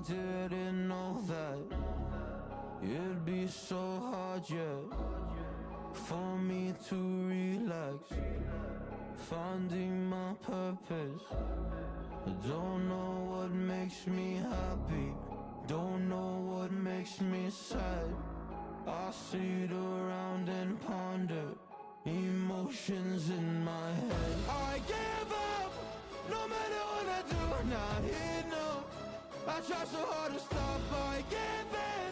didn't know that it'd be so hard yet for me to relax, finding my purpose. I don't know what makes me happy, don't know what makes me sad. I sit around and ponder emotions in my head. I give up, no matter what I do, not enough. I try so hard to stop, I give in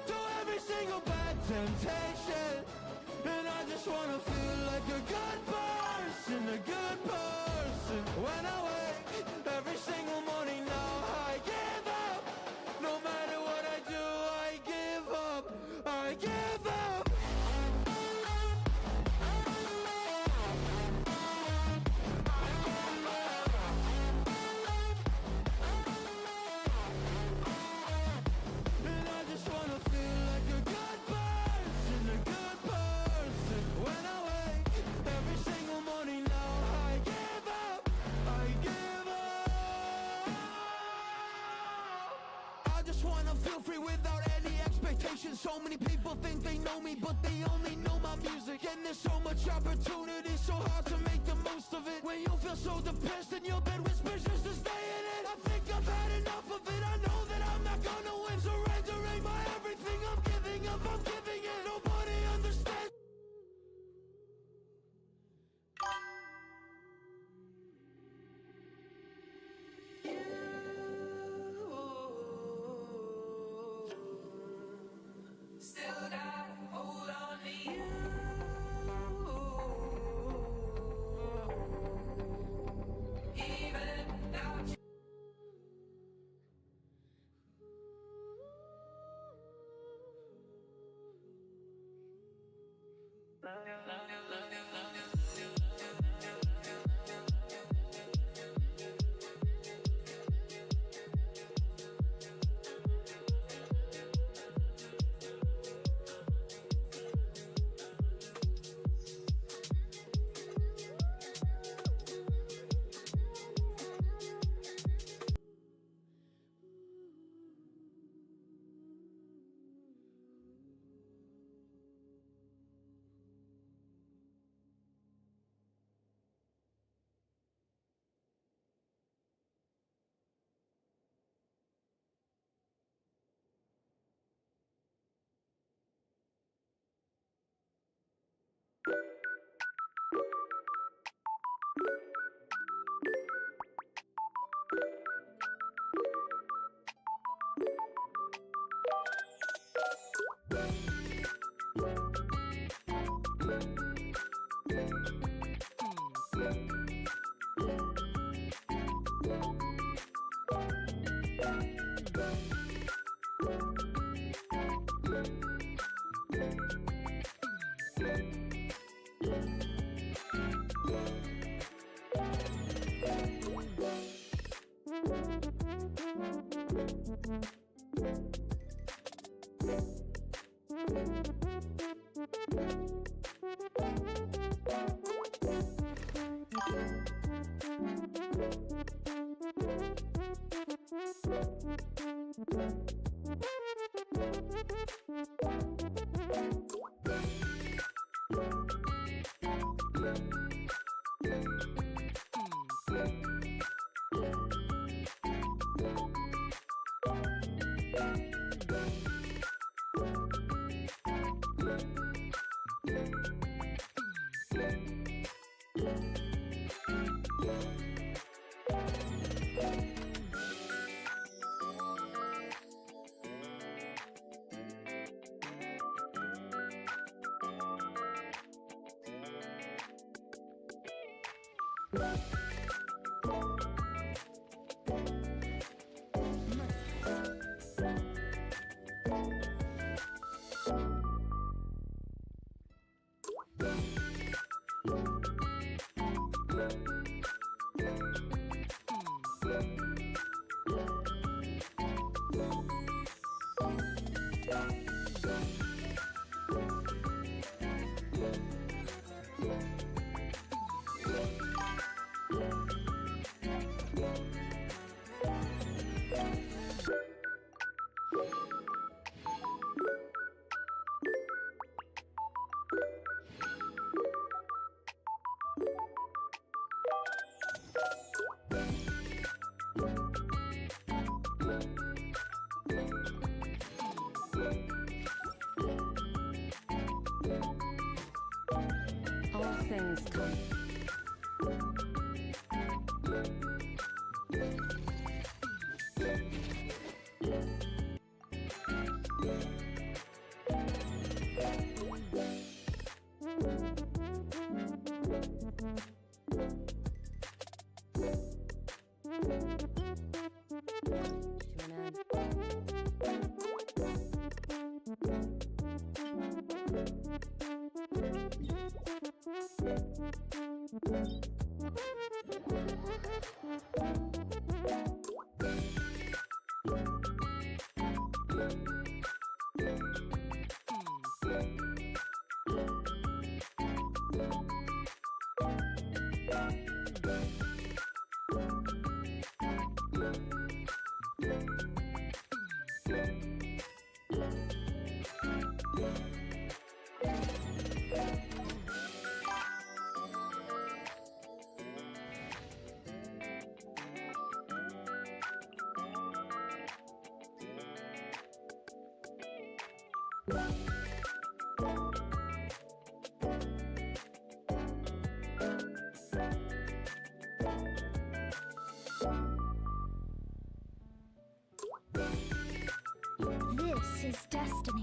to every single bad temptation. And I just wanna feel like a good person, a good person. When I wake every single morning now, I give up. No matter what I do, I give up, I give up. And I just wanna feel like a good person, a good person. When I wake every single morning now, I give up, I give up. I just wanna feel free without any expectations. So many people think they know me, but they only know my music. And there's so much opportunity, so hard to make the most of it. When you feel so depressed and your bed whispers just to stay in it, I think I've had enough of it. I know that I'm not gonna win. Surrendering my everything, I'm giving up, I'm giving it. Nobody understands. Still gotta hold on to you. Even without you. All things come. To an end. This is destiny.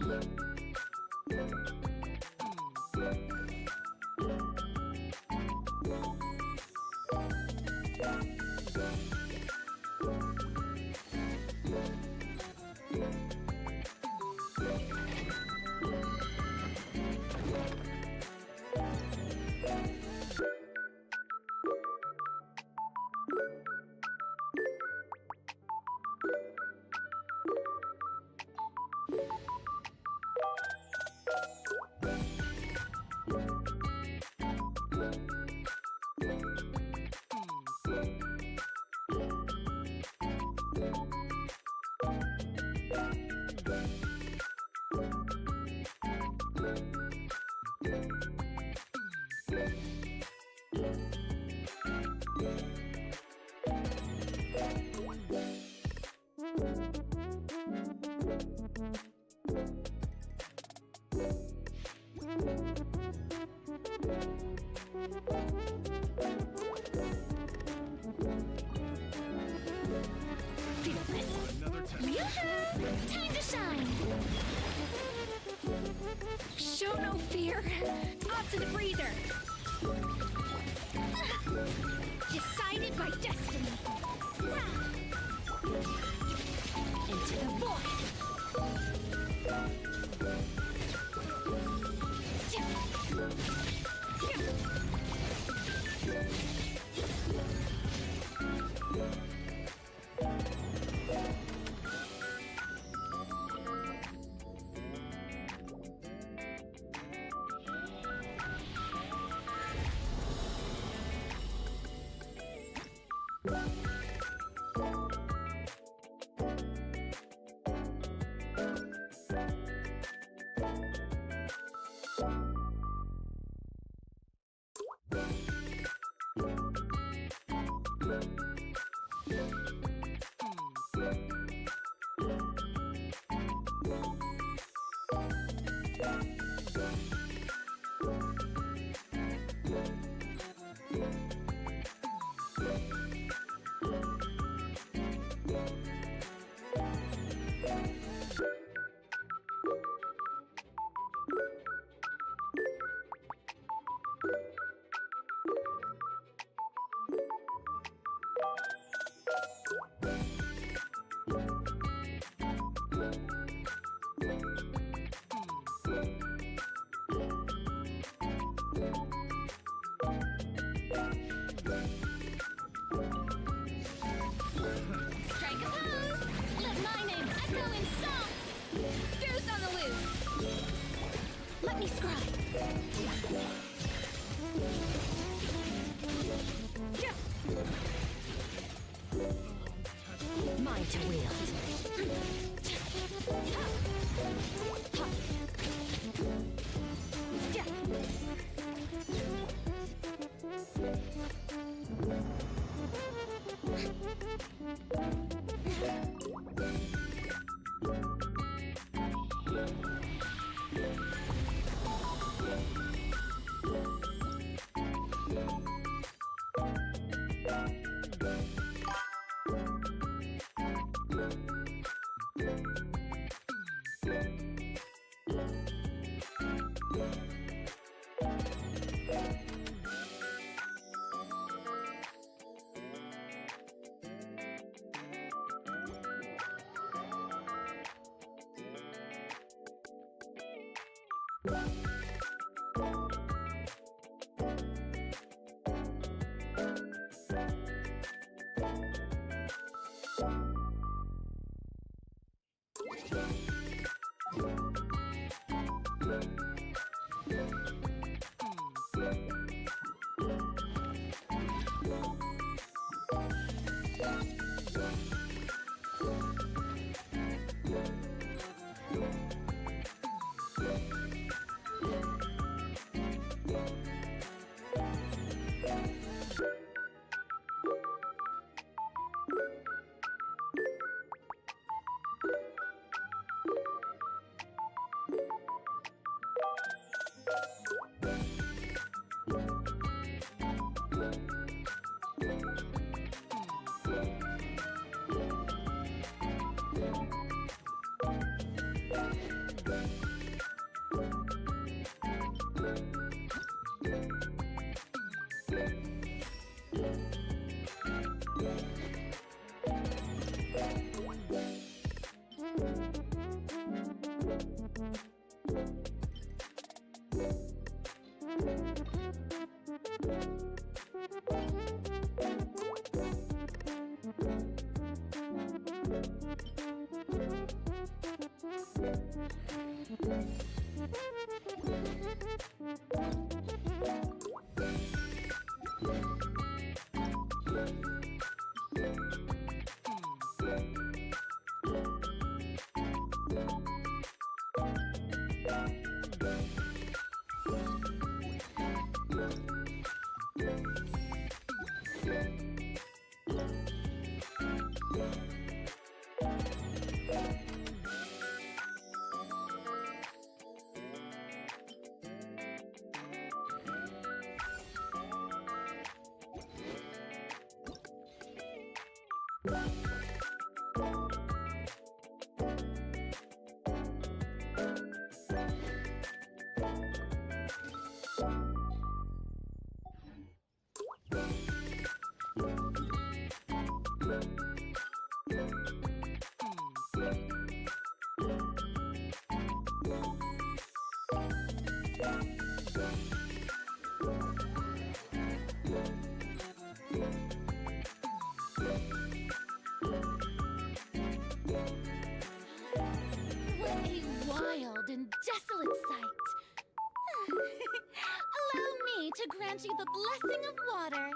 Time to shine! Show no fear! Off to the freezer! Decided by destiny! Into the void! Mine to wield. What a wild and desolate sight. Allow me to grant you the blessing of water.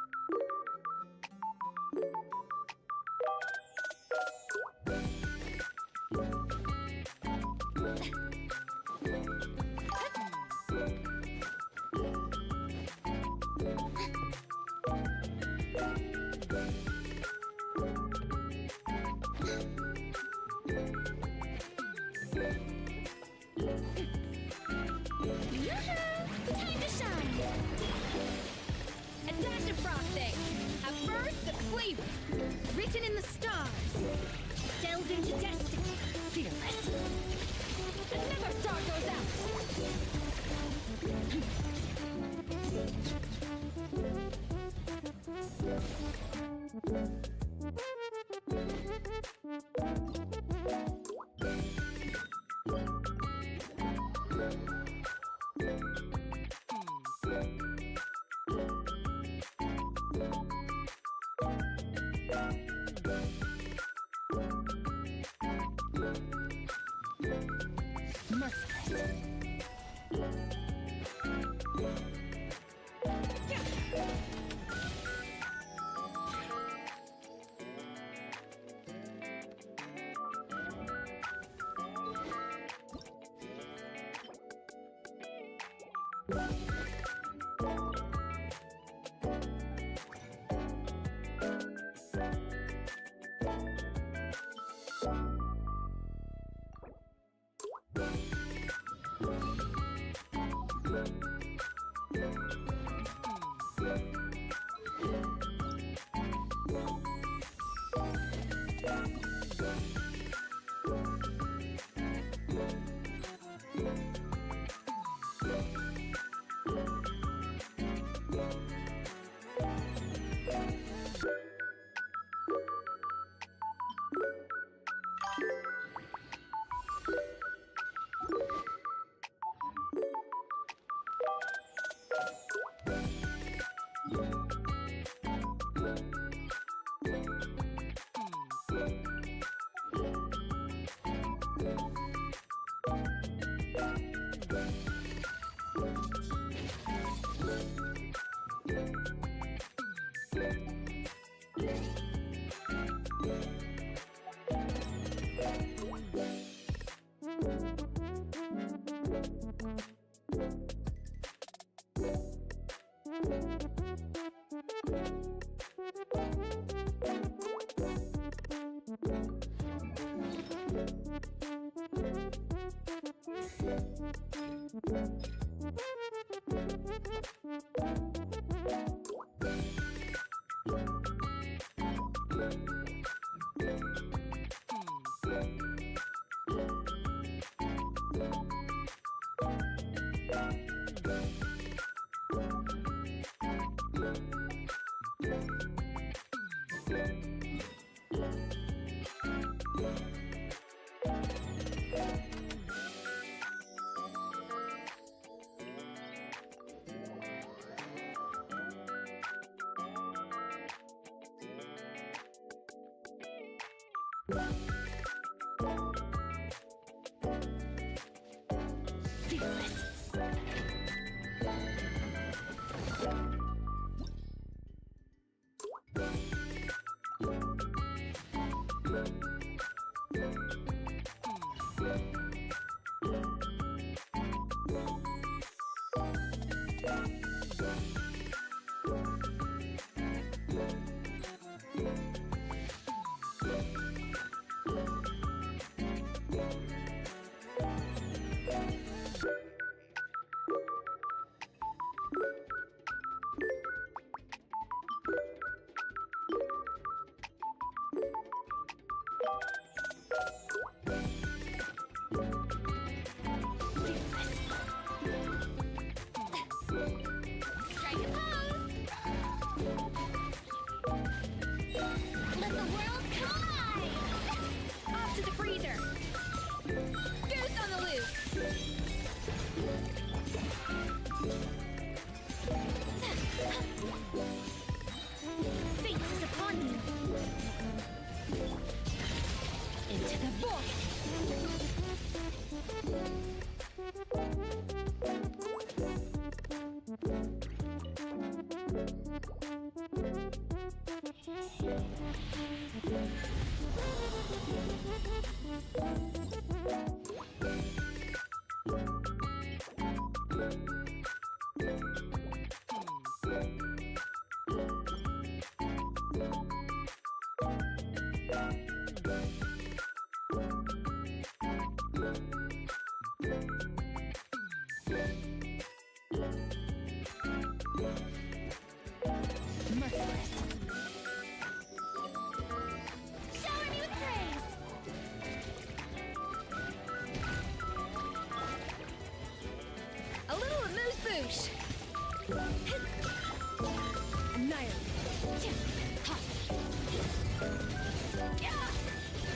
Time to shine! A dash of frosting, a burst of flavor, written in the stars, delved into destiny, fearless. Another star goes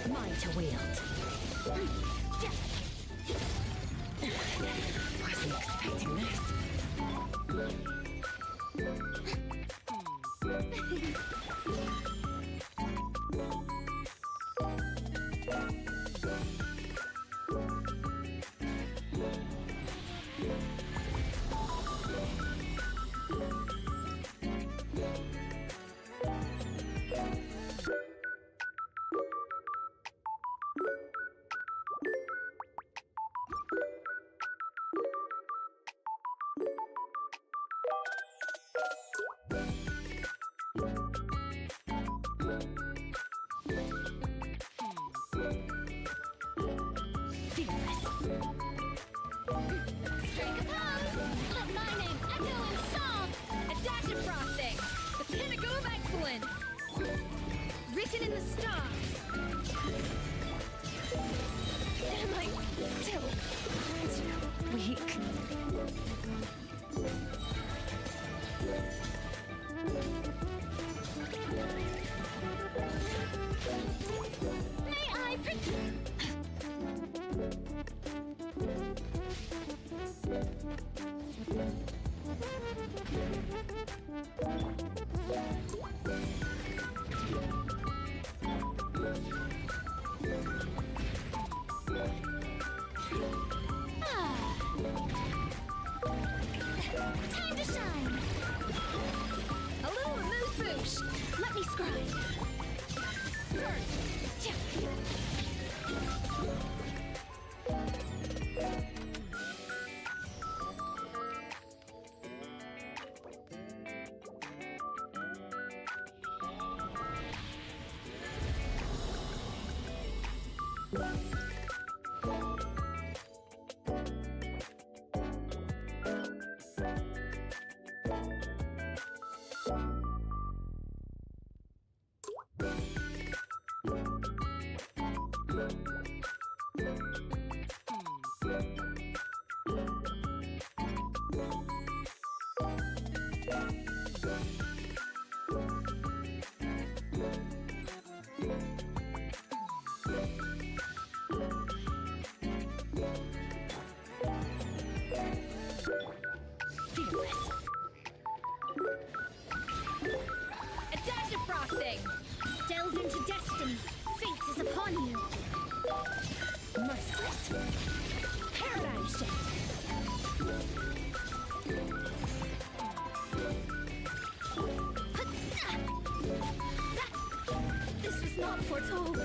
Mine to wield. Wasn't expecting this. Fearless. A dash of frosting. Delve into destiny. Fate is upon you. Merciless. Paradigm shift. This was not foretold.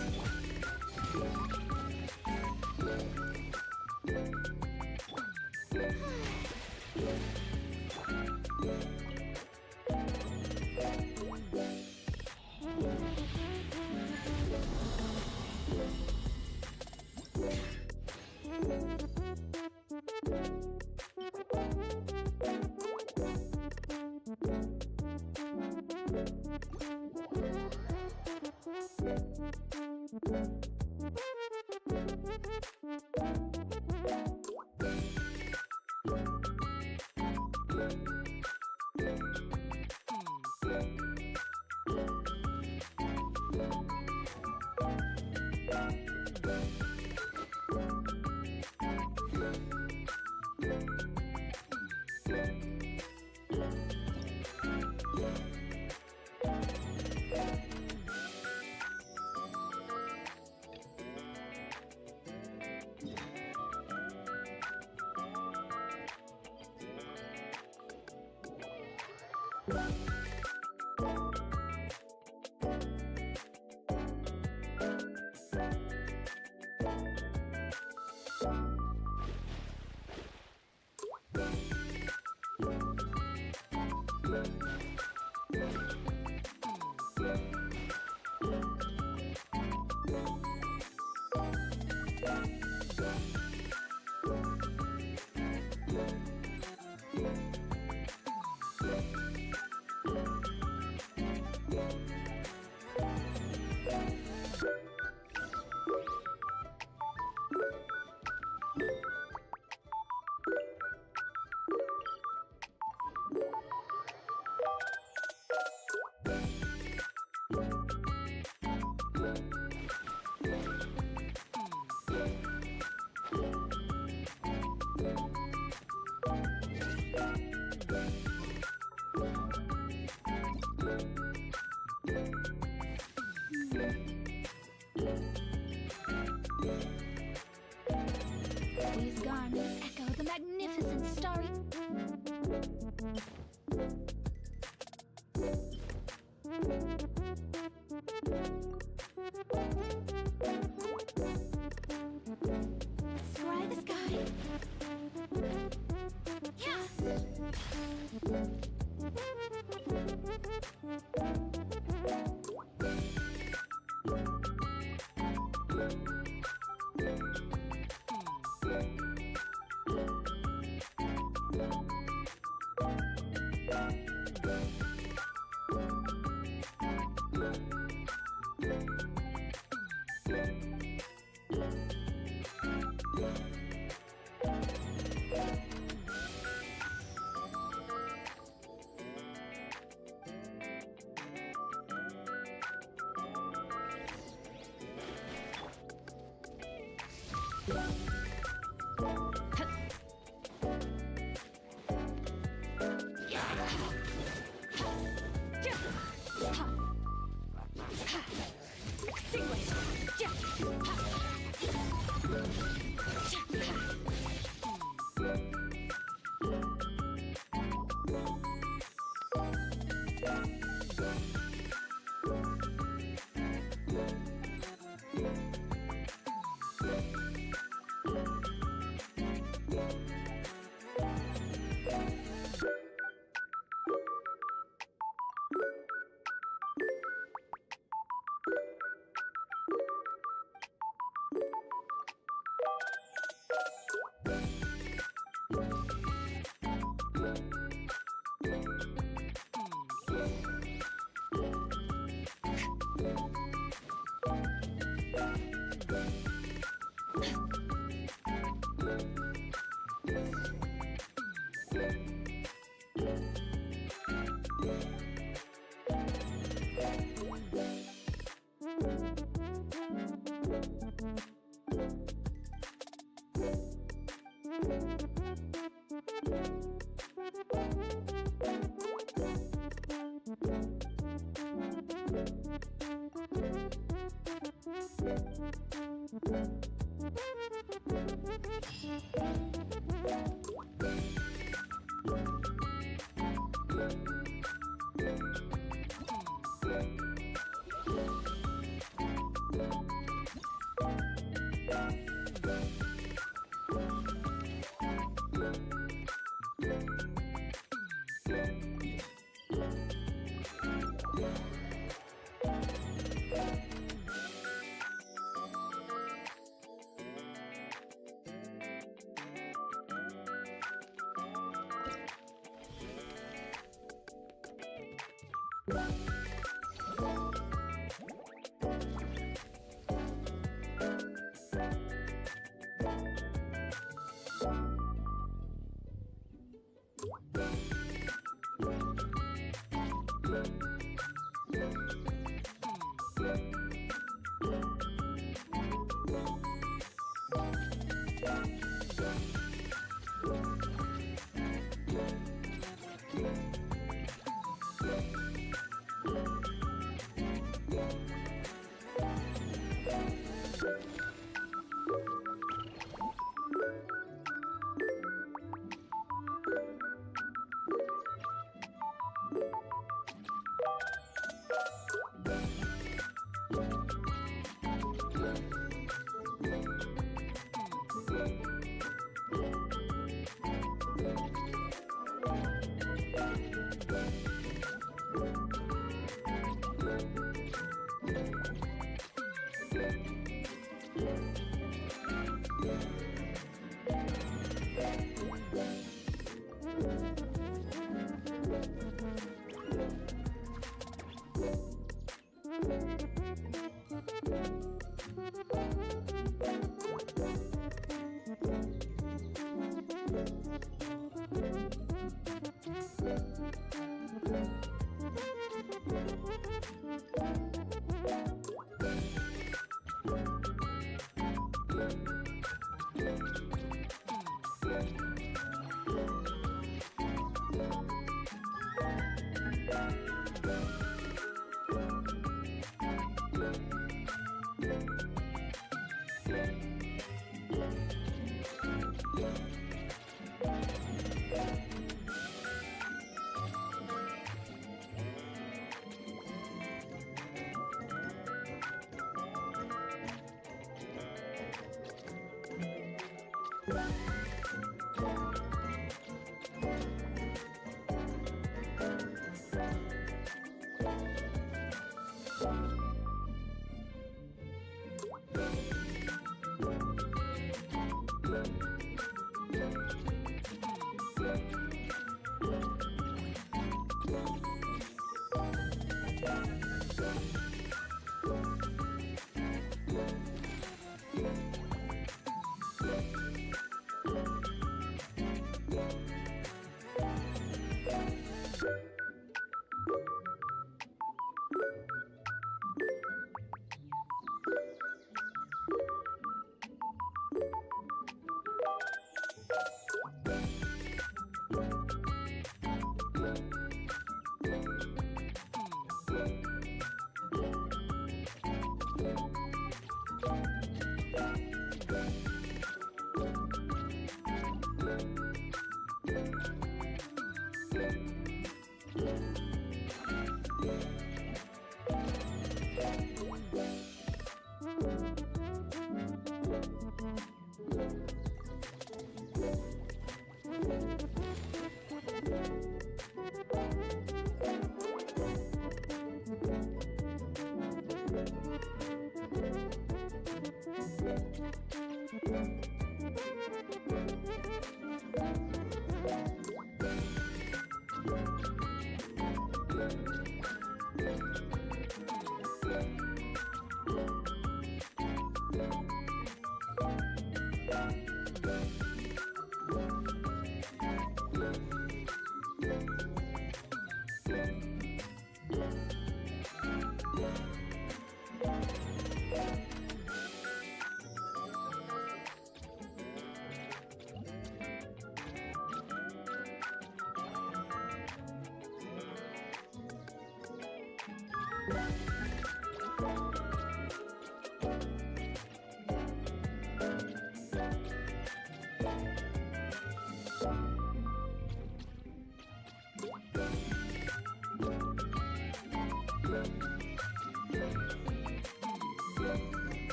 These garments echo the magnificent starry. Scry the sky. Yeah.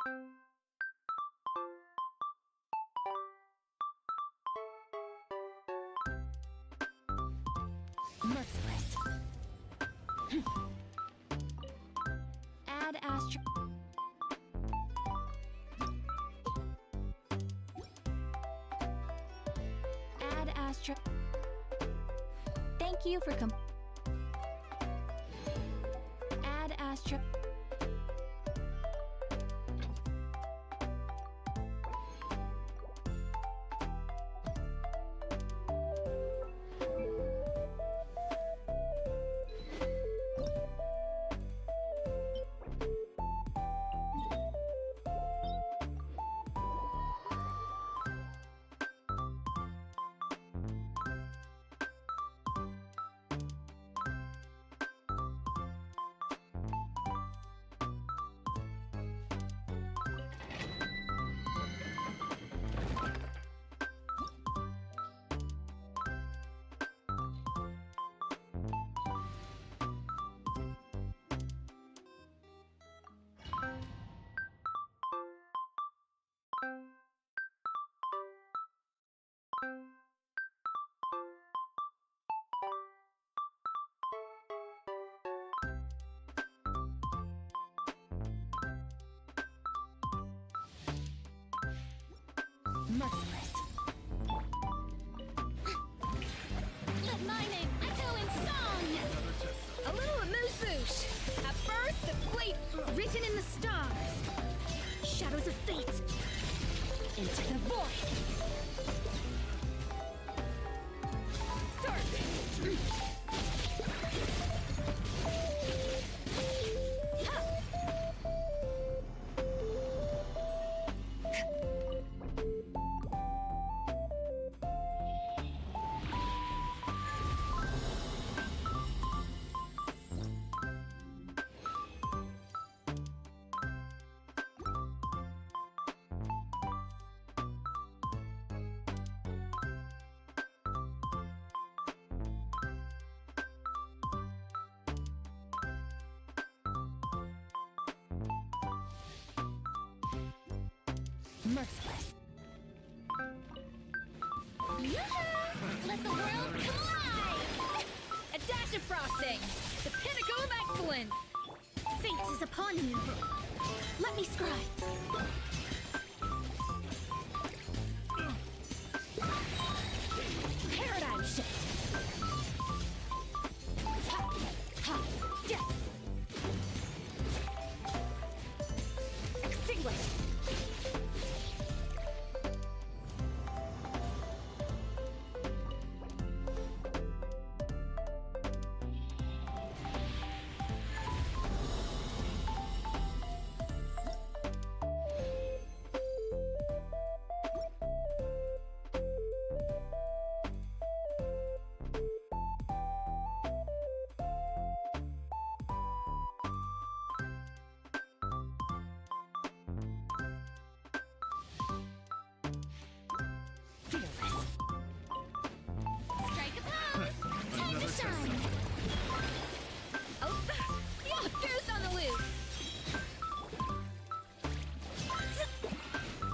Merciless. Add astro. Add astro. Thank you for Add astro. Merciless. Let my name echo in song! A little amuse-bouche. At first, the fleet written in the stars. Shadows of fate. Into the void. Skirk. Ha! Merciless. Let the world come alive! A dash of frosting! The pinnacle of excellence! Fate is upon you! Let me scribe! Paradigm shift! Ha! Ha! Yeah! Extinguished!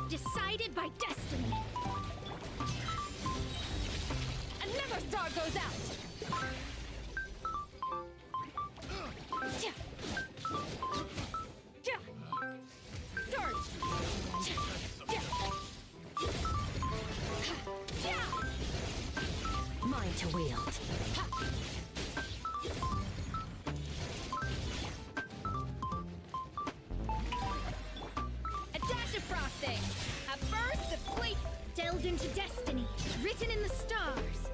Decided by destiny. Another star goes out. Surge. Mine to wield. A dash of frosting. At first, the fleet delved into destiny, written in the stars.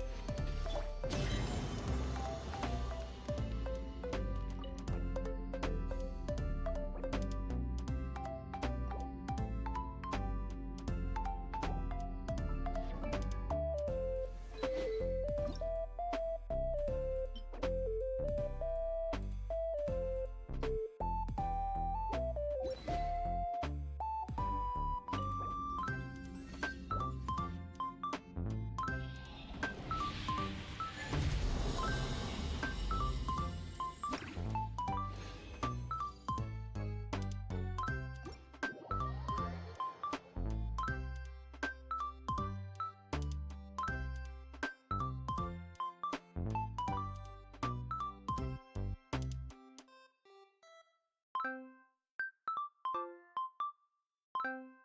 Merciless.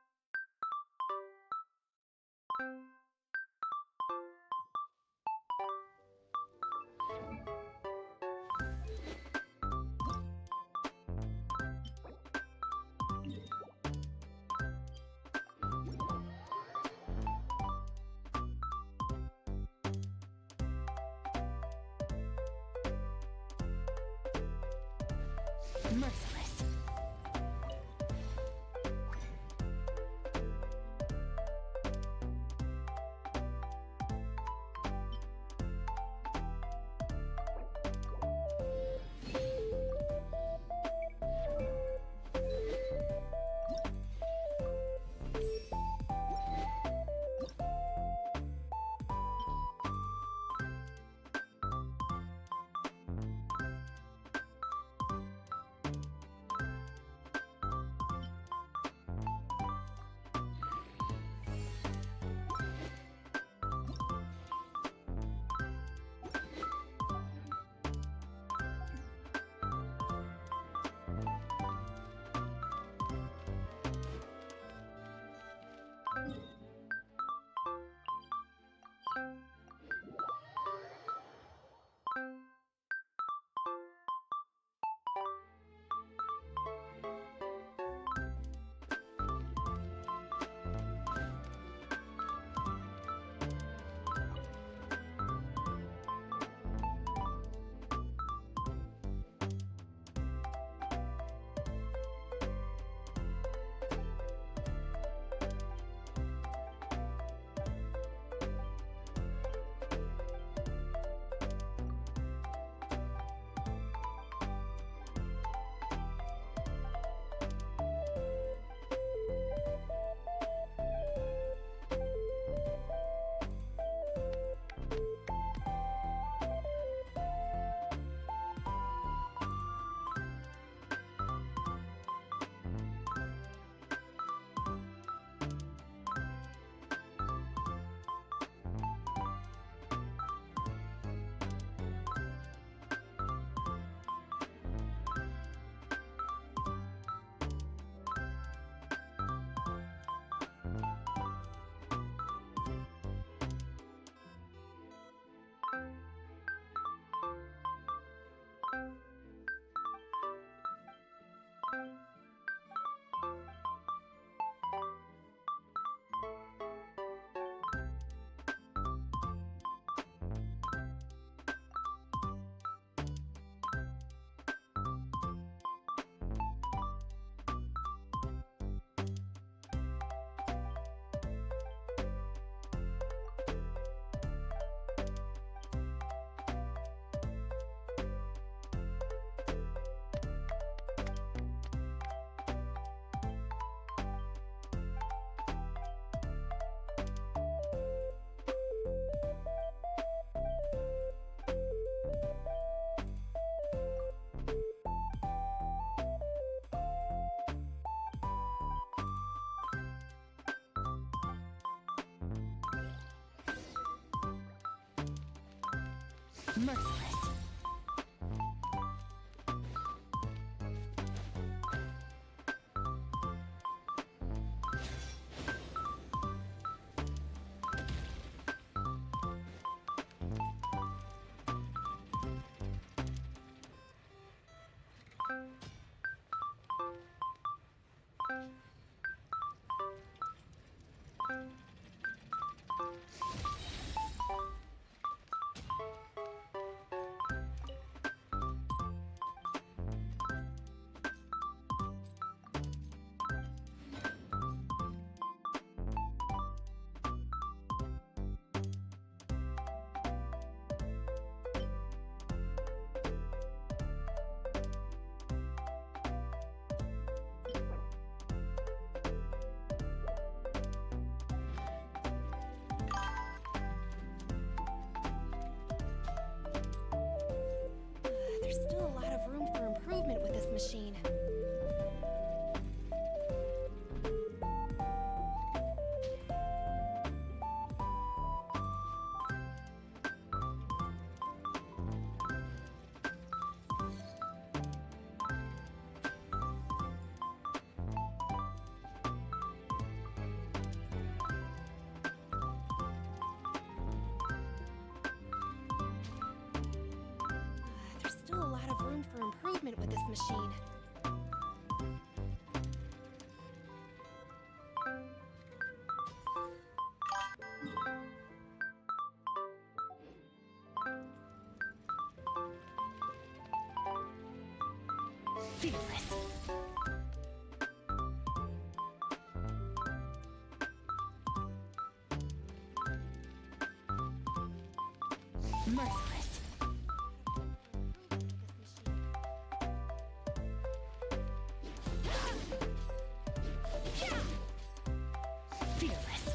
Merciless. improvement with this machine. Fearless. Merciless. Fearless.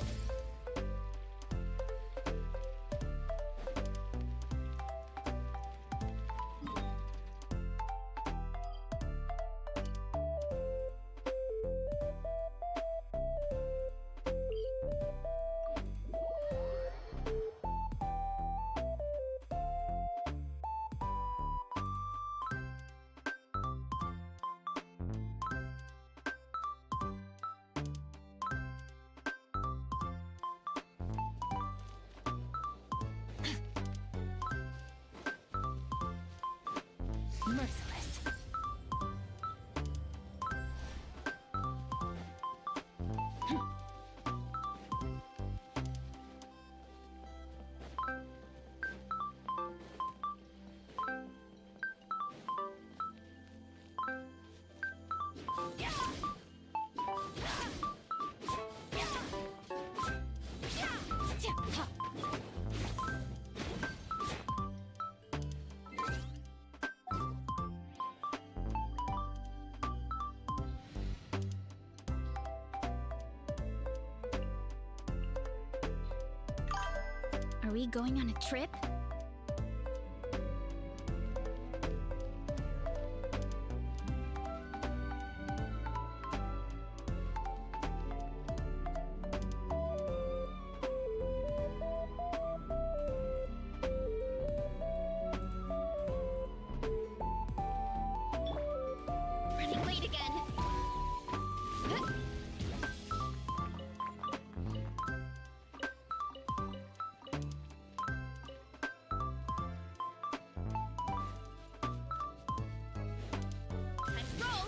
Merciless. Are we going on a trip? Running late again. Let's roll.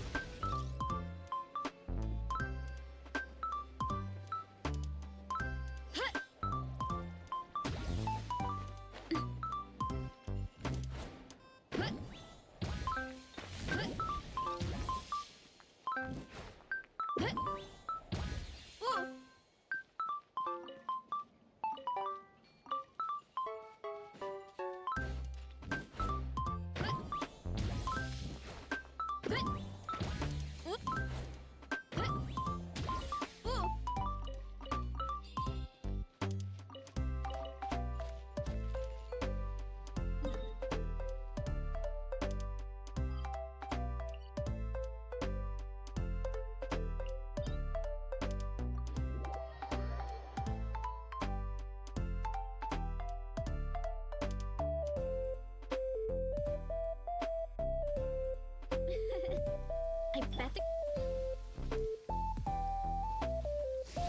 I bet the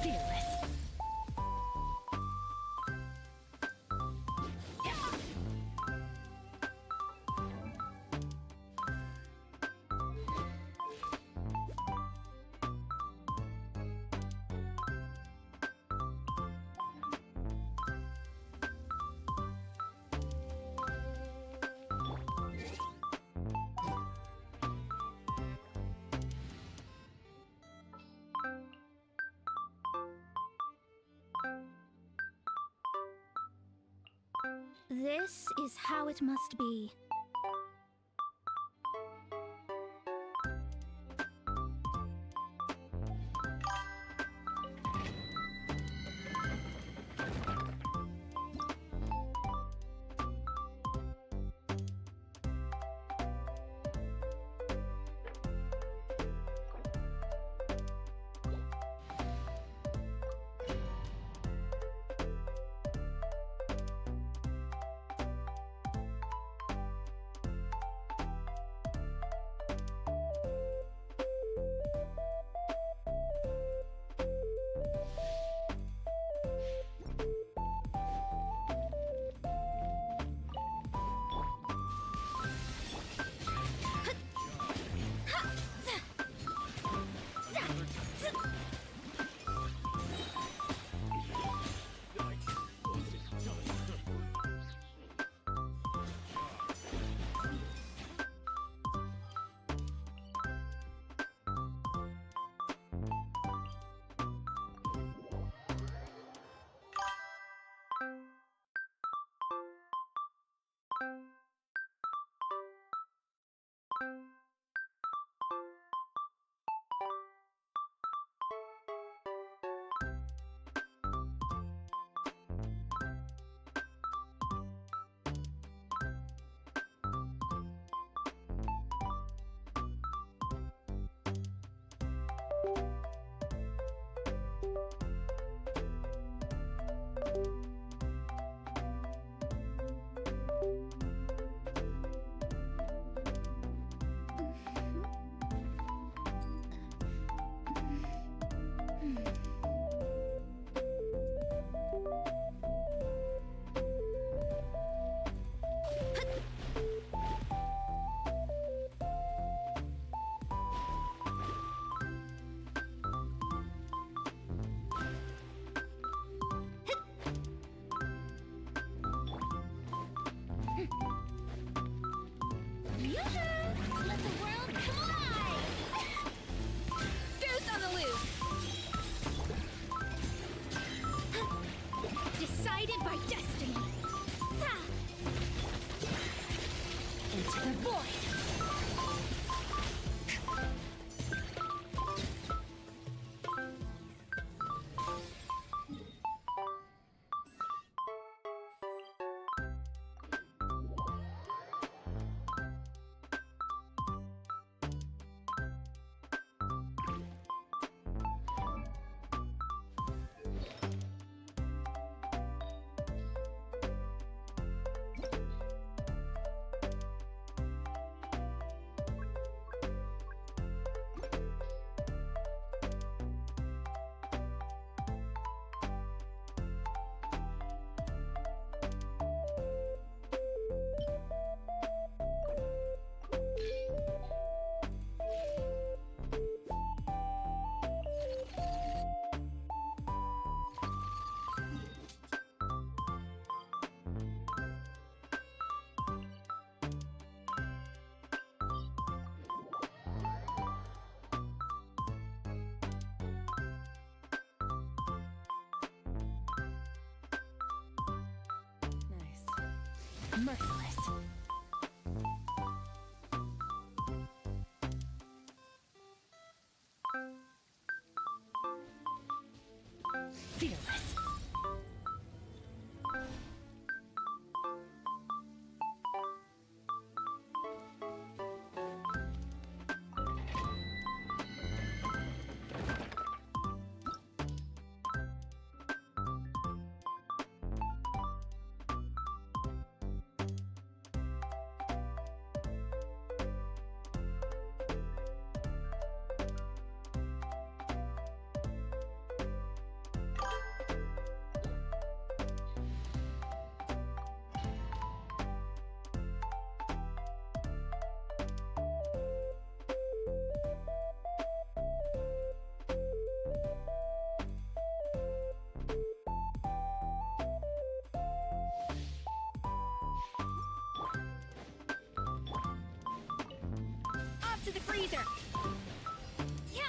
Fearless. This is how it must be. Let the world collide! Goose on the loose! Decided by destiny! Into the void! Merciless. Fearless. To the freezer! Yeah!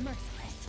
Merciless.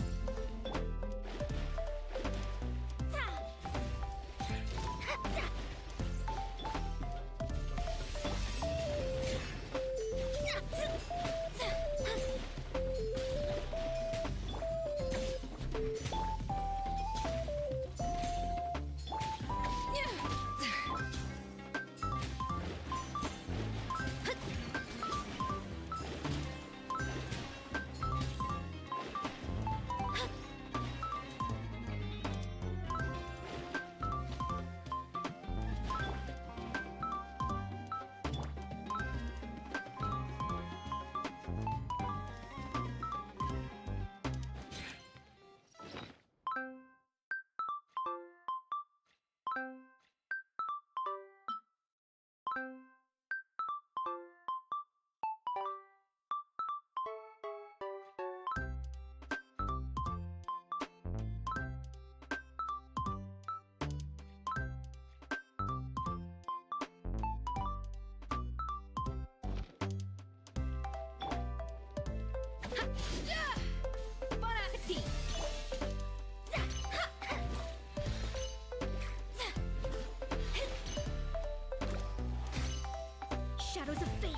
Bon appetit! Shadows of fate!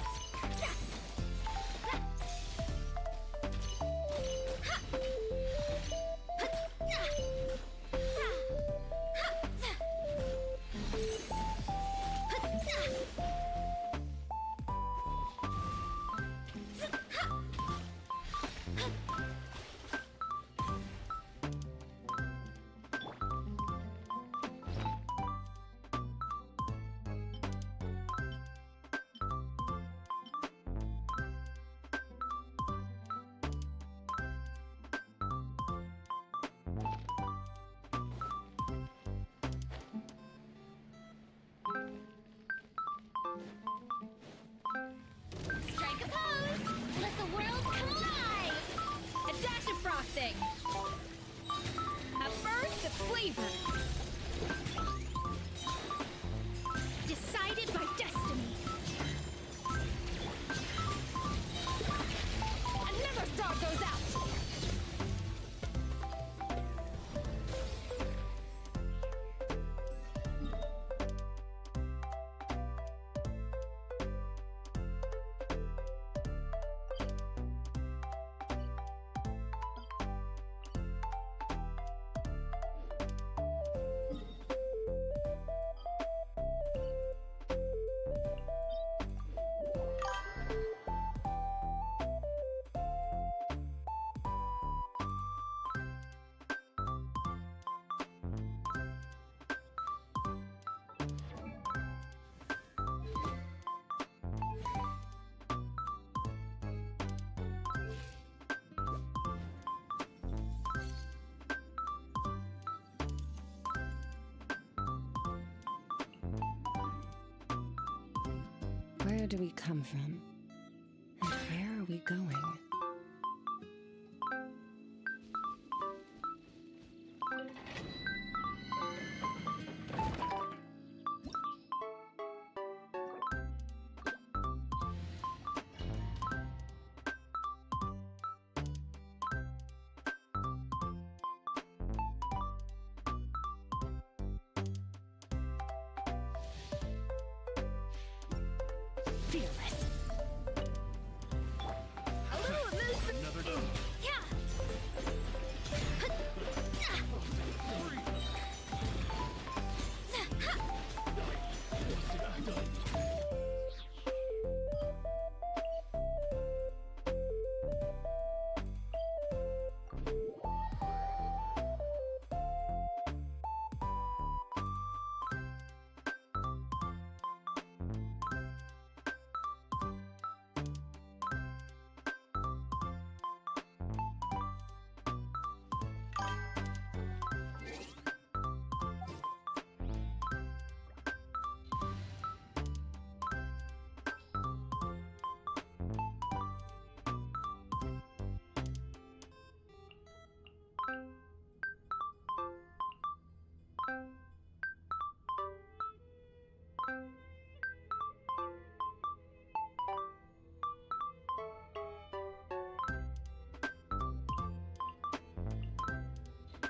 Strike a pose! Let the world come alive! A dash of frosting! A burst of flavor! Decided by destiny! And never throw those out! Where do we come from? And where are we going? Fearless. A little amuse. Yeah.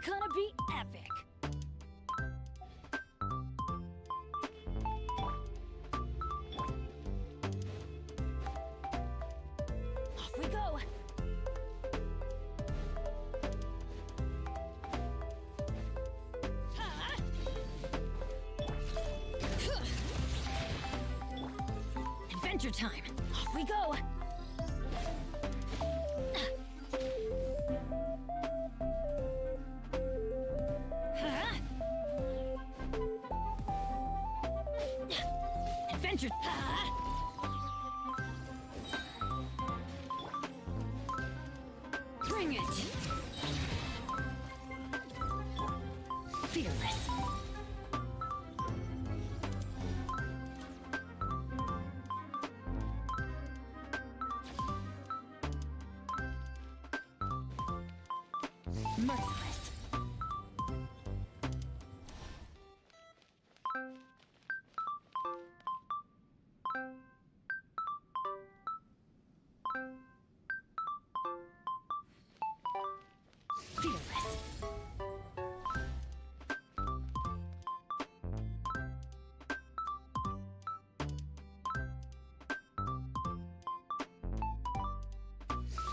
gonna be epic. Off we go. Adventure time. Off we go. Adventure. Bring it. Fearless. Merciless. Fearless.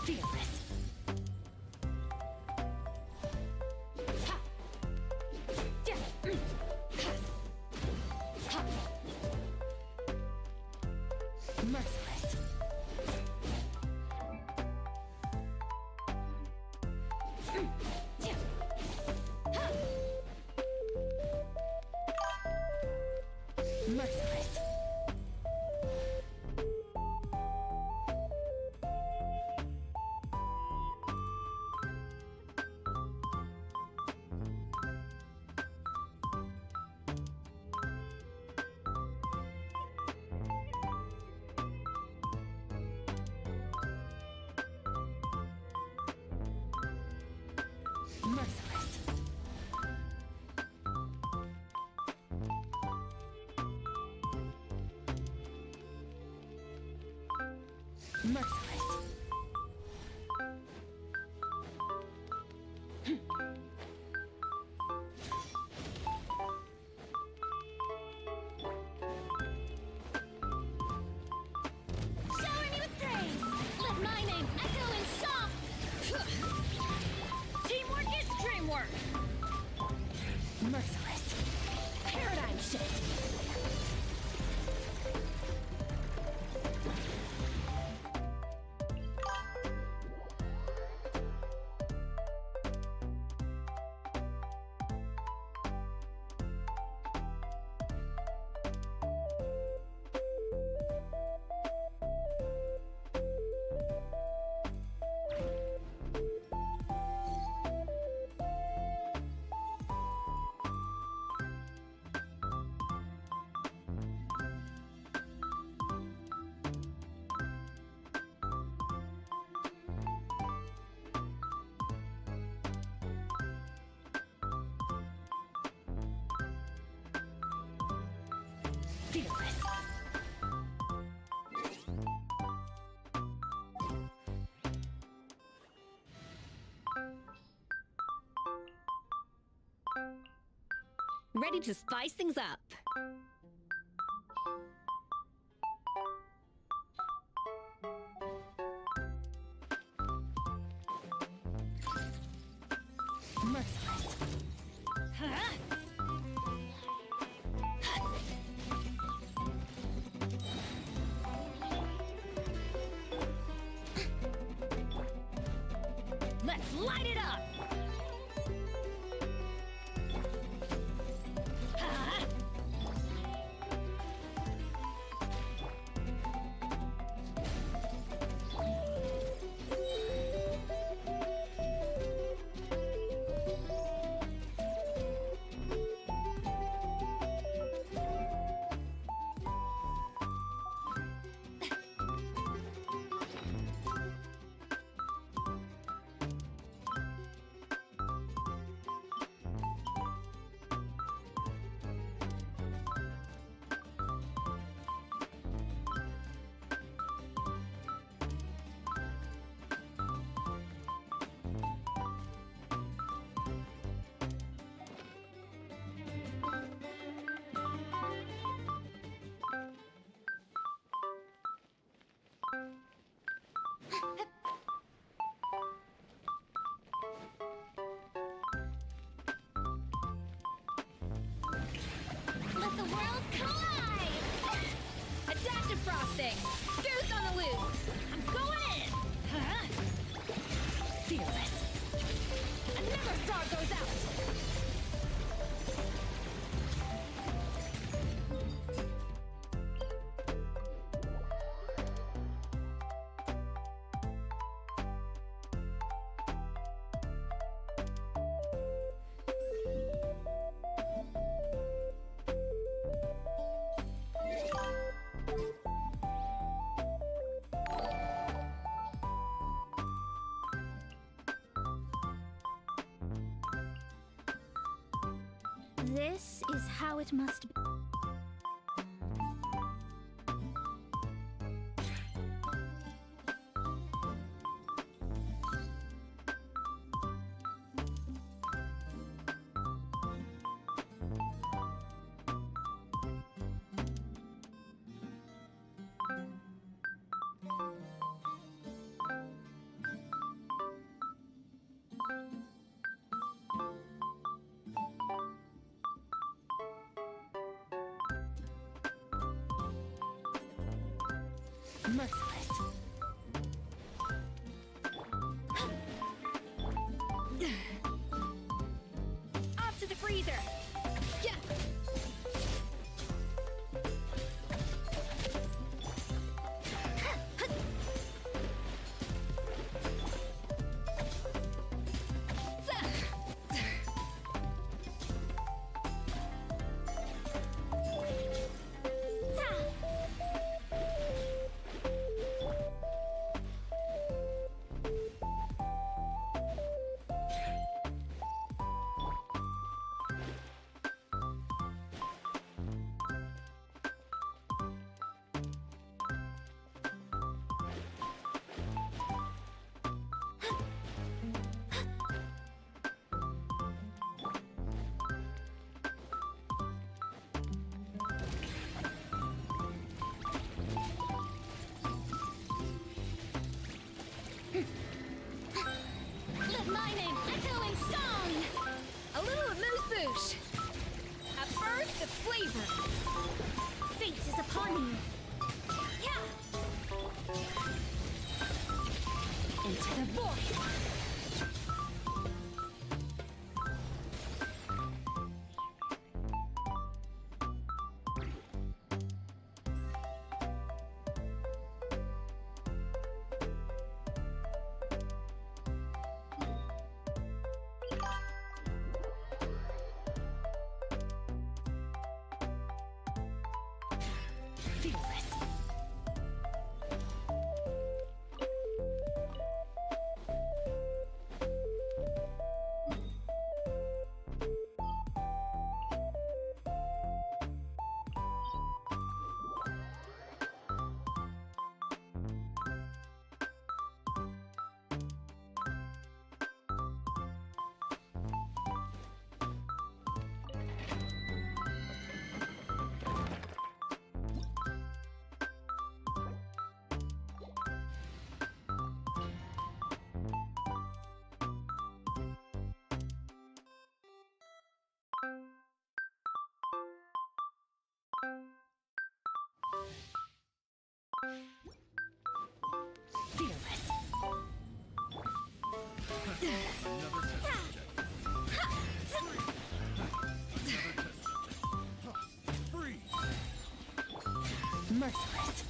Fearless. Ha. Yeah. Ha. Ha. Merciless. Yeah. Ha. Merciless. Merciless. Merciless. Shower me with praise. Let my name echo in song. Teamwork is dreamwork. Merciless. Paradigm shift. Fearless. Ready to spice things up. Merciless. Huh? Let's light it up! Huh? Collide! A dash of frosting! Goose on the loose! I'm going in! Huh? Fearless! Another star goes out! This is how it must be. Merciless. Off to the freezer. Yeah. Let my name echo in song! A little amuse-bouche! A burst of flavor! Fate is upon you! Yeah! Into the void! Fearless. Fearless. Merciless.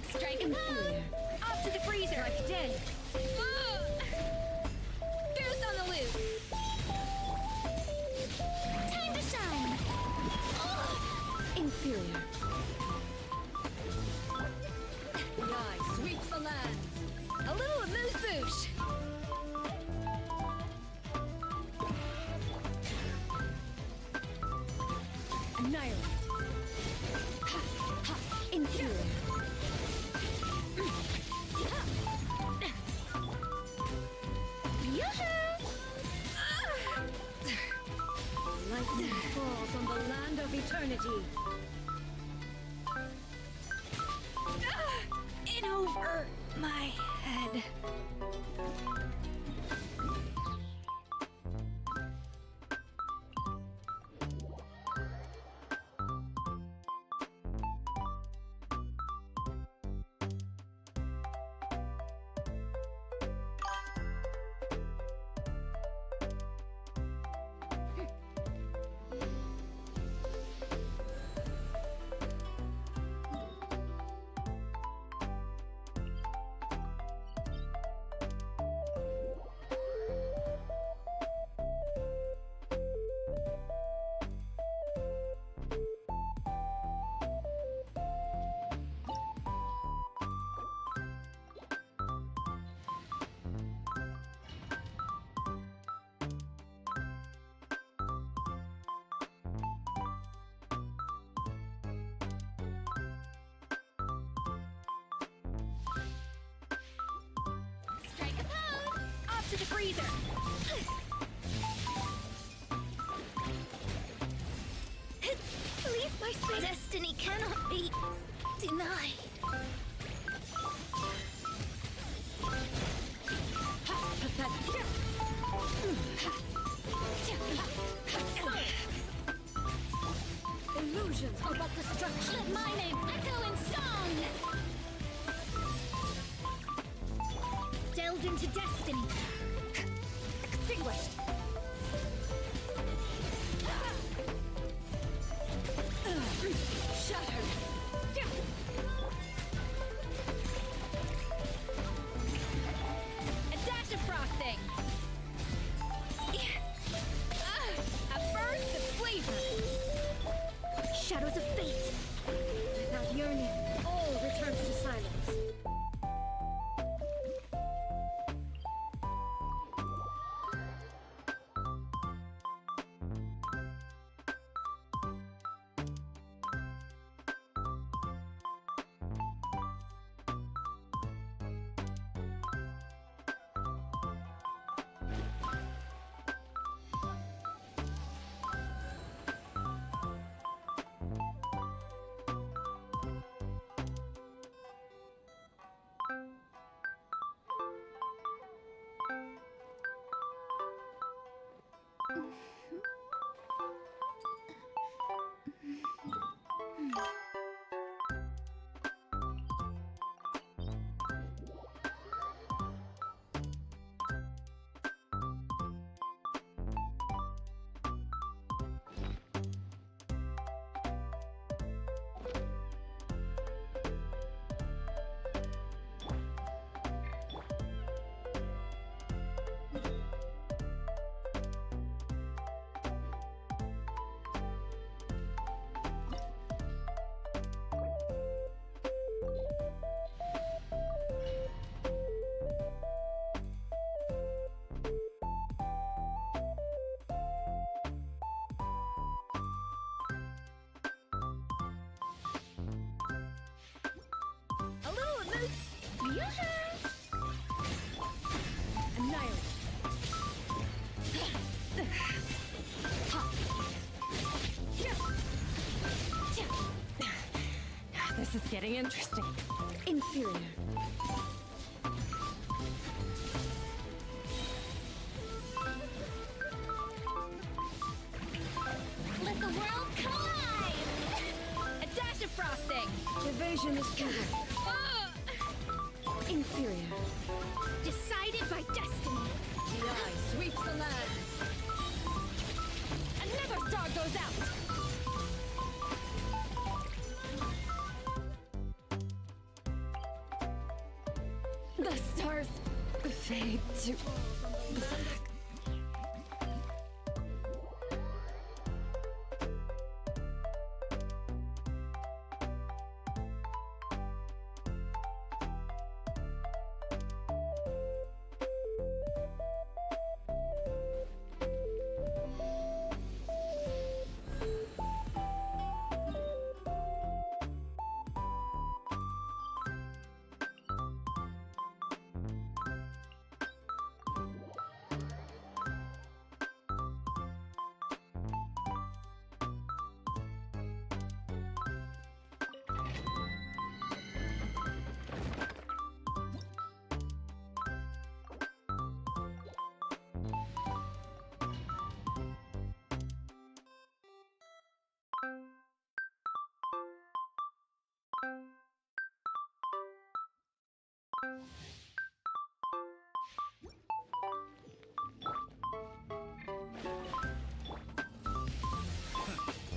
Strike and fire. Off to the freezer. Strike dead. Goose on the loose. Time to shine. Inferior. The eye sweeps the lands. A little amuse-bouche. Annihilate. Inferior. Lightning falls on the land of eternity. In over my head. Strike a pose! Off to the freezer! Leave my space! Destiny cannot be denied. Illusions are but destruction. Let my name echo in song! Delved into destiny. Extinguished. Shattered. A dash of frosting. A burst of flavor. Shadows of fate. Without yearning, all returns to silence. Annihilate. This is getting interesting. Inferior. Let the world come alive! A dash of frosting! Evasion is futile. Inferior. Decided by destiny. The eye sweeps the lands. Another star goes out! The stars fade to black.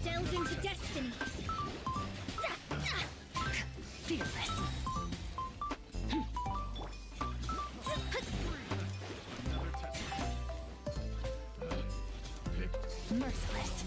Delve into destiny. Fearless. Merciless.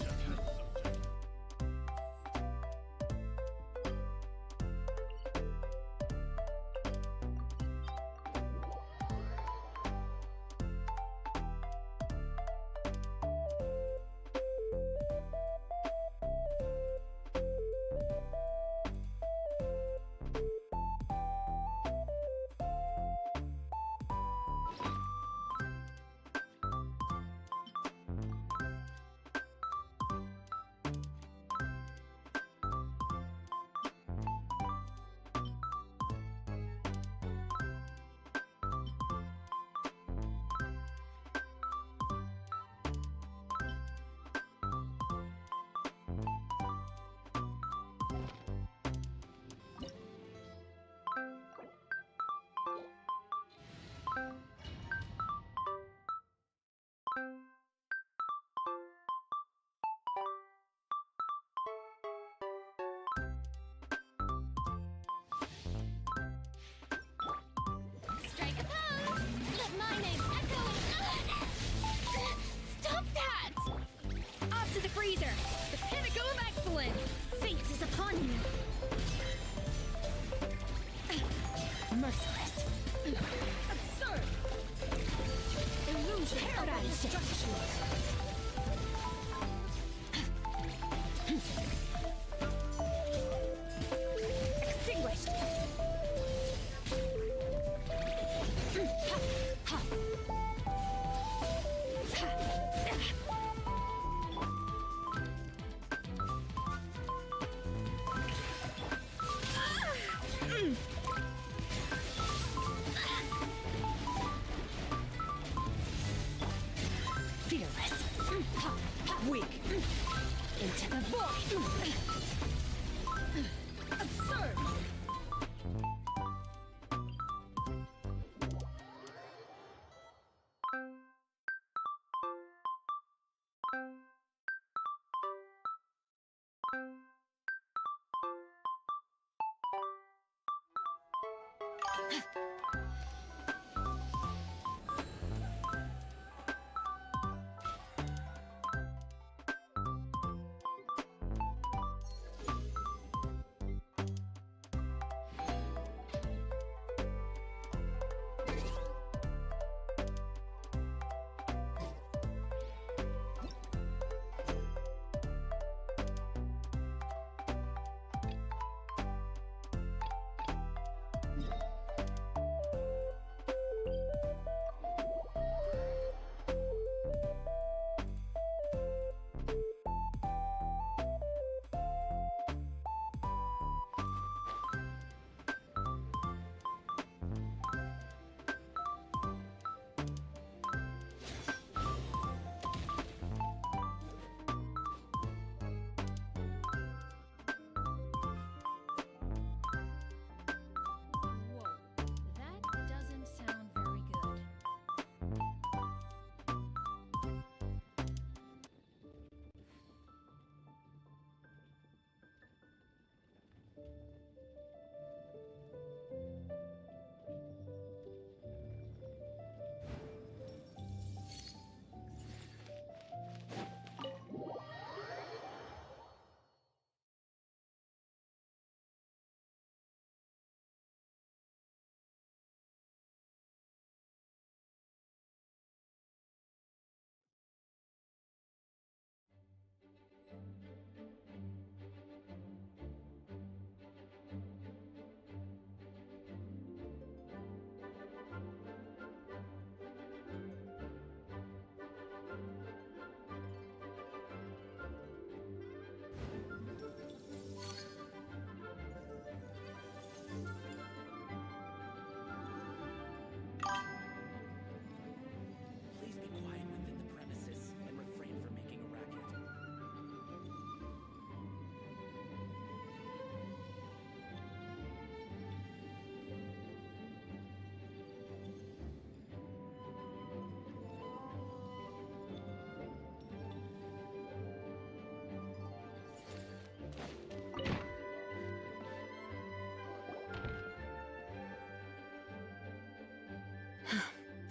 Strike a pose! Let my name echo in... Stop that! Off to the freezer! The pinnacle of excellence! Fate is upon you! Merciless! Absurd! Illusion of destruction! Extinguished! Fearless. Weak. Into the void. Absurd.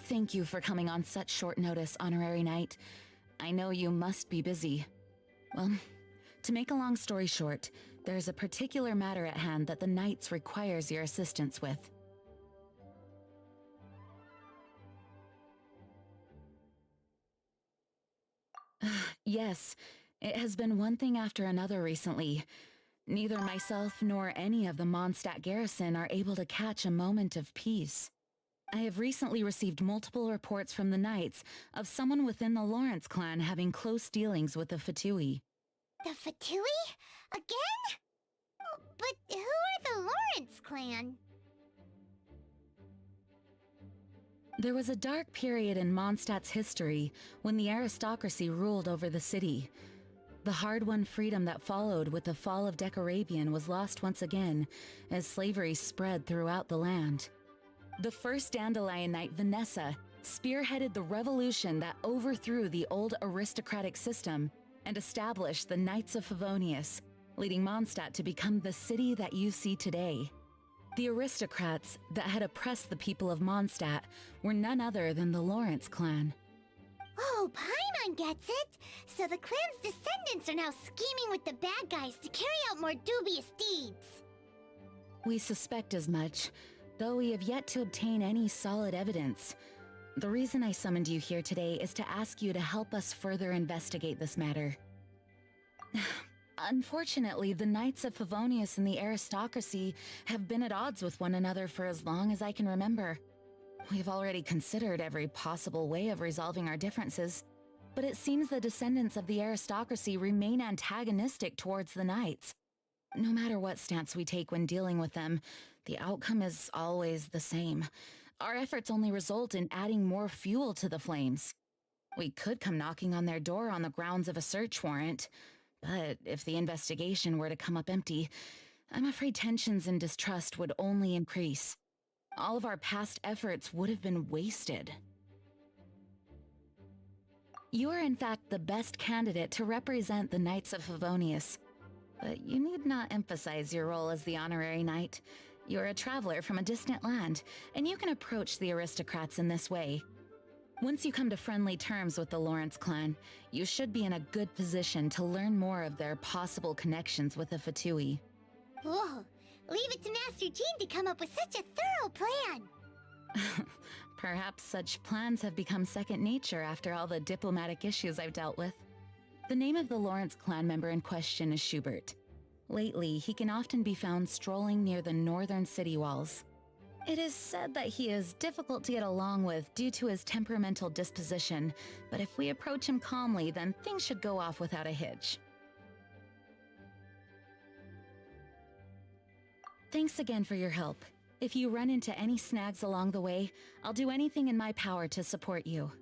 Thank you for coming on such short notice, Honorary Knight. I know you must be busy. Well, to make a long story short, there's a particular matter at hand that the Knights requires your assistance with. Yes, it has been one thing after another recently. Neither myself nor any of the Mondstadt garrison are able to catch a moment of peace. I have recently received multiple reports from the Knights of someone within the Lawrence clan having close dealings with the Fatui. The Fatui? Again? Oh, but who are the Lawrence clan? There was a dark period in Mondstadt's history when the aristocracy ruled over the city. The hard-won freedom that followed with the fall of Decorabian was lost once again as slavery spread throughout the land. The first Dandelion Knight, Vanessa, spearheaded the revolution that overthrew the old aristocratic system and established the Knights of Favonius, leading Mondstadt to become the city that you see today. The aristocrats that had oppressed the people of Mondstadt were none other than the Lawrence clan. Oh, Paimon gets it! So the clan's descendants are now scheming with the bad guys to carry out more dubious deeds. We suspect as much, though we have yet to obtain any solid evidence. The reason I summoned you here today is to ask you to help us further investigate this matter. Unfortunately, the Knights of Favonius and the aristocracy have been at odds with one another for as long as I can remember. We've already considered every possible way of resolving our differences, but it seems the descendants of the aristocracy remain antagonistic towards the Knights. No matter what stance we take when dealing with them, the outcome is always the same. Our efforts only result in adding more fuel to the flames. We could come knocking on their door on the grounds of a search warrant, but if the investigation were to come up empty, I'm afraid tensions and distrust would only increase. All of our past efforts would have been wasted. You are in fact the best candidate to represent the Knights of Favonius. But you need not emphasize your role as the honorary knight. You're a traveler from a distant land, and you can approach the aristocrats in this way. Once you come to friendly terms with the Lawrence clan, you should be in a good position to learn more of their possible connections with the Fatui. Whoa, leave it to Master Jean to come up with such a thorough plan! Perhaps such plans have become second nature after all the diplomatic issues I've dealt with. The name of the Lawrence clan member in question is Schubert. Lately, he can often be found strolling near the northern city walls. It is said that he is difficult to get along with due to his temperamental disposition, but if we approach him calmly, then things should go off without a hitch. Thanks again for your help. If you run into any snags along the way, I'll do anything in my power to support you.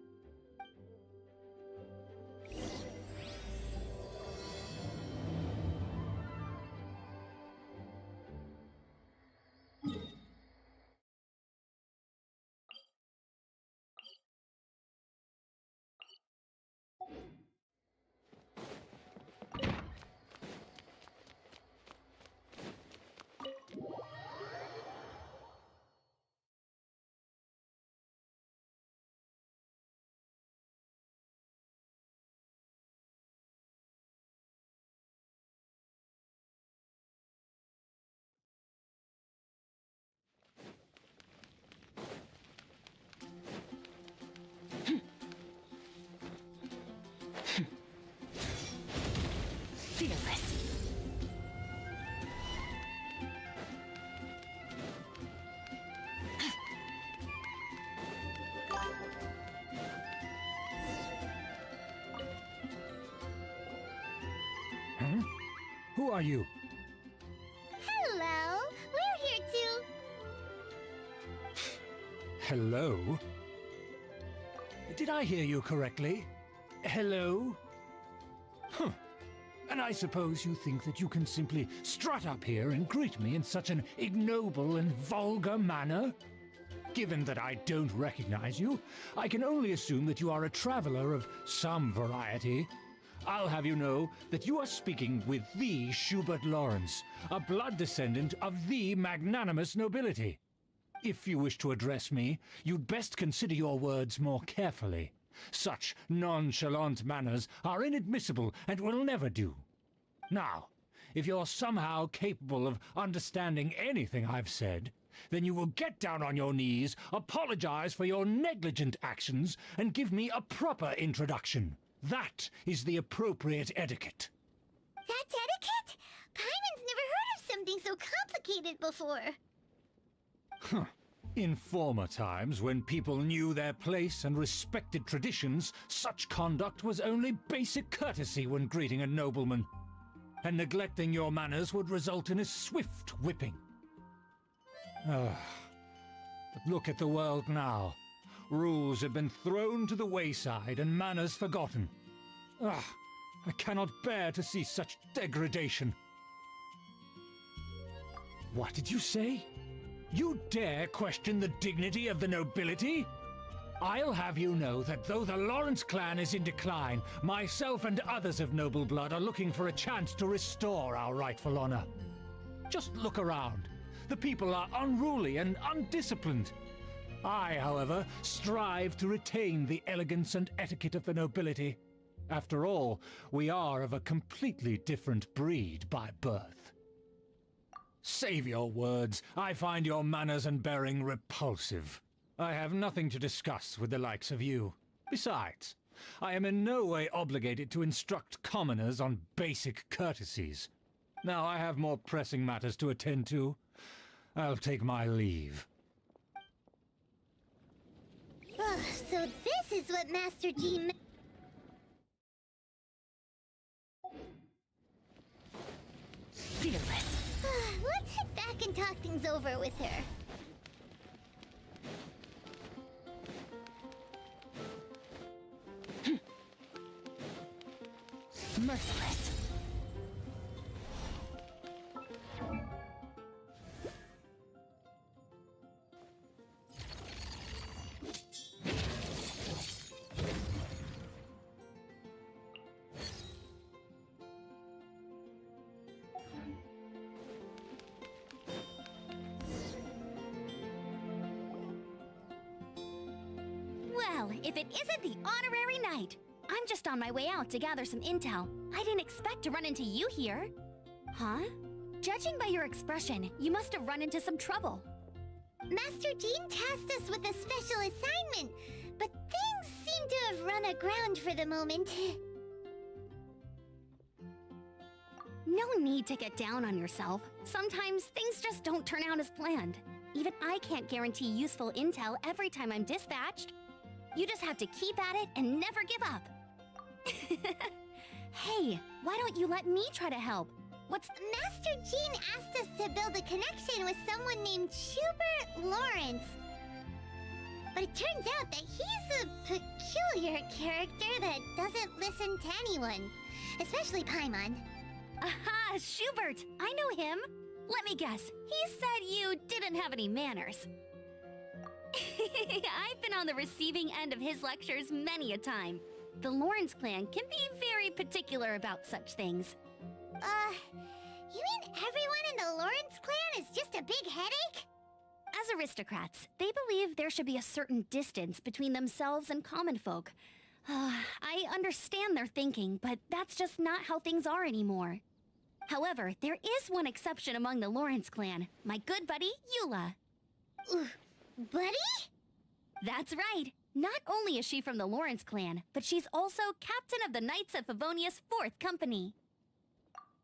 Fearless. Huh? Who are you? Hello, we're here to... Hello? Did I hear you correctly? Hello? Huh. And I suppose you think that you can simply strut up here and greet me in such an ignoble and vulgar manner? Given that I don't recognize you, I can only assume that you are a traveler of some variety. I'll have you know that you are speaking with the Schubert Lawrence, a blood descendant of the magnanimous nobility. if you wish to address me, you'd best consider your words more carefully. Such nonchalant manners are inadmissible and will never do. Now, if you're somehow capable of understanding anything I've said, then you will get down on your knees, apologize for your negligent actions, and give me a proper introduction. That is the appropriate etiquette. That's etiquette? Paimon's never heard of something so complicated before. In former times, when people knew their place and respected traditions, such conduct was only basic courtesy when greeting a nobleman. And neglecting your manners would result in a swift whipping. But look at the world now. Rules have been thrown to the wayside and manners forgotten. I cannot bear to see such degradation. What did you say? You dare question the dignity of the nobility? I'll have you know that though the Lawrence clan is in decline, myself and others of noble blood are looking for a chance to restore our rightful honor. Just look around. The people are unruly and undisciplined. I, however, strive to retain the elegance and etiquette of the nobility. After all, we are of a completely different breed by birth. Save your words. I find your manners and bearing repulsive. I have nothing to discuss with the likes of you. Besides, I am in no way obligated to instruct commoners on basic courtesies. Now I have more pressing matters to attend to. I'll take my leave. So this is what Master G Fearless. Let's head back and talk things over with her. Merciless. Well, if it isn't the honorary knight! I'm just on my way out to gather some intel. I didn't expect to run into you here. Huh? Judging by your expression, you must have run into some trouble. Master Jean tasked us with a special assignment, but things seem to have run aground for the moment. No need to get down on yourself. Sometimes things just don't turn out as planned. Even I can't guarantee useful intel every time I'm dispatched. You just have to keep at it and never give up. Hey, why don't you let me try to help? Master Jean asked us to build a connection with someone named Schubert Lawrence. But it turns out that he's a peculiar character that doesn't listen to anyone, especially Paimon. Aha, Schubert! I know him. Let me guess, he said you didn't have any manners. I've been on the receiving end of his lectures many a time. The Lawrence clan can be very particular about such things. You mean everyone in the Lawrence clan is just a big headache? As aristocrats, they believe there should be a certain distance between themselves and common folk. I understand their thinking, but that's just not how things are anymore. However, there is one exception among the Lawrence clan, my good buddy, Eula. Buddy? That's right. Not only is she from the Lawrence clan, but she's also captain of the Knights of Favonius 4th Company.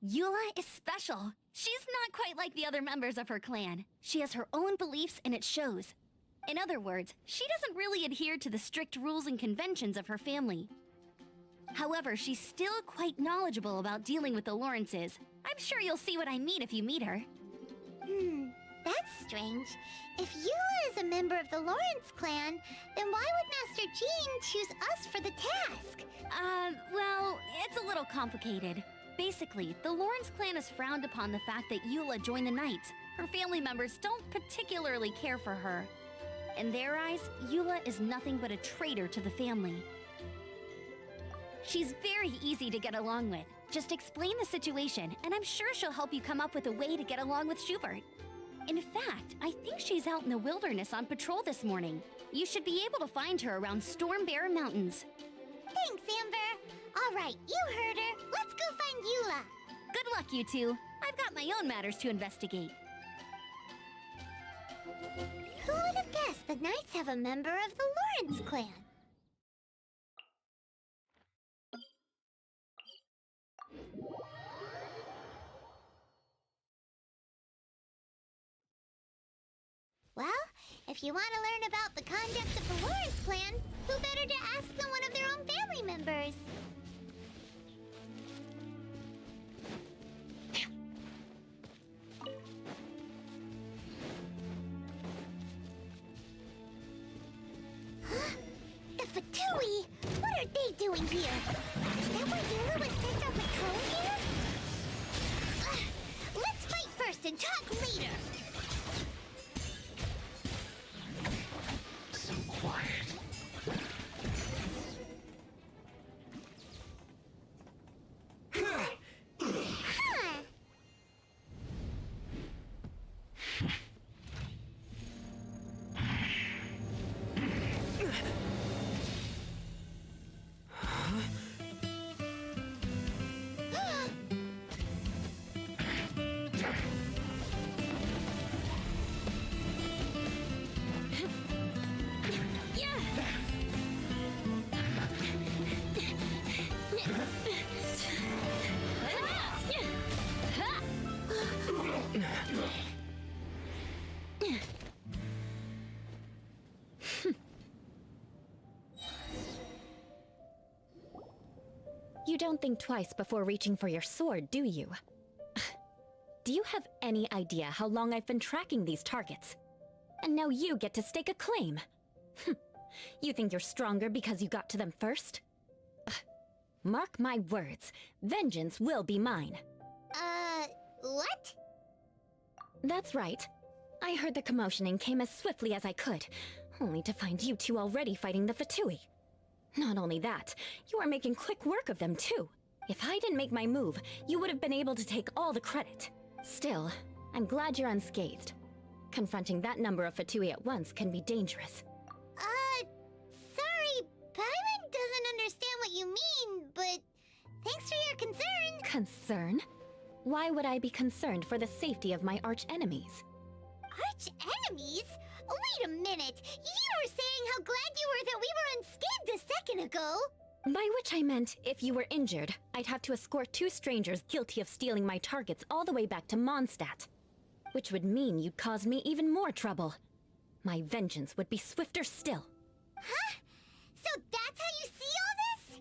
Eula is special. She's not quite like the other members of her clan. She has her own beliefs and it shows. In other words, she doesn't really adhere to the strict rules and conventions of her family. However, she's still quite knowledgeable about dealing with the Lawrences. I'm sure you'll see what I mean if you meet her. That's strange. If Eula is a member of the Lawrence clan, then why would Master Jean choose us for the task? Well, it's a little complicated. Basically, the Lawrence clan has frowned upon the fact that Eula joined the Knights. Her family members don't particularly care for her. In their eyes, Eula is nothing but a traitor to the family. She's very easy to get along with. Just explain the situation, and I'm sure she'll help you come up with a way to get along with Schubert. In fact, I think she's out in the wilderness on patrol this morning. You should be able to find her around Stormbear Mountains. Thanks, Amber. All right, you heard her. Let's go find Eula. Good luck, you two. I've got my own matters to investigate. Who would have guessed the Knights have a member of the Lawrence clan? Well, if you want to learn about the conduct of the Lawrence clan, who better to ask than one of their own family members? Huh? The Fatui? What are they doing here? Is that why Eula was sent on patrol here? Let's fight first and talk later! So quiet. Huh. You don't think twice before reaching for your sword, do you? Do you have any idea how long I've been tracking these targets? And now you get to stake a claim. You think you're stronger because you got to them first? Mark my words, vengeance will be mine. What? That's right. I heard the commotion and came as swiftly as I could, only to find you two already fighting the Fatui. Not only that, you are making quick work of them too. If I didn't make my move, you would have been able to take all the credit. Still, I'm glad you're unscathed. Confronting that number of Fatui at once can be dangerous. Sorry, Paimon doesn't understand what you mean, but thanks for your concern. Concern? Why would I be concerned for the safety of my arch-enemies? Arch-enemies? Wait a minute! You were saying how glad you were that we were unscathed a second ago! By which I meant, if you were injured, I'd have to escort two strangers guilty of stealing my targets all the way back to Mondstadt. Which would mean you'd cause me even more trouble. My vengeance would be swifter still. Huh? So that's how you see all this?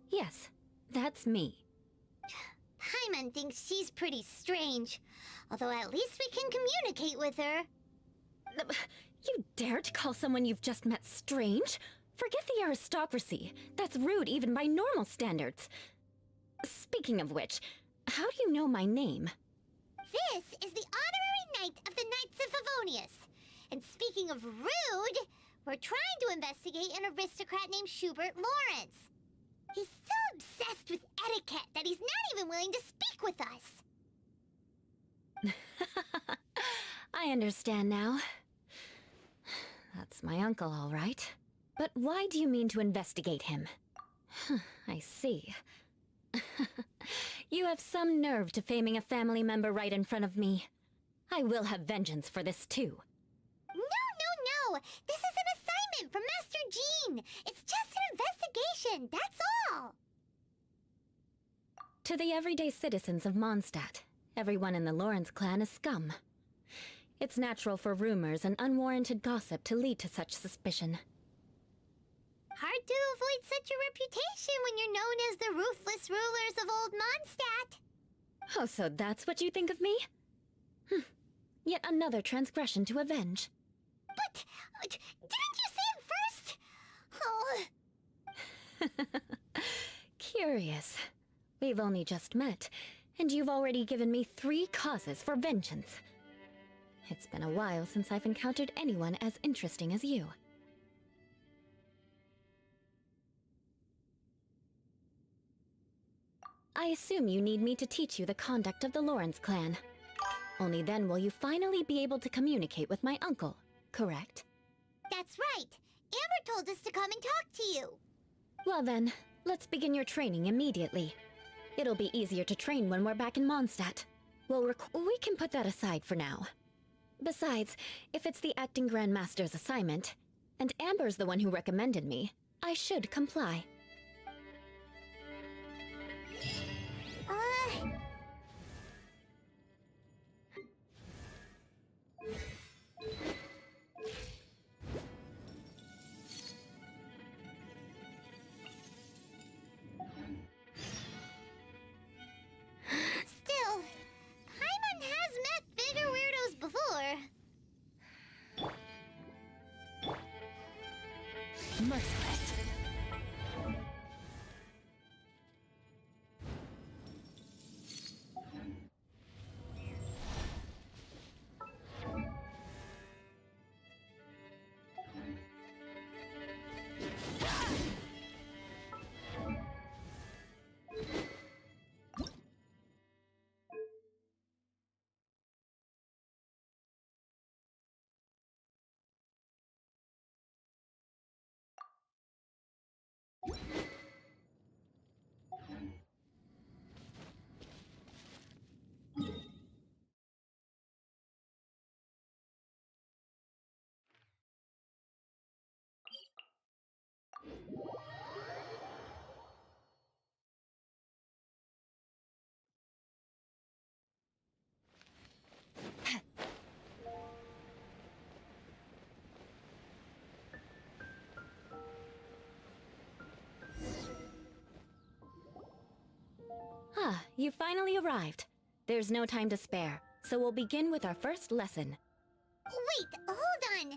Yes, that's me. Paimon thinks she's pretty strange. Although at least we can communicate with her. You dare to call someone you've just met strange? Forget the aristocracy. That's rude even by normal standards. Speaking of which, how do you know my name? This is the honorary knight of the Knights of Favonius. And speaking of rude, we're trying to investigate an aristocrat named Schubert Lawrence. He's so obsessed with etiquette that he's not even willing to speak with us. I understand now. That's my uncle, all right. But why do you mean to investigate him? I see. You have some nerve to faming a family member right in front of me. I will have vengeance for this too. No! This is an assignment from Master Jean! It's just an investigation, that's all! To the everyday citizens of Mondstadt, everyone in the Lawrence clan is scum. It's natural for rumors and unwarranted gossip to lead to such suspicion. Hard to avoid such a reputation when you're known as the ruthless rulers of Old Mondstadt. Oh, so that's what you think of me? Yet another transgression to avenge. But, didn't you say it first? Oh. Curious. We've only just met, and you've already given me 3 causes for vengeance. It's been a while since I've encountered anyone as interesting as you. I assume you need me to teach you the conduct of the Lawrence clan. Only then will you finally be able to communicate with my uncle, correct? That's right. Amber told us to come and talk to you. Well then, let's begin your training immediately. It'll be easier to train when we're back in Mondstadt. We can put that aside for now. Besides, if it's the acting Grandmaster's assignment, and Amber's the one who recommended me, I should comply. Still, Paimon has met bigger weirdos before. Merciless. Ah, you finally arrived. There's no time to spare, so we'll begin with our first lesson. Wait, hold on.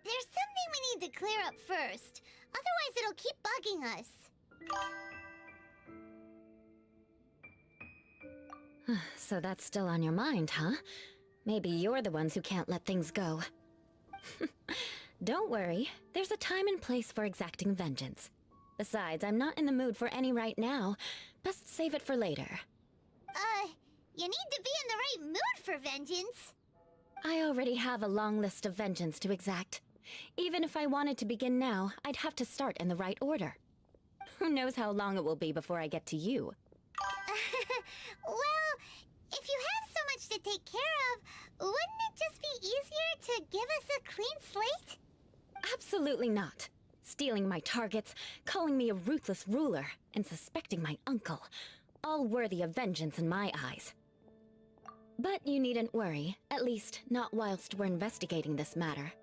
There's something we need to clear up first. Otherwise it'll keep bugging us. So that's still on your mind, huh? Maybe you're the ones who can't let things go. Don't worry, there's a time and place for exacting vengeance. Besides, I'm not in the mood for any right now. Best save it for later. You need to be in the right mood for vengeance. I already have a long list of vengeance to exact. Even if I wanted to begin now, I'd have to start in the right order. Who knows how long it will be before I get to you? Well, if you have so much to take care of, wouldn't it just be easier to give us a clean slate? Absolutely not. Stealing my targets, calling me a ruthless ruler, and suspecting my uncle. All worthy of vengeance in my eyes. But you needn't worry, at least not whilst we're investigating this matter.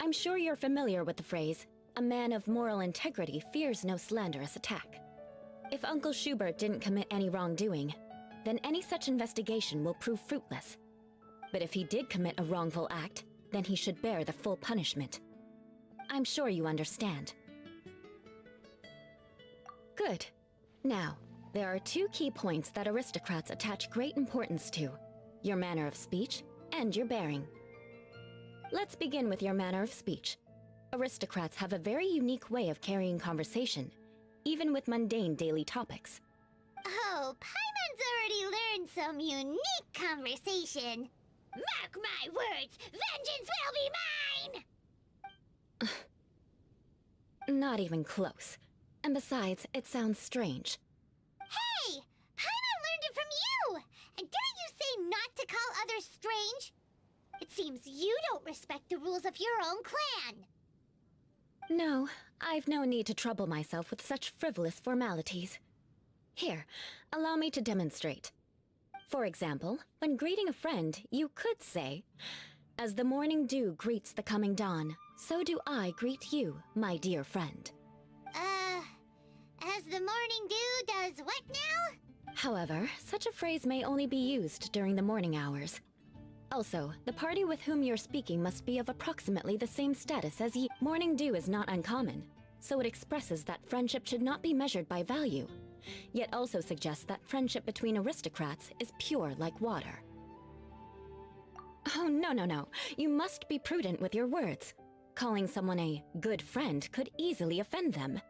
I'm sure you're familiar with the phrase, a man of moral integrity fears no slanderous attack. If Uncle Schubert didn't commit any wrongdoing, then any such investigation will prove fruitless. But if he did commit a wrongful act, then he should bear the full punishment. I'm sure you understand. Good. Now, there are two key points that aristocrats attach great importance to: your manner of speech and your bearing. Let's begin with your manner of speech. Aristocrats have a very unique way of carrying conversation, even with mundane daily topics. Oh, Paimon's already learned some unique conversation. Mark my words, vengeance will be mine! Not even close. And besides, it sounds strange. Hey! Paimon learned it from you! And didn't you say not to call others strange? It seems you don't respect the rules of your own clan. No, I've no need to trouble myself with such frivolous formalities. Here, allow me to demonstrate. For example, when greeting a friend, you could say, "As the morning dew greets the coming dawn, so do I greet you, my dear friend." As the morning dew does what now? However, such a phrase may only be used during the morning hours. Also, the party with whom you're speaking must be of approximately the same status as ye. Morning dew is not uncommon, so it expresses that friendship should not be measured by value, yet also suggests that friendship between aristocrats is pure like water. Oh, no. You must be prudent with your words. Calling someone a good friend could easily offend them.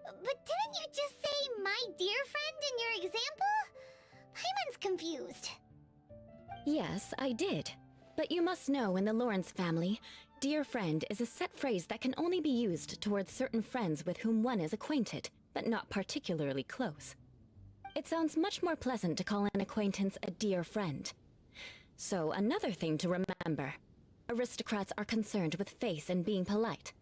But didn't you just say my dear friend in your example? Paimon's confused. Yes, I did. But you must know in the Lawrence family, dear friend is a set phrase that can only be used towards certain friends with whom one is acquainted, but not particularly close. It sounds much more pleasant to call an acquaintance a dear friend. So, another thing to remember. Aristocrats are concerned with face and being polite.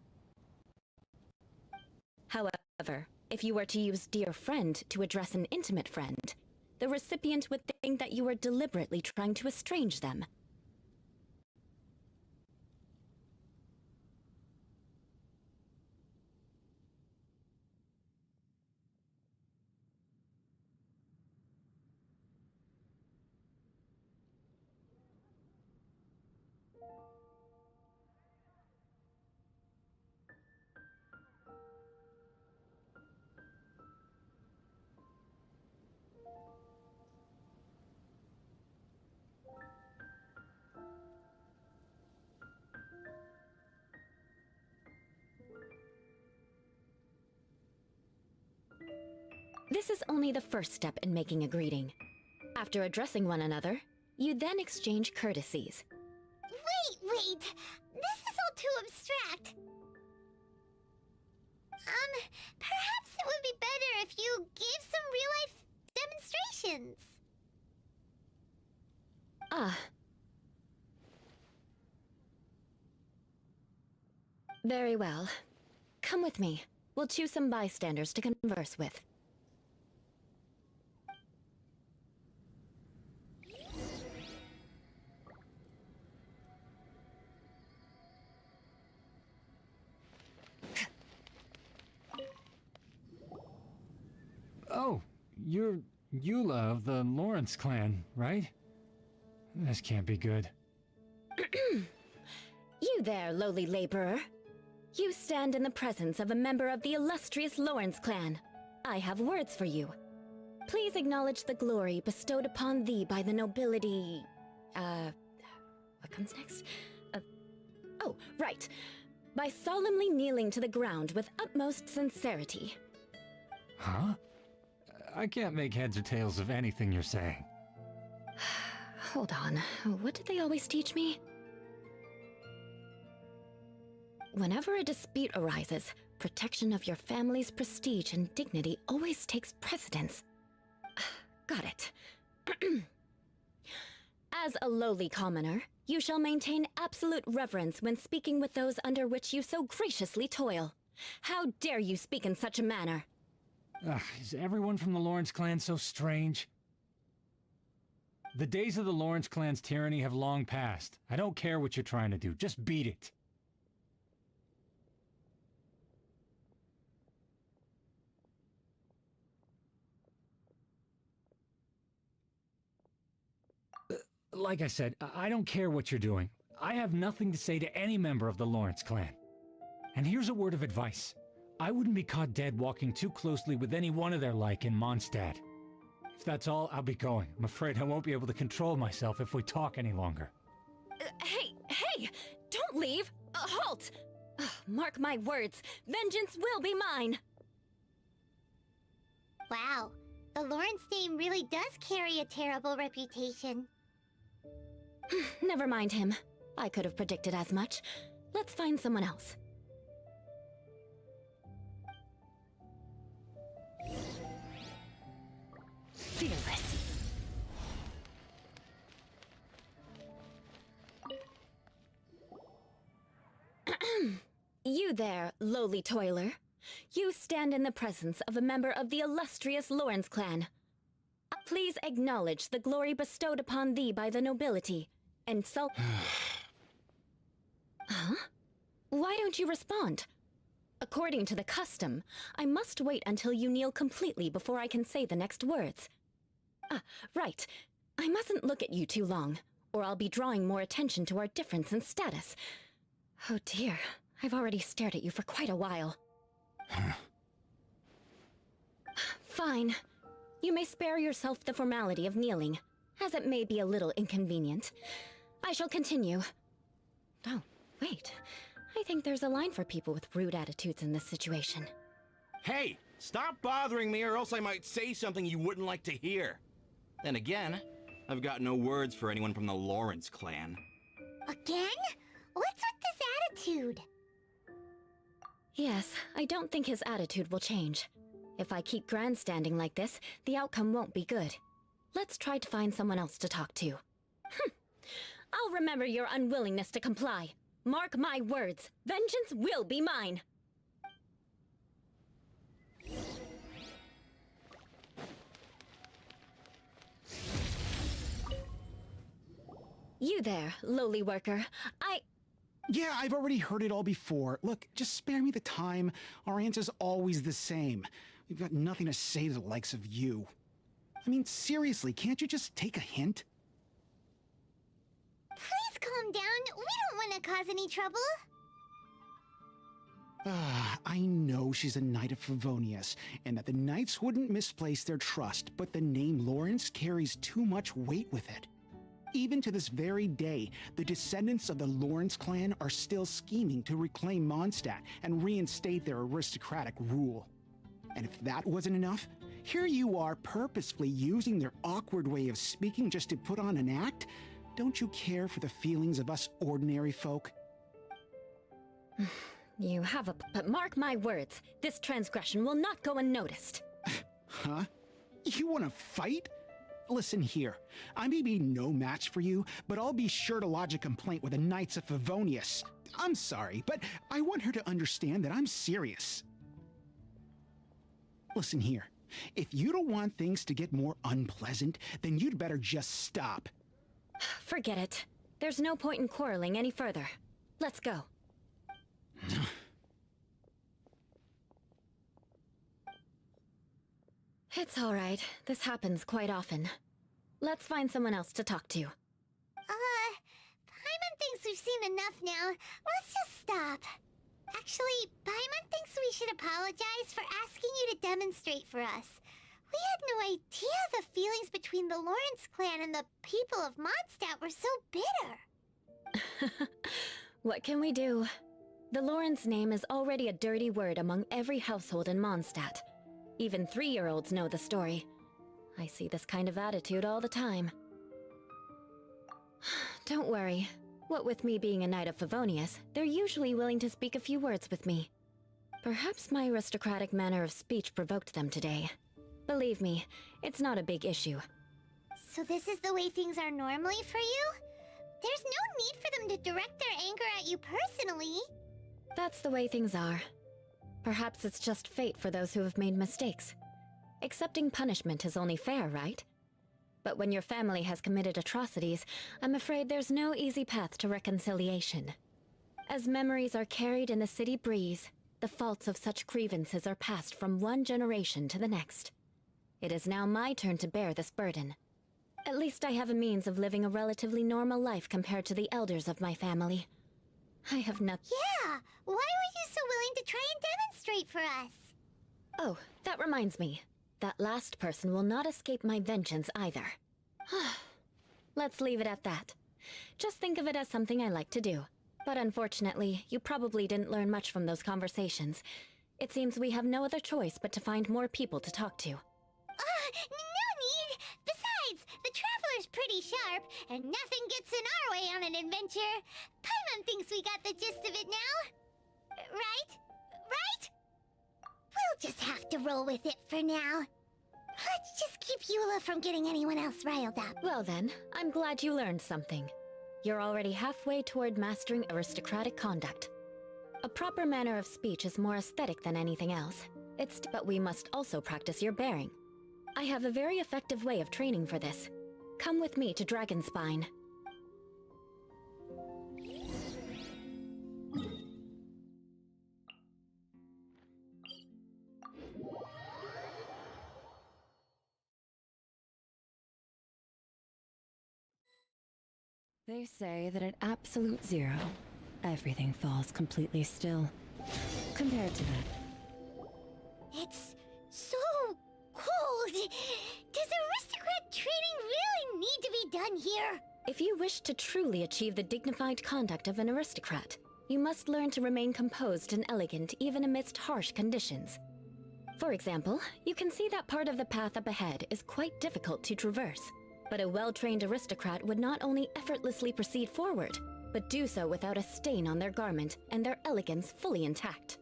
However, if you were to use dear friend to address an intimate friend, the recipient would think that you were deliberately trying to estrange them. This is only the first step in making a greeting. After addressing one another, you then exchange courtesies. Wait! This is all too abstract. Perhaps it would be better if you gave some real-life demonstrations. Ah. Very well. Come with me. We'll choose some bystanders to converse with. Oh, you're Eula of the Lawrence clan, right? This can't be good. You there, lowly laborer. You stand in the presence of a member of the illustrious Lawrence clan. I have words for you. Please acknowledge the glory bestowed upon thee by the nobility... what comes next? Oh, right. By solemnly kneeling to the ground with utmost sincerity. Huh? I can't make heads or tails of anything you're saying. Hold on. What did they always teach me? Whenever a dispute arises, protection of your family's prestige and dignity always takes precedence. Got it. As a lowly commoner, you shall maintain absolute reverence when speaking with those under which you so graciously toil. How dare you speak in such a manner? Is everyone from the Lawrence clan so strange? The days of the Lawrence clan's tyranny have long passed. I don't care what you're trying to do, just beat it. Like I said, I don't care what you're doing. I have nothing to say to any member of the Lawrence clan. And here's a word of advice. I wouldn't be caught dead walking too closely with any one of their like in Mondstadt. If that's all, I'll be going. I'm afraid I won't be able to control myself if we talk any longer. Hey! Don't leave! Halt! Mark my words, vengeance will be mine! Wow, the Lawrence name really does carry a terrible reputation. Never mind him. I could have predicted as much. Let's find someone else. Fearless. You there, lowly toiler. You stand in the presence of a member of the illustrious Lawrence clan. Please acknowledge the glory bestowed upon thee by the nobility, and Huh? Why don't you respond? According to the custom, I must wait until you kneel completely before I can say the next words. Right. I mustn't look at you too long, or I'll be drawing more attention to our difference in status. Oh dear, I've already stared at you for quite a while. Fine. You may spare yourself the formality of kneeling, as it may be a little inconvenient. I shall continue. Oh, wait. I think there's a line for people with rude attitudes in this situation. Hey, stop bothering me or else I might say something you wouldn't like to hear. Then again, I've got no words for anyone from the Lawrence clan. Again? What's with this attitude? Yes, I don't think his attitude will change. If I keep grandstanding like this, the outcome won't be good. Let's try to find someone else to talk to. I'll remember your unwillingness to comply. Mark my words, vengeance will be mine! You there, lowly worker. Yeah, I've already heard it all before. Look, just spare me the time. Our answer's always the same. We've got nothing to say to the likes of you. I mean, seriously, can't you just take a hint? Please calm down. We don't want to cause any trouble. I know she's a Knight of Favonius, and that the Knights wouldn't misplace their trust, but the name Lawrence carries too much weight with it. Even to this very day, the descendants of the Lawrence clan are still scheming to reclaim Mondstadt and reinstate their aristocratic rule. And if that wasn't enough, here you are purposefully using their awkward way of speaking just to put on an act? Don't you care for the feelings of us ordinary folk? You have but mark my words, this transgression will not go unnoticed. Huh? You want to fight? Listen here, I may be no match for you, but I'll be sure to lodge a complaint with the Knights of Favonius. I'm sorry, but I want her to understand that I'm serious. Listen here, if you don't want things to get more unpleasant, then you'd better just stop. Forget it. There's no point in quarreling any further. Let's go. It's all right. This happens quite often. Let's find someone else to talk to. Paimon thinks we've seen enough now. Let's just stop. Actually, Paimon thinks we should apologize for asking you to demonstrate for us. We had no idea the feelings between the Lawrence clan and the people of Mondstadt were so bitter. What can we do? The Lawrence name is already a dirty word among every household in Mondstadt. Even 3-year-olds know the story. I see this kind of attitude all the time. Don't worry. What with me being a Knight of Favonius, they're usually willing to speak a few words with me. Perhaps my aristocratic manner of speech provoked them today. Believe me, it's not a big issue. So this is the way things are normally for you? There's no need for them to direct their anger at you personally. That's the way things are. Perhaps it's just fate for those who have made mistakes. Accepting punishment is only fair, right? But when your family has committed atrocities, I'm afraid there's no easy path to reconciliation. As memories are carried in the city breeze, the faults of such grievances are passed from one generation to the next. It is now my turn to bear this burden. At least I have a means of living a relatively normal life compared to the elders of my family. I have nothing. Yeah! Why were you so willing to try and demonstrate for us? Oh, that reminds me. That last person will not escape my vengeance either. Let's leave it at that. Just think of it as something I like to do. But unfortunately, you probably didn't learn much from those conversations. It seems we have no other choice but to find more people to talk to. No need! Besides, the Traveler's pretty sharp, and nothing gets in our way on an adventure. Paimon thinks we got the gist of it now. Right? Right? We'll just have to roll with it for now. Let's just keep Eula from getting anyone else riled up. Well then, I'm glad you learned something. You're already halfway toward mastering aristocratic conduct. A proper manner of speech is more aesthetic than anything else. But we must also practice your bearing. I have a very effective way of training for this. Come with me to Dragonspine. They say that at absolute zero, everything falls completely still. Compared to that. It's so cold. Does aristocrat training really need to be done here? If you wish to truly achieve the dignified conduct of an aristocrat, you must learn to remain composed and elegant even amidst harsh conditions. For example, you can see that part of the path up ahead is quite difficult to traverse. But a well-trained aristocrat would not only effortlessly proceed forward, but do so without a stain on their garment and their elegance fully intact.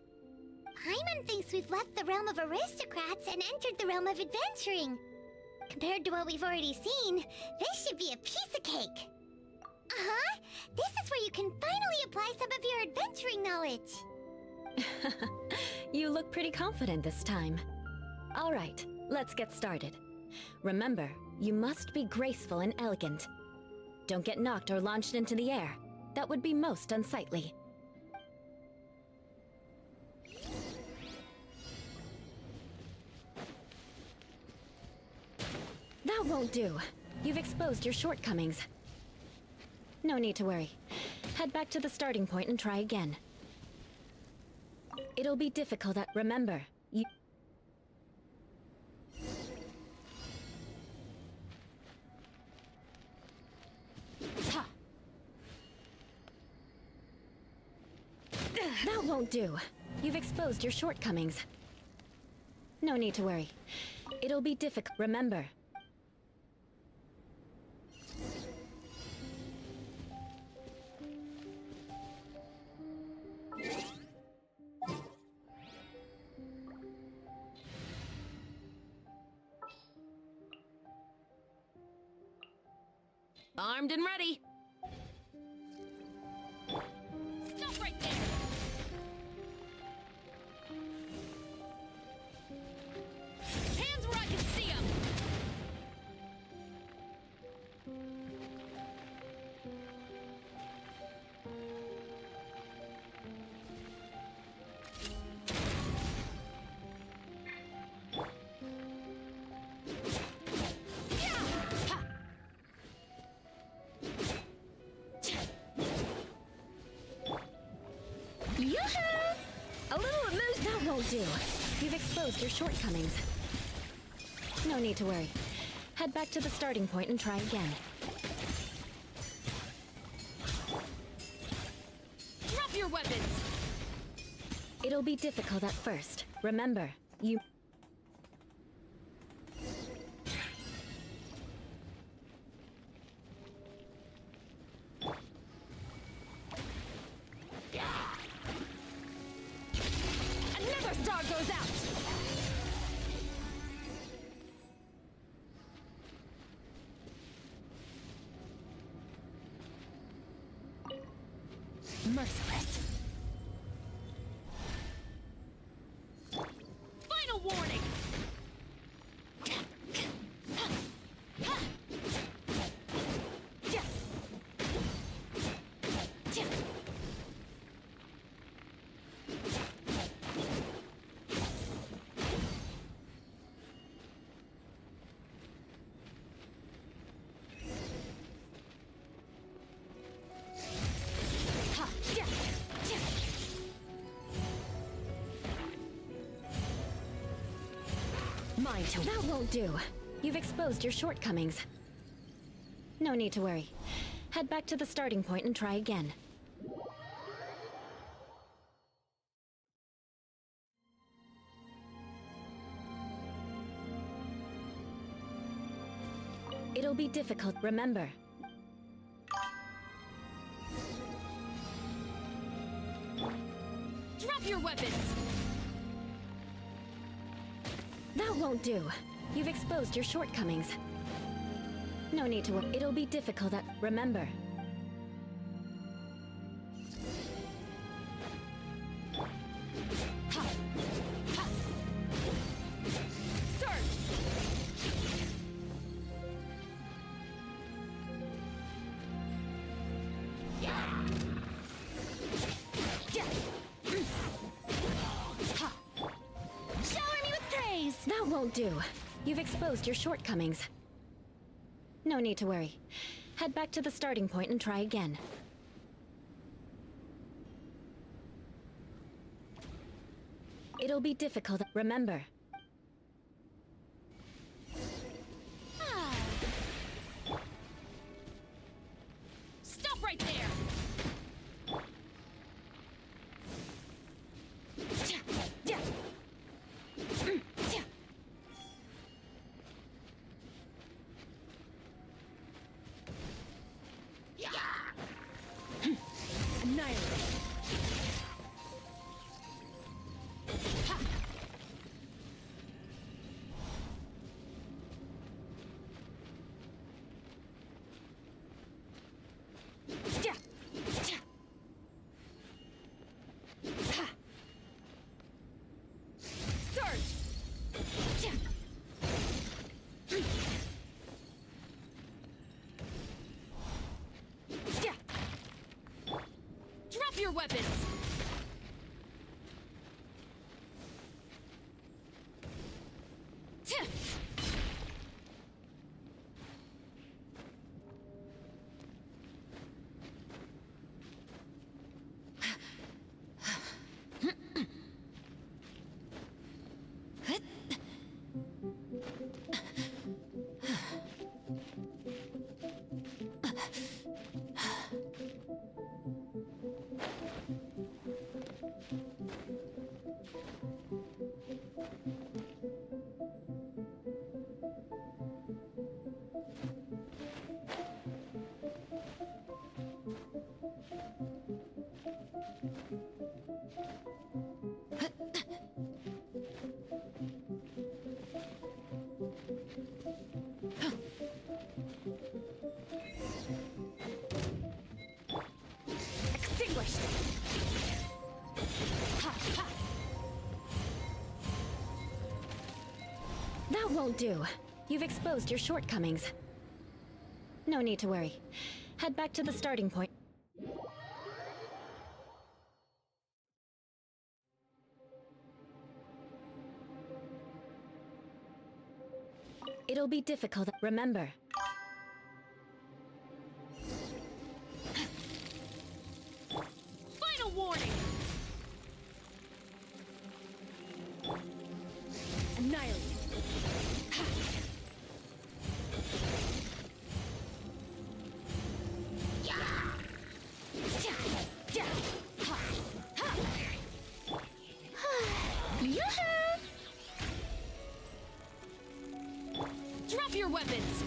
Paimon thinks we've left the realm of aristocrats and entered the realm of adventuring. Compared to what we've already seen, this should be a piece of cake. Uh-huh. This is where you can finally apply some of your adventuring knowledge. You look pretty confident this time. All right, let's get started. Remember, you must be graceful and elegant. Don't get knocked or launched into the air. That would be most unsightly. That won't do. You've exposed your shortcomings. No need to worry. Head back to the starting point and try again. It'll be difficult remember, you... That won't do. You've exposed your shortcomings. No need to worry. It'll be difficult. Remember. Armed and ready. Stop right there. Hands where I can see them. A little amused, that won't do. You've exposed your shortcomings. No need to worry. Head back to the starting point and try again. Drop your weapons. It'll be difficult at first. Remember, you... Another star goes out. merciless. Final warning. Mine too. That won't do. You've exposed your shortcomings. No need to worry. Head back to the starting point and try again. It'll be difficult, remember. Drop your weapons! That won't do. You've exposed your shortcomings. No need to worry. It'll be difficult remember. That won't do. You've exposed your shortcomings. No need to worry. Head back to the starting point and try again. It'll be difficult, remember. Stop right there! your weapons! Extinguished! Ha, ha. That won't do. You've exposed your shortcomings. No need to worry. Head back to the starting point. It'll be difficult. Remember. Final warning! Annihilate. Drop your weapons!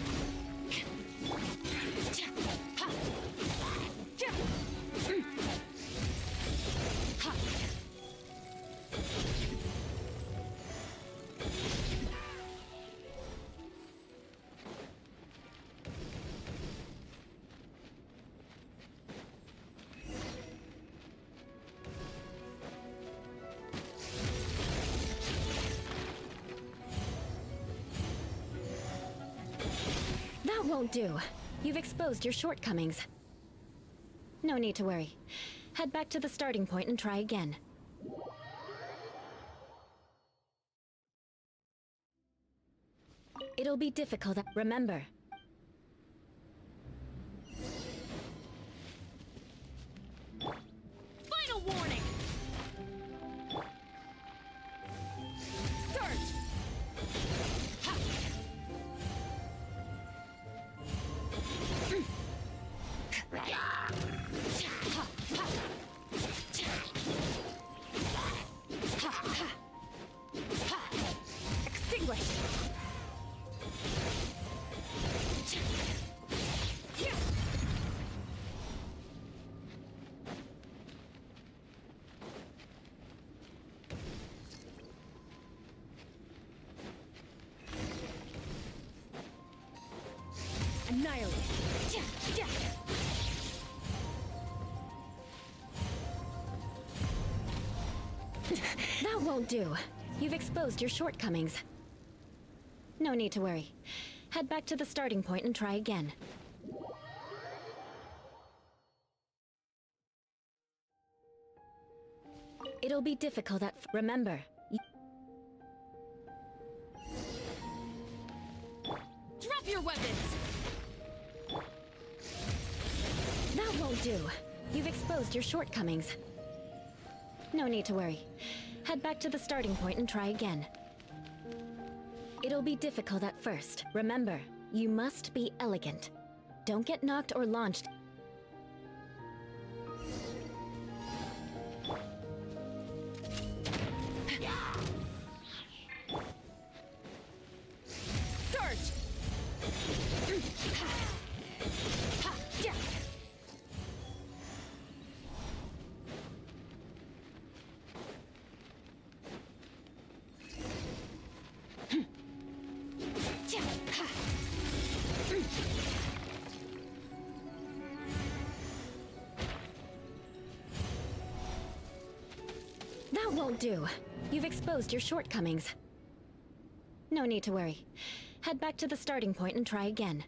That won't do. You've exposed your shortcomings. No need to worry. Head back to the starting point and try again. It'll be difficult. Remember. Final warning! Surge! Ha! Extinguish! Annihilate! That won't do. You've exposed your shortcomings. No need to worry. Head back to the starting point and try again. It'll be difficult at remember. Drop your weapons! That won't do. You've exposed your shortcomings. No need to worry. Head back to the starting point and try again. It'll be difficult at first. Remember, you must be elegant. Don't get knocked or launched. Surge! That won't do. You've exposed your shortcomings. No need to worry. Head back to the starting point and try again.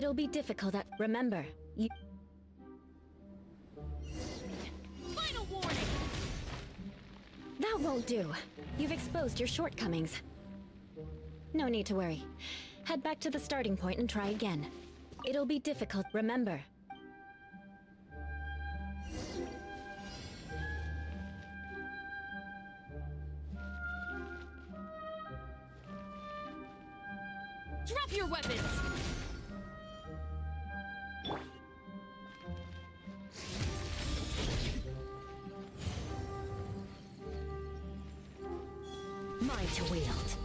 It'll be difficult at... Remember, you... Final warning! That won't do. You've exposed your shortcomings. No need to worry. Head back to the starting point and try again. It'll be difficult, remember. Drop your weapons! Mine to wield.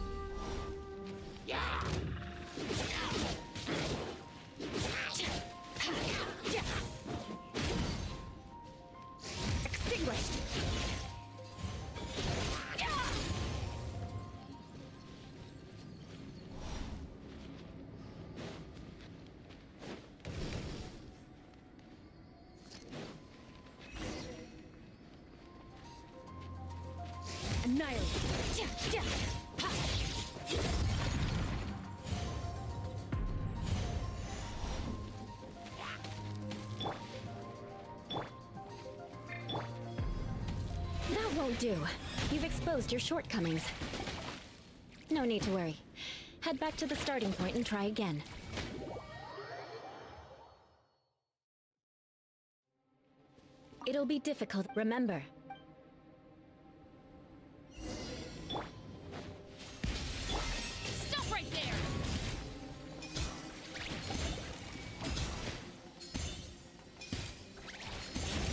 Extinguished! Annihilate! That won't do. You've exposed your shortcomings. No need to worry. Head back to the starting point and try again. It'll be difficult, remember. Stop right there!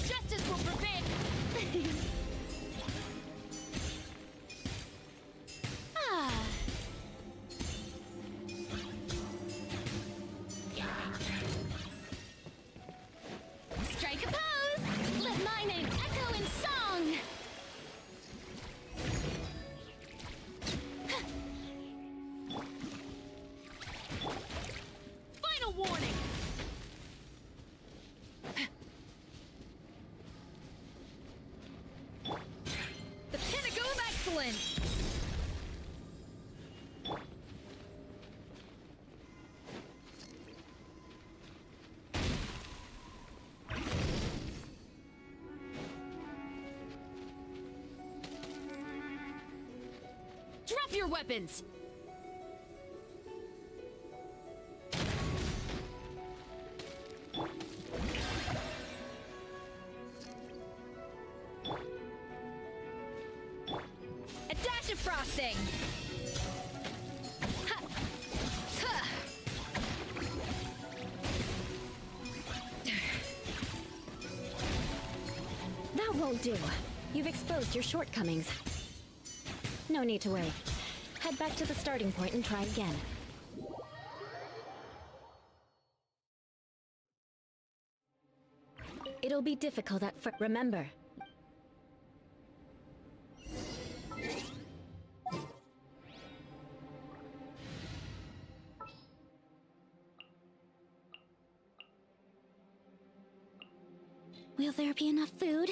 Justice will prevent... Ah. Strike a pose! Let my name echo in song! Final warning! The pinnacle of excellence! Drop your weapons! A dash of frosting! Ha! Ha! That won't do. You've exposed your shortcomings. No need to worry. Head back to the starting point and try again. It'll be difficult at first. Remember. Will there be enough food?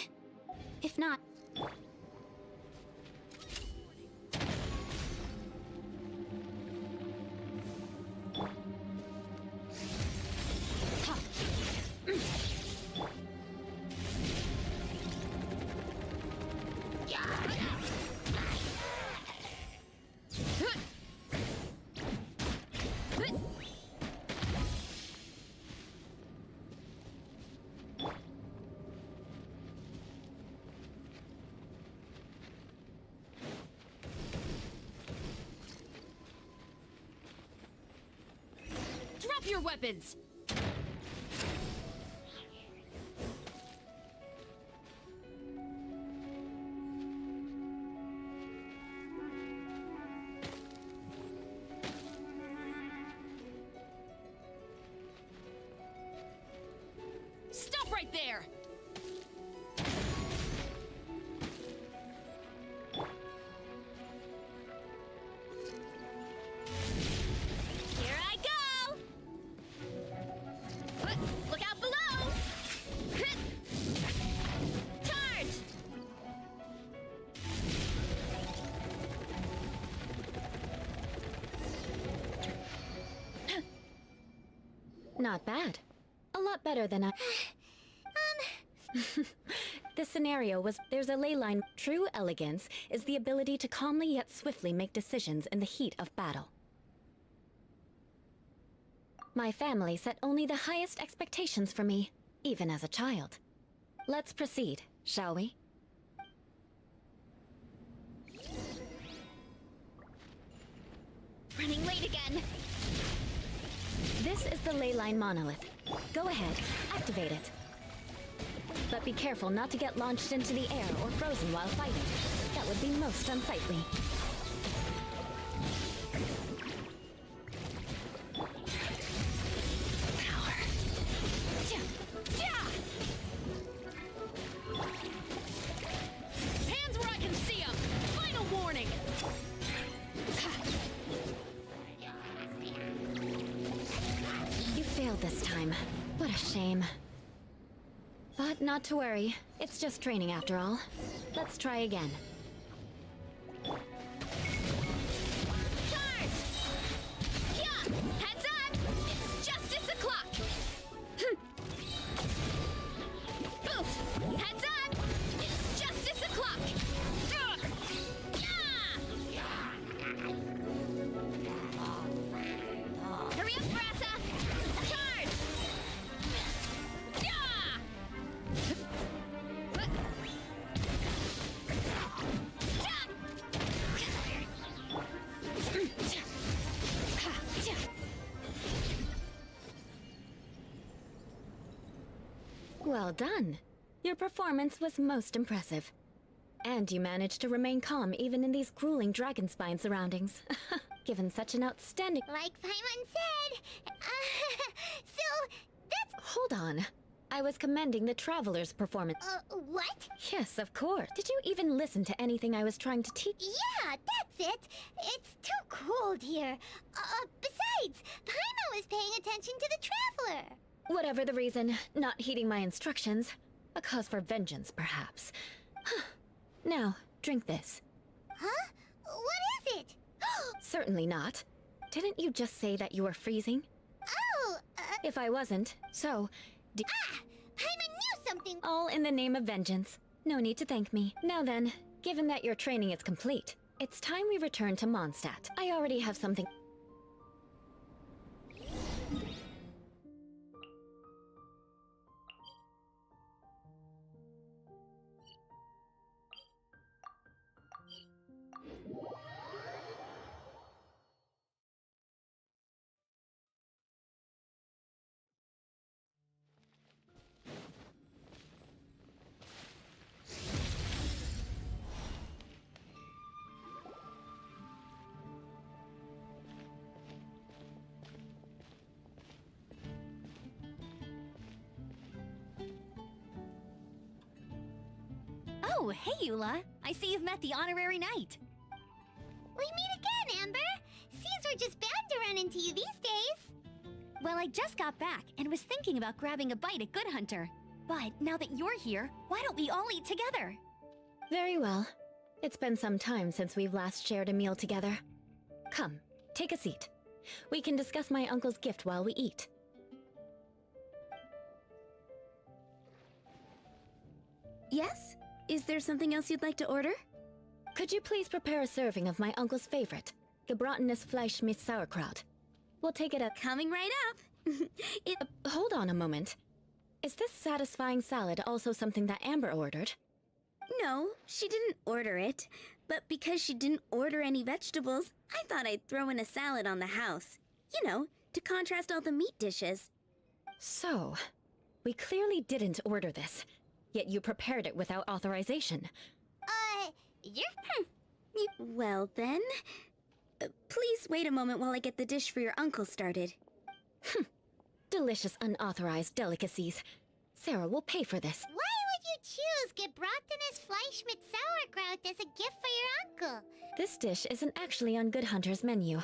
If not... Drop your weapons! Stop right there! Here I go! Look out below! Charge! Not bad. A lot better than I... The scenario was there's a ley line. True elegance is the ability to calmly yet swiftly make decisions in the heat of battle. My family set only the highest expectations for me, even as a child. Let's proceed, shall we? Running late again. This is the ley line monolith. Go ahead, activate it. But be careful not to get launched into the air or frozen while fighting. That would be most unsightly. Power. Hands where I can see them. Final warning. You failed this time. What a shame. But not to worry. It's just training after all. Let's try again. Charge! Yeah! Heads up! It's justice o'clock! Oof! Heads up! It's justice o'clock! Hurry up, Brassa! Charge! Well done. Your performance was most impressive. And you managed to remain calm even in these grueling dragon spine surroundings. Given such an outstanding... Like Paimon said, so that's... Hold on. I was commending the Traveler's performance. What? Yes, of course. Did you even listen to anything I was trying to teach? Yeah, that's it. It's too cold here. Besides, Paimon was paying attention to the Traveler. Whatever the reason, not heeding my instructions. A cause for vengeance, perhaps. Now, drink this. Huh? What is it? Certainly not. Didn't you just say that you were freezing? Oh, If I wasn't, so... Paimon knew something! All in the name of vengeance. No need to thank me. Now then, given that your training is complete, it's time we return to Mondstadt. I already have something... Oh, hey, Eula. I see you've met the honorary knight. We meet again, Amber! Seems we're just bound to run into you these days. Well, I just got back and was thinking about grabbing a bite at Good Hunter. But now that you're here, why don't we all eat together? Very well. It's been some time since we've last shared a meal together. Come, take a seat. We can discuss my uncle's gift while we eat. Yes? Is there something else you'd like to order? Could you please prepare a serving of my uncle's favorite, gebratenes Fleisch mit Sauerkraut? We'll take it at... Coming right up! Hold on a moment. Is this satisfying salad also something that Amber ordered? No, she didn't order it. But because she didn't order any vegetables, I thought I'd throw in a salad on the house. You know, to contrast all the meat dishes. So, we clearly didn't order this, yet you prepared it without authorization. Well then... please wait a moment while I get the dish for your uncle started. Delicious unauthorized delicacies. Sarah will pay for this. Why would you choose gebratenes Fleisch mit Sauerkraut as a gift for your uncle? This dish isn't actually on Good Hunter's menu.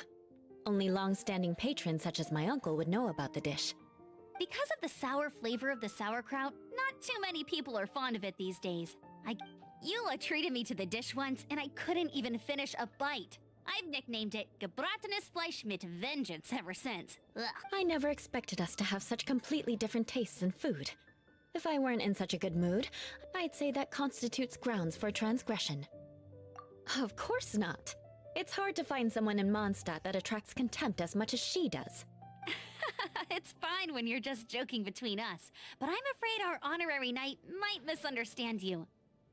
Only long-standing patrons such as my uncle would know about the dish. Because of the sour flavor of the sauerkraut, not too many people are fond of it these days. Eula treated me to the dish once, and I couldn't even finish a bite. I've nicknamed it Gebratenes Fleischmit Vengeance ever since. Ugh. I never expected us to have such completely different tastes in food. If I weren't in such a good mood, I'd say that constitutes grounds for transgression. Of course not. It's hard to find someone in Mondstadt that attracts contempt as much as she does. It's fine when you're just joking between us, but I'm afraid our honorary knight might misunderstand you.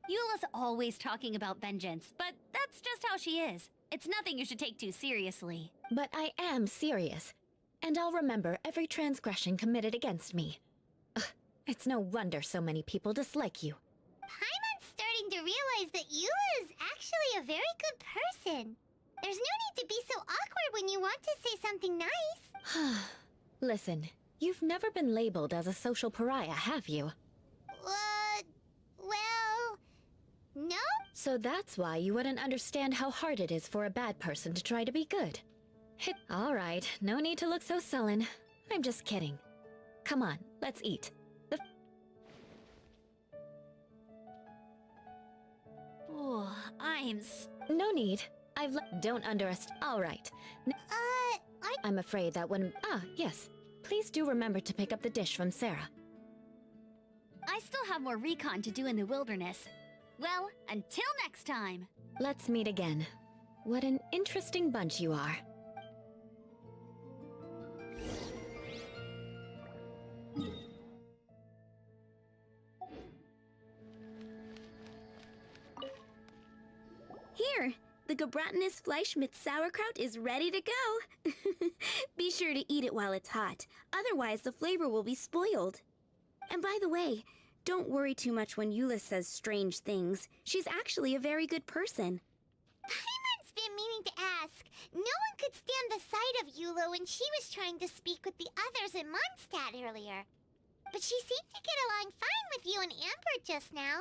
Eula's always talking about vengeance, but that's just how she is. It's nothing you should take too seriously. But I am serious, and I'll remember every transgression committed against me. Ugh, it's no wonder so many people dislike you. Paimon's starting to realize that Eula is actually a very good person. There's no need to be so awkward when you want to say something nice. Listen, you've never been labeled as a social pariah, have you? Well, no? So that's why you wouldn't understand how hard it is for a bad person to try to be good. All right, no need to look so sullen. I'm just kidding. Come on, let's eat. Oh, No need. Don't underestimate. All right. I'm afraid that when... yes. Please do remember to pick up the dish from Sarah. I still have more recon to do in the wilderness. Well, until next time. Let's meet again. What an interesting bunch you are. Here, the Gebratenes Fleischmit sauerkraut is ready to go. Be sure to eat it while it's hot, otherwise the flavor will be spoiled. And by the way, don't worry too much when Eula says strange things. She's actually a very good person. Paimon's been meaning to ask. No one could stand the sight of Eula when she was trying to speak with the others in Mondstadt earlier. But she seemed to get along fine with you and Amber just now.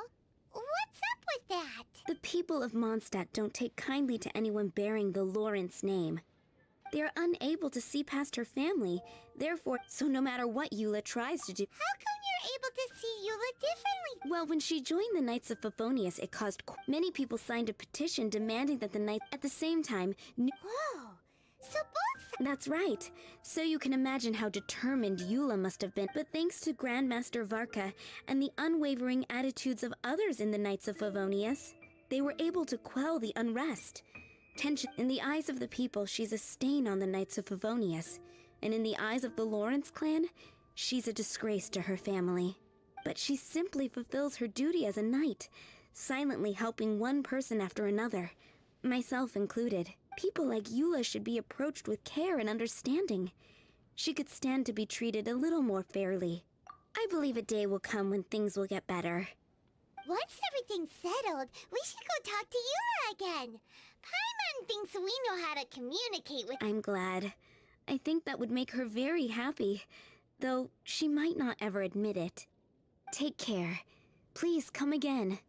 What's up with that? The people of Mondstadt don't take kindly to anyone bearing the Lawrence name. They are unable to see past her family, therefore, so no matter what Eula tries to do... How come you're able to see Eula differently? Well, when she joined the Knights of Favonius, it caused... Many people signed a petition demanding that the Knights... At the same time... Whoa! So both... That's right. So you can imagine how determined Eula must have been. But thanks to Grandmaster Varka and the unwavering attitudes of others in the Knights of Favonius, they were able to quell the unrest. Tension. In the eyes of the people, she's a stain on the Knights of Favonius. And in the eyes of the Lawrence clan, she's a disgrace to her family. But she simply fulfills her duty as a knight, silently helping one person after another, myself included. People like Eula should be approached with care and understanding. She could stand to be treated a little more fairly. I believe a day will come when things will get better. Once everything's settled, we should go talk to Eula again. Paimon thinks we know how to communicate with... I'm glad. I think that would make her very happy, though she might not ever admit it. Take care. Please come again.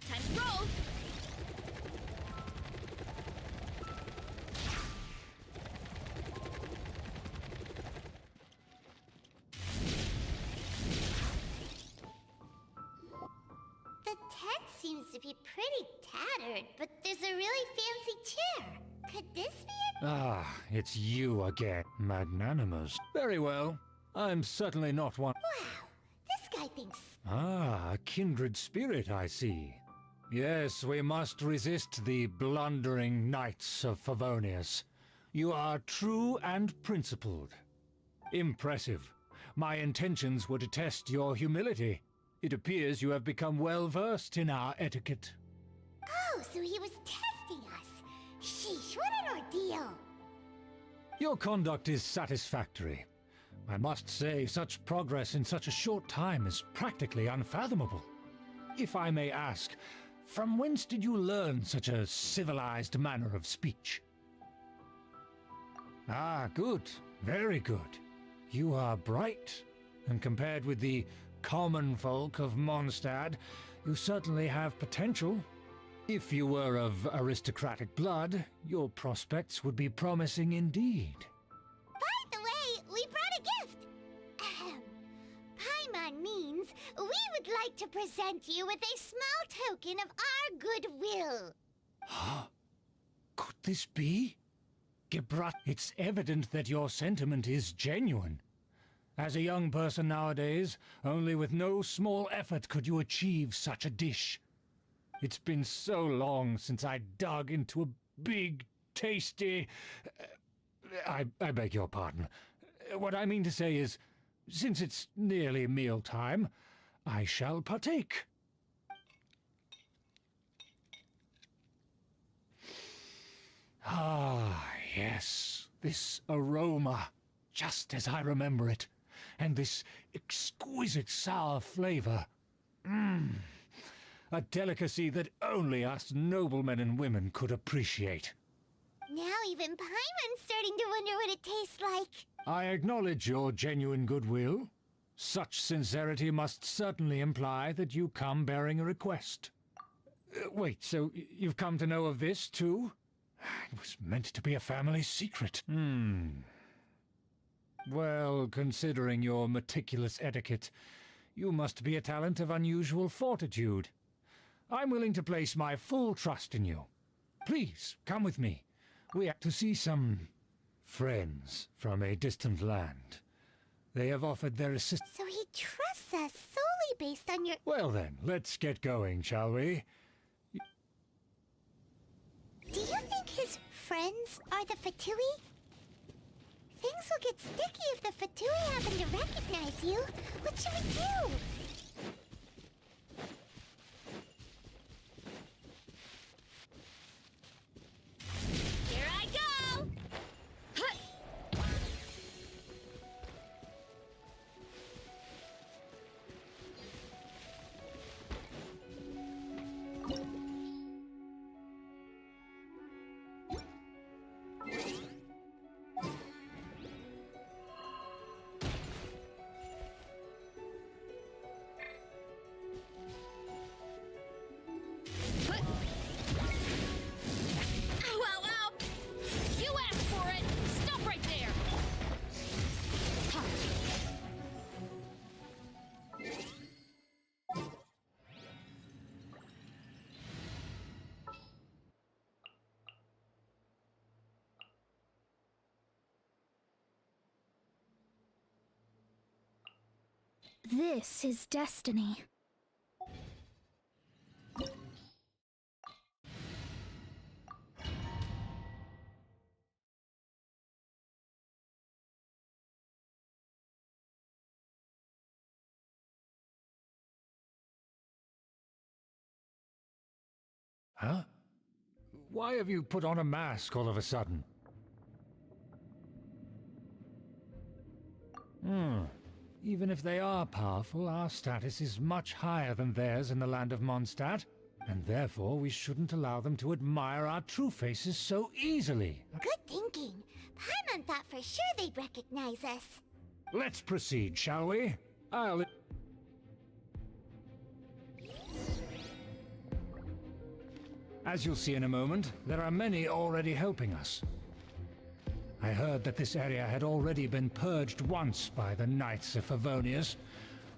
Time to roll! The tent seems to be pretty tattered, but there's a really fancy chair. Could this be it? It's you again. Magnanimous. Very well. I'm certainly not one... Wow, this guy thinks... A kindred spirit, I see. Yes, we must resist the blundering Knights of Favonius. You are true and principled. Impressive. My intentions were to test your humility. It appears you have become well-versed in our etiquette. Oh, so he was testing us. Sheesh, what an ordeal. Your conduct is satisfactory. I must say, such progress in such a short time is practically unfathomable. If I may ask, From whence did you learn such a civilized manner of speech? Ah, good. Very good. You are bright, and compared with the common folk of Mondstadt, you certainly have potential. If you were of aristocratic blood, your prospects would be promising indeed. By the way, we brought a gift. Ahem. Paimon means we would like to present you with a small token of our goodwill. Huh? Could this be? Gebrat, it's evident that your sentiment is genuine. As a young person nowadays, only with no small effort could you achieve such a dish. It's been so long since I dug into a big, tasty... I beg your pardon. What I mean to say is, since it's nearly mealtime, I shall partake. Ah, yes, this aroma, just as I remember it, and this exquisite sour flavor. A delicacy that only us noblemen and women could appreciate. Now even Paimon's starting to wonder what it tastes like. I acknowledge your genuine goodwill. Such sincerity must certainly imply that you come bearing a request. Wait, so you've come to know of this, too? It was meant to be a family secret. Well, considering your meticulous etiquette, you must be a talent of unusual fortitude. I'm willing to place my full trust in you. Please, come with me. We have to see some friends from a distant land. They have offered their assistance. So he trusts us solely based on your... Well then, let's get going, shall we? Do you think his friends are the Fatui? Things will get sticky if the Fatui happen to recognize you. What should we do? Here I go! This is destiny. Huh? Why have you put on a mask all of a sudden? Even if they are powerful, our status is much higher than theirs in the land of Mondstadt, and therefore we shouldn't allow them to admire our true faces so easily. Good thinking. Paimon thought for sure they'd recognize us. Let's proceed, shall we? As you'll see in a moment, there are many already helping us. I heard that this area had already been purged once by the Knights of Favonius,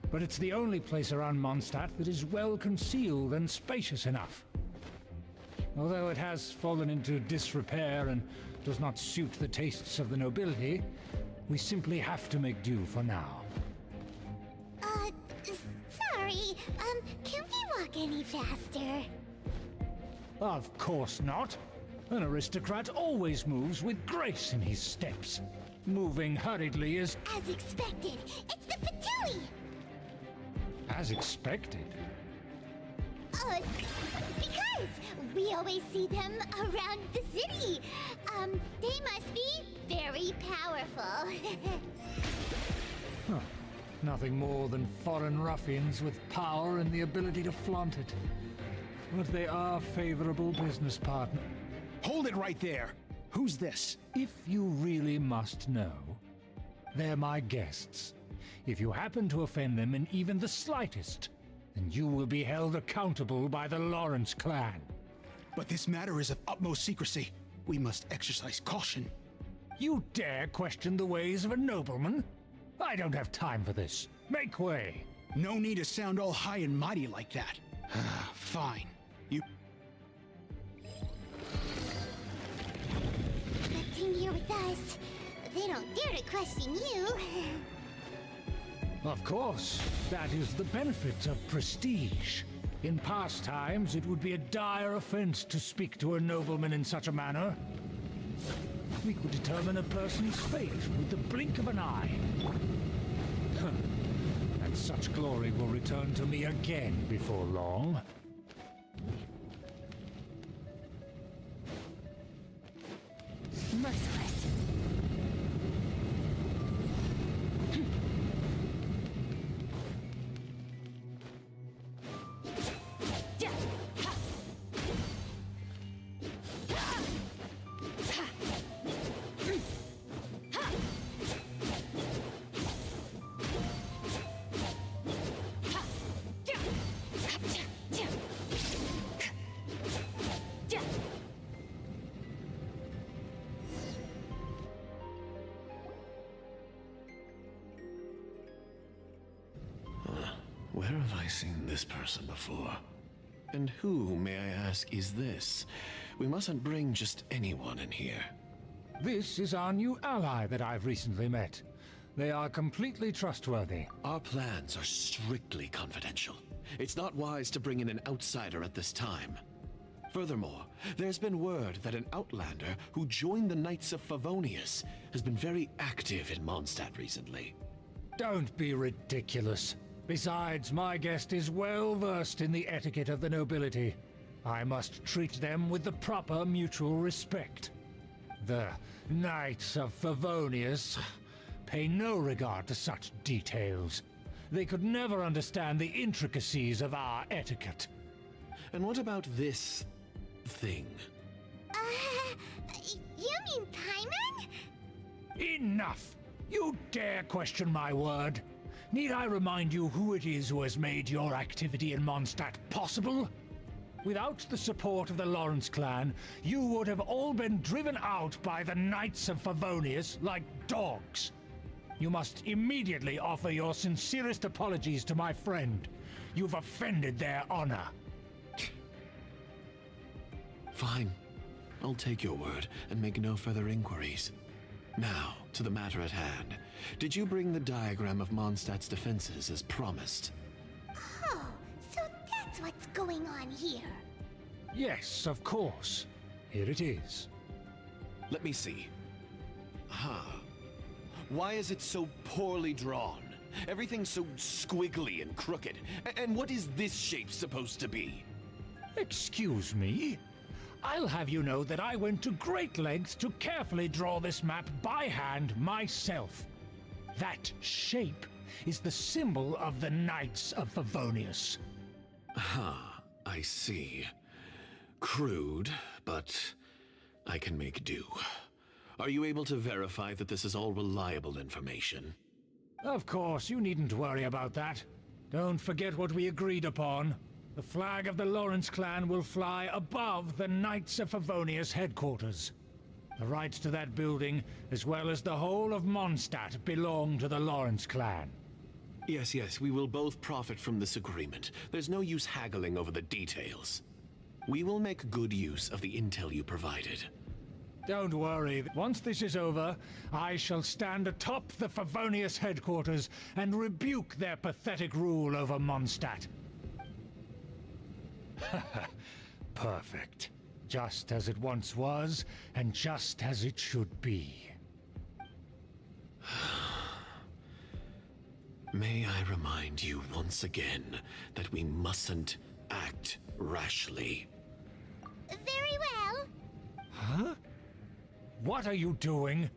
but it's the only place around Mondstadt that is well concealed and spacious enough. Although it has fallen into disrepair and does not suit the tastes of the nobility, we simply have to make do for now. Sorry, can we walk any faster? Of course not. An aristocrat always moves with grace in his steps. Moving hurriedly is... As expected, it's the Fatui! As expected? Because we always see them around the city. They must be very powerful. Huh. Nothing more than foreign ruffians with power and the ability to flaunt it. but they are favorable business partners. Hold it right there! Who's this? If you really must know, they're my guests. If you happen to offend them in even the slightest, then you will be held accountable by the Lawrence clan. But this matter is of utmost secrecy. We must exercise caution. You dare question the ways of a nobleman? I don't have time for this. Make way! No need to sound all high and mighty like that. Fine. You... Good thing you're with us. They don't dare to question you. Of course, that is the benefit of prestige. In past times, it would be a dire offense to speak to a nobleman in such a manner. We could determine a person's fate with the blink of an eye. And such glory will return to me again before long. Merciless. Where have I seen this person before? And who, may I ask, is this? We mustn't bring just anyone in here. This is our new ally that I've recently met. They are completely trustworthy. Our plans are strictly confidential. It's not wise to bring in an outsider at this time. Furthermore, there's been word that an outlander who joined the Knights of Favonius has been very active in Mondstadt recently. Don't be ridiculous. Besides, my guest is well versed in the etiquette of the nobility. I must treat them with the proper mutual respect. The Knights of Favonius pay no regard to such details. They could never understand the intricacies of our etiquette. And what about this thing? You mean Paimon? Enough! You dare question my word? Need I remind you who it is who has made your activity in Mondstadt possible? Without the support of the Lawrence clan, you would have all been driven out by the Knights of Favonius like dogs. You must immediately offer your sincerest apologies to my friend. You've offended their honor. Fine. I'll take your word and make no further inquiries. Now, to the matter at hand. Did you bring the diagram of Mondstadt's defenses as promised? Oh, so that's what's going on here. Yes, of course. Here it is. Let me see. Why is it so poorly drawn? Everything's so squiggly and crooked. And what is this shape supposed to be? Excuse me? I'll have you know that I went to great lengths to carefully draw this map by hand myself. That shape is the symbol of the Knights of Favonius. I see. Crude, but I can make do. Are you able to verify that this is all reliable information? Of course, you needn't worry about that. Don't forget what we agreed upon. The flag of the Lawrence clan will fly above the Knights of Favonius headquarters. The rights to that building, as well as the whole of Mondstadt, belong to the Lawrence clan. Yes, we will both profit from this agreement. There's no use haggling over the details. We will make good use of the intel you provided. Don't worry. Once this is over, I shall stand atop the Favonius headquarters and rebuke their pathetic rule over Mondstadt. Perfect. Just as it once was, and just as it should be. May I remind you once again that we mustn't act rashly. Very well. Huh? What are you doing?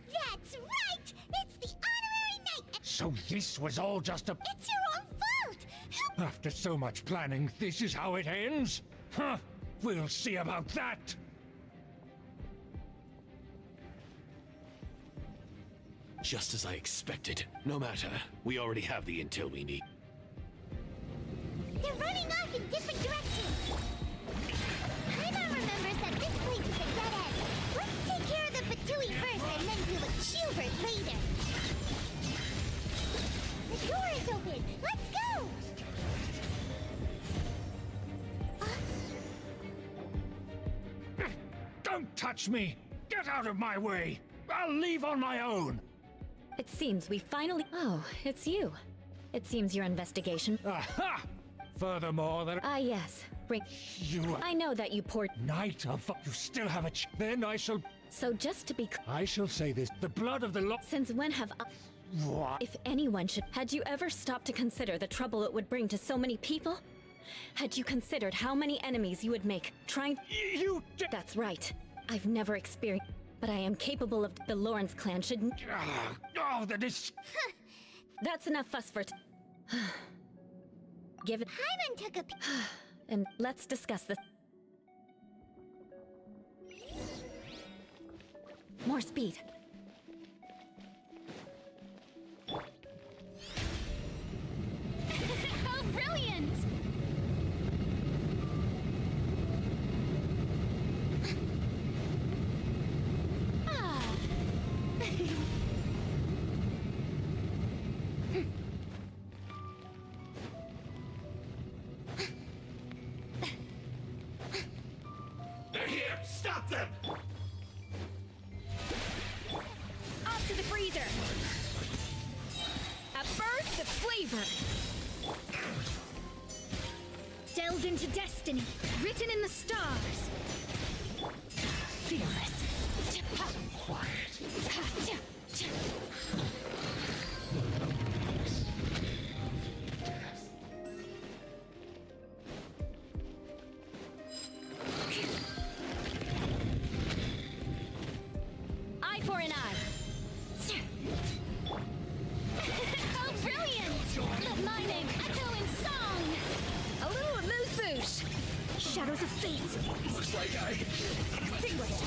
That's right! It's the honorary knight! So this was all just a... It's your own fault! Who After so much planning, this is how it ends? Huh? We'll see about that! Just as I expected. No matter, we already have the intel we need. They're running off in different directions. Paimon remembers that this place is a dead end. Let's take care of the Fatui first and then deal with Schubert later. The door is open. Let's go! Don't touch me! Get out of my way! I'll leave on my own! It seems we finally— Oh, it's you. It seems your investigation— Aha! Furthermore, that— Ah, yes. Bring— You— I know that you poured— Knight of— You still have a Then I shall— So just to be— I shall say this. The blood of the law— Since when have I— What? If anyone should— Had you ever stopped to consider the trouble it would bring to so many people? Had you considered how many enemies you would make, trying— You— That's right. I've never experienced— But I am capable of— The Lawrence clan should— Oh, that is— That's enough fuss for— Give it— Paimon took a And let's discuss this. More speed. How brilliant! Ah. They're here! Stop them! Off to the freezer! A burst of flavor! Delved into destiny, written in the stars! Fearless! Eye for an eye! How brilliant! Let my name echo in song! A little amuse-bouche! Shadows of fate! Looks like I... Extinguished!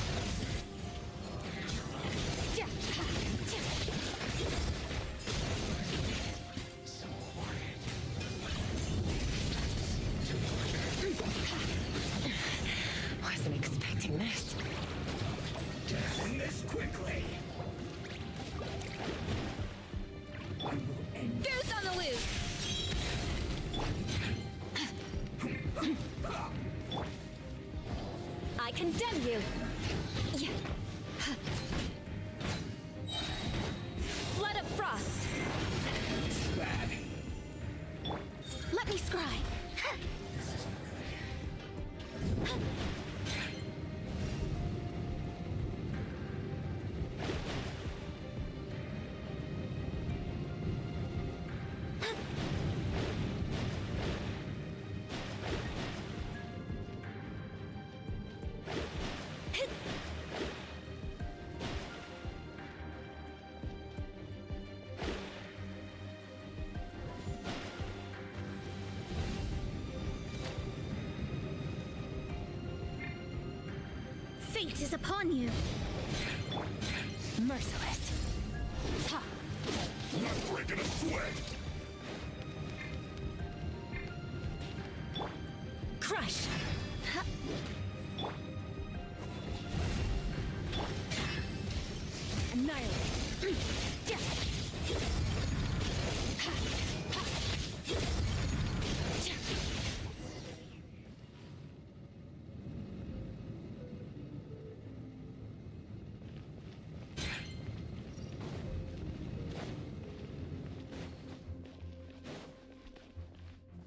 Wasn't expecting this. End this quickly! Goose on the loose! I condemn you! Flood of frost! Bad. Let me scry! Fate is upon you! Merciless. Ha! Not breaking a sweat! Crush! Annihilate!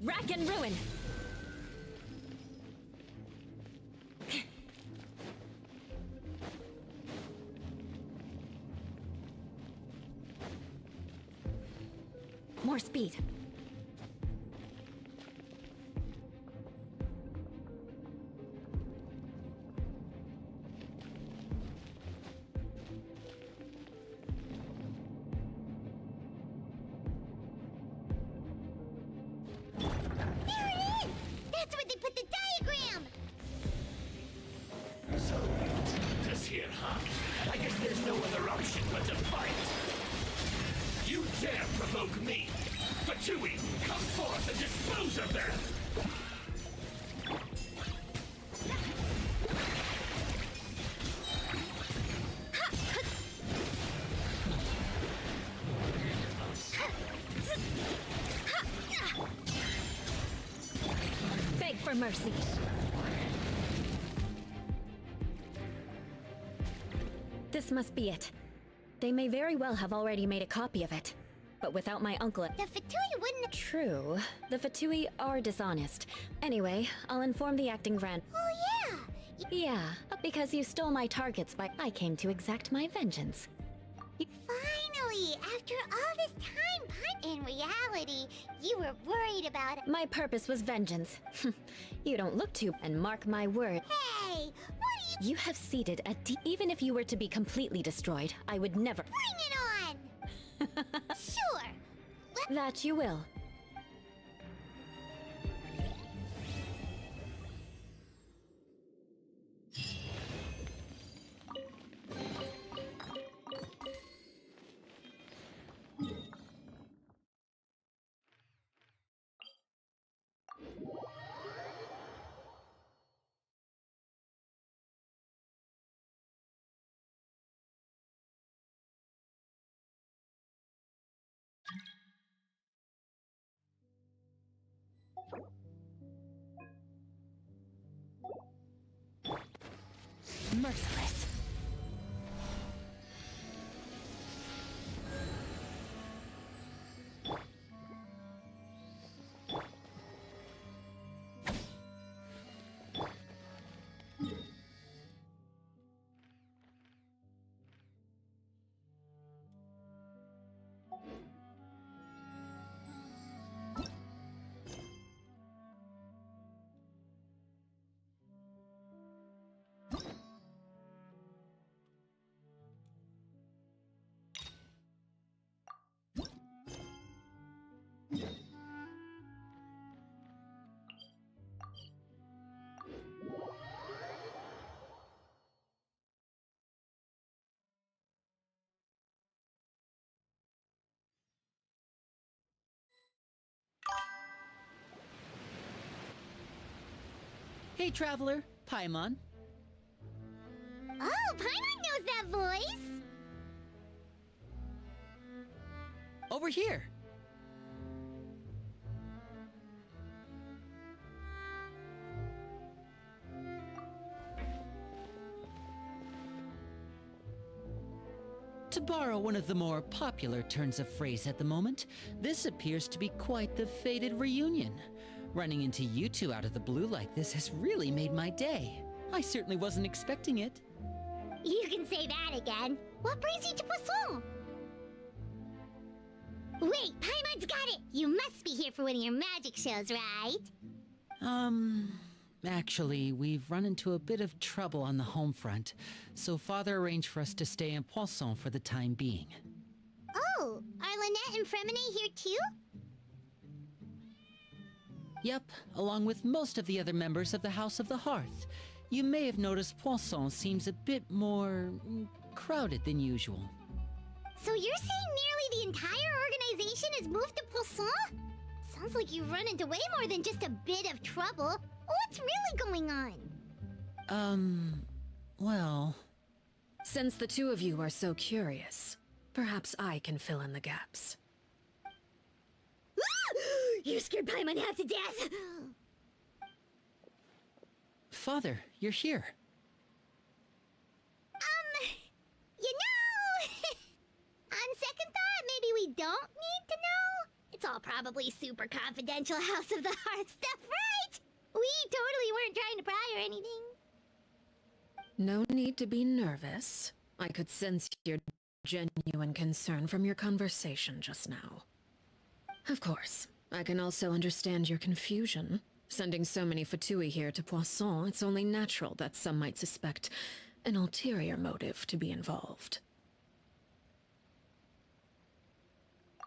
Rack and ruin! More speed. Elizabeth! Beg for mercy. This must be it. They may very well have already made a copy of it. But without my uncle... The Fatui wouldn't... True. The Fatui are dishonest. Anyway, I'll inform the acting Grand... Oh yeah! Yeah, because you stole my targets by... I came to exact my vengeance. Finally! After all this time, in reality, you were worried about it. My purpose was vengeance. You don't look too... And mark my word. Hey! What are you... You have seeded a even if you were to be completely destroyed, I would never... Bring it on! Sure! That you will. Merciless. Hey, Traveler. Paimon. Oh, Paimon knows that voice! Over here. To borrow one of the more popular turns of phrase at the moment, this appears to be quite the fated reunion. Running into you two out of the blue like this has really made my day. I certainly wasn't expecting it. You can say that again. What brings you to Poisson? Wait, Paimon's got it! You must be here for one of your magic shows, right? Actually, we've run into a bit of trouble on the home front, so Father arranged for us to stay in Poisson for the time being. Oh, are Lynette and Fremine here too? Yep, along with most of the other members of the House of the Hearth. You may have noticed Poisson seems a bit more crowded than usual. So you're saying nearly the entire organization has moved to Poisson? Sounds like you've run into way more than just a bit of trouble. What's really going on? Well... Since the two of you are so curious, perhaps I can fill in the gaps. You scared Paimon half to death! Father, you're here. You know... On second thought, maybe we don't need to know? It's all probably super confidential House of the Hearth stuff, right? We totally weren't trying to pry or anything. No need to be nervous. I could sense your genuine concern from your conversation just now. Of course, I can also understand your confusion. Sending so many Fatui here to Poisson, it's only natural that some might suspect an ulterior motive to be involved.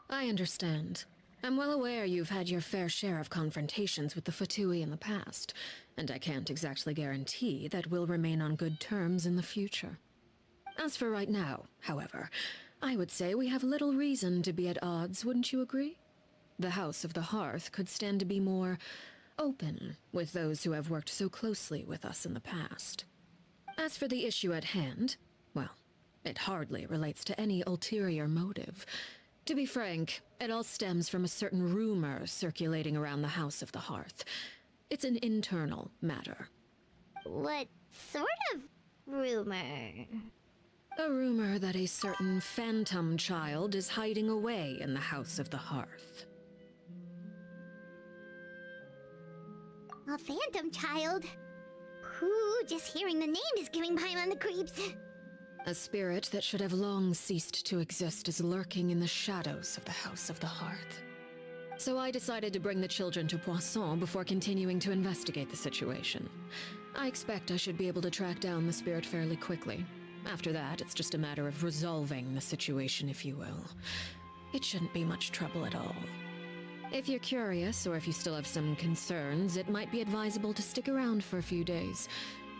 I understand. I'm well aware you've had your fair share of confrontations with the Fatui in the past, and I can't exactly guarantee that we'll remain on good terms in the future. As for right now, however, I would say we have little reason to be at odds, wouldn't you agree? The House of the Hearth could stand to be more open with those who have worked so closely with us in the past. As for the issue at hand, well, it hardly relates to any ulterior motive. To be frank, it all stems from a certain rumor circulating around the House of the Hearth. It's an internal matter. What sort of rumor? A rumor that a certain phantom child is hiding away in the House of the Hearth. A phantom child? Ooh, just hearing the name is giving Paimon the creeps. A spirit that should have long ceased to exist is lurking in the shadows of the House of the Hearth. So I decided to bring the children to Poisson before continuing to investigate the situation. I expect I should be able to track down the spirit fairly quickly. After that, it's just a matter of resolving the situation, if you will. It shouldn't be much trouble at all. If you're curious, or if you still have some concerns, it might be advisable to stick around for a few days.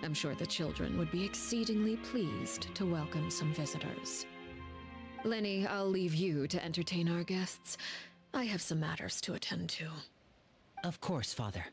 I'm sure the children would be exceedingly pleased to welcome some visitors. Lenny, I'll leave you to entertain our guests. I have some matters to attend to. Of course, Father.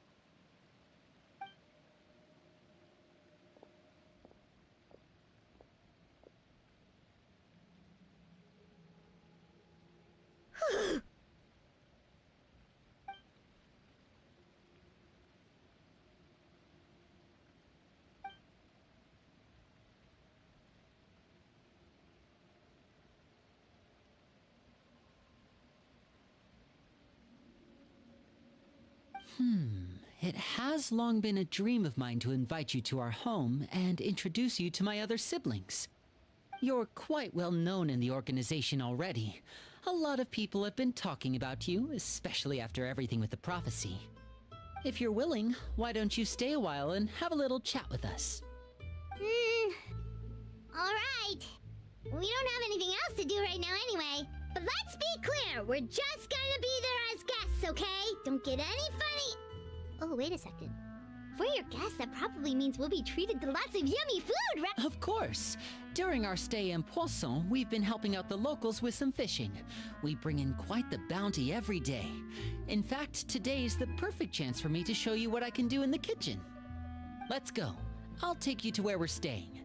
It has long been a dream of mine to invite you to our home and introduce you to my other siblings. You're quite well known in the organization already. A lot of people have been talking about you, especially after everything with the prophecy. If you're willing, why don't you stay a while and have a little chat with us? Alright. We don't have anything else to do right now anyway. But let's be clear, we're just gonna be there as guests, okay? Don't get any funny... Oh, wait a second. For your guests, that probably means we'll be treated to lots of yummy food, right? Of course. During our stay in Poisson, we've been helping out the locals with some fishing. We bring in quite the bounty every day. In fact, today's the perfect chance for me to show you what I can do in the kitchen. Let's go. I'll take you to where we're staying.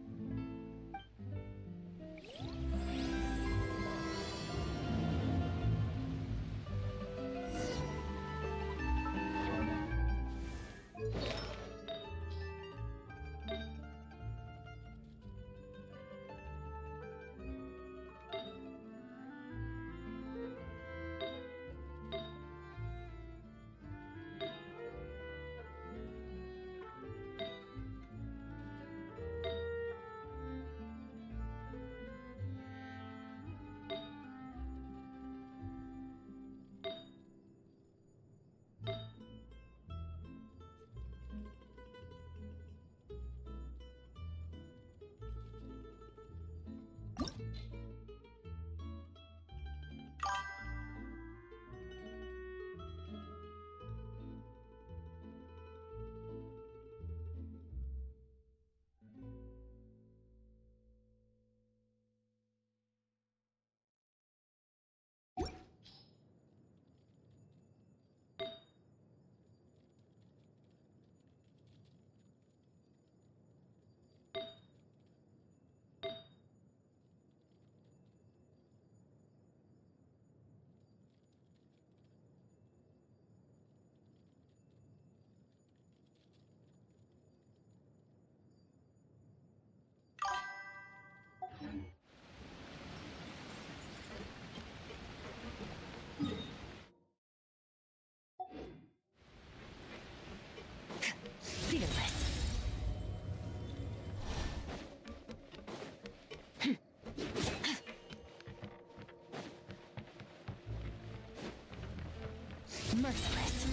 Merciless.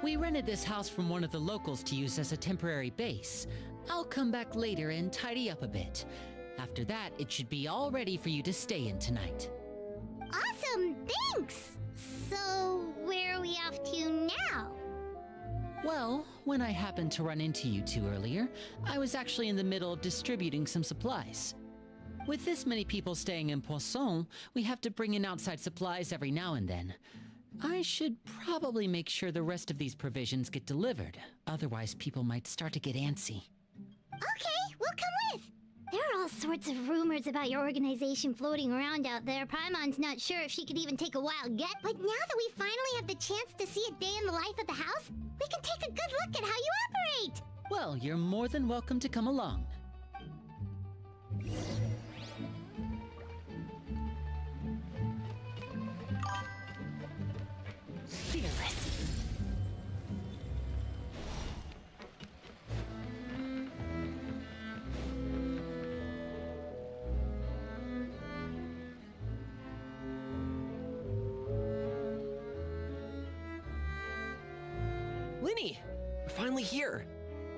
We rented this house from one of the locals to use as a temporary base. I'll come back later and tidy up a bit. After that, it should be all ready for you to stay in tonight. Awesome, thanks! So, where are we off to now? Well, when I happened to run into you two earlier, I was actually in the middle of distributing some supplies. With this many people staying in Poisson, we have to bring in outside supplies every now and then. I should probably make sure the rest of these provisions get delivered, otherwise people might start to get antsy. Okay, we'll come with. There are all sorts of rumors about your organization floating around out there. Paimon's not sure if she could even take a wild guess. But now that we finally have the chance to see a day in the life of the house, we can take a good look at how you operate. Well, you're more than welcome to come along. Fearless. Linny! We're finally here!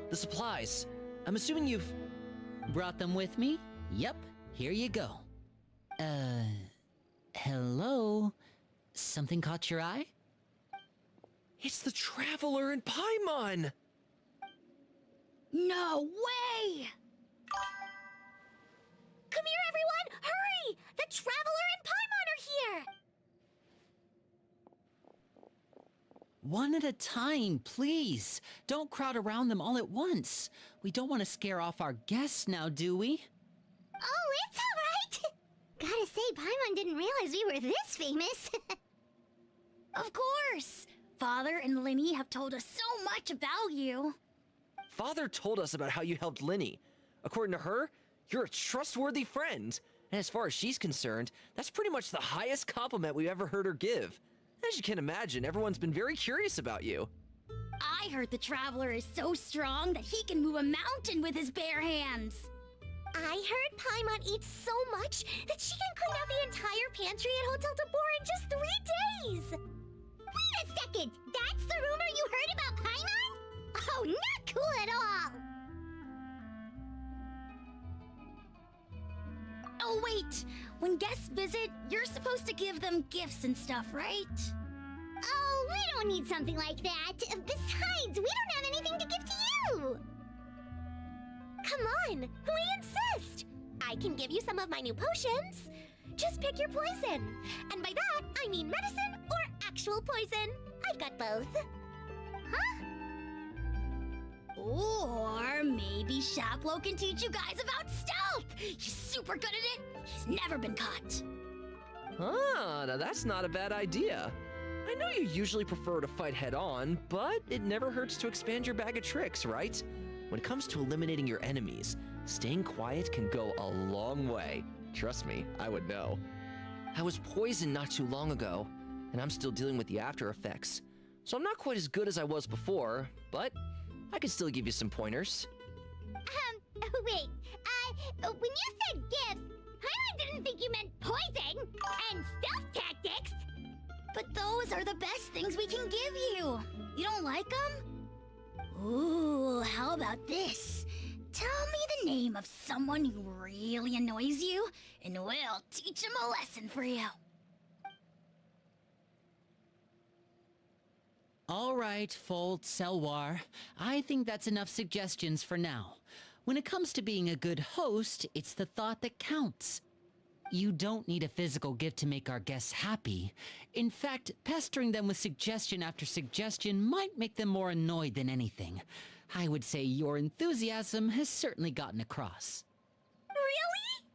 The supplies. I'm assuming you've... Brought them with me? Yep, here you go. Hello? Something caught your eye? It's the Traveler in Paimon! No way! Come here, everyone! Hurry! The Traveler and Paimon are here! One at a time, please. Don't crowd around them all at once. We don't want to scare off our guests now, do we? Oh, it's all right! Gotta say, Paimon didn't realize we were this famous. Of course! Father and Linny have told us so much about you. Father told us about how you helped Linny. According to her, you're a trustworthy friend. And as far as she's concerned, that's pretty much the highest compliment we've ever heard her give. As you can imagine, everyone's been very curious about you. I heard the Traveler is so strong that he can move a mountain with his bare hands. I heard Paimon eats so much that she can clean out the entire pantry at Hotel de Boer in just 3 days! Wait a second! That's the rumor you heard about Paimon? Oh, not cool at all! Oh wait, when guests visit, you're supposed to give them gifts and stuff, right? Oh, we don't need something like that. Besides, we don't have anything to give to you! Come on, we insist! I can give you some of my new potions. Just pick your poison. And by that, I mean medicine or actual poison. I've got both. Huh? Or maybe Shaplo can teach you guys about stealth! He's super good at it! He's never been caught! Ah, now that's not a bad idea. I know you usually prefer to fight head-on, but it never hurts to expand your bag of tricks, right? When it comes to eliminating your enemies, staying quiet can go a long way. Trust me, I would know. I was poisoned not too long ago, and I'm still dealing with the after effects. So I'm not quite as good as I was before, but I can still give you some pointers. Wait, when you said gifts, Paimon didn't think you meant poison and stealth tactics. But those are the best things we can give you. You don't like them? Ooh, how about this? Tell me the name of someone who really annoys you, and we'll teach him a lesson for you. All right, Fold, Selwar. I think that's enough suggestions for now. When it comes to being a good host, it's the thought that counts. You don't need a physical gift to make our guests happy. In fact, pestering them with suggestion after suggestion might make them more annoyed than anything. I would say your enthusiasm has certainly gotten across. Really?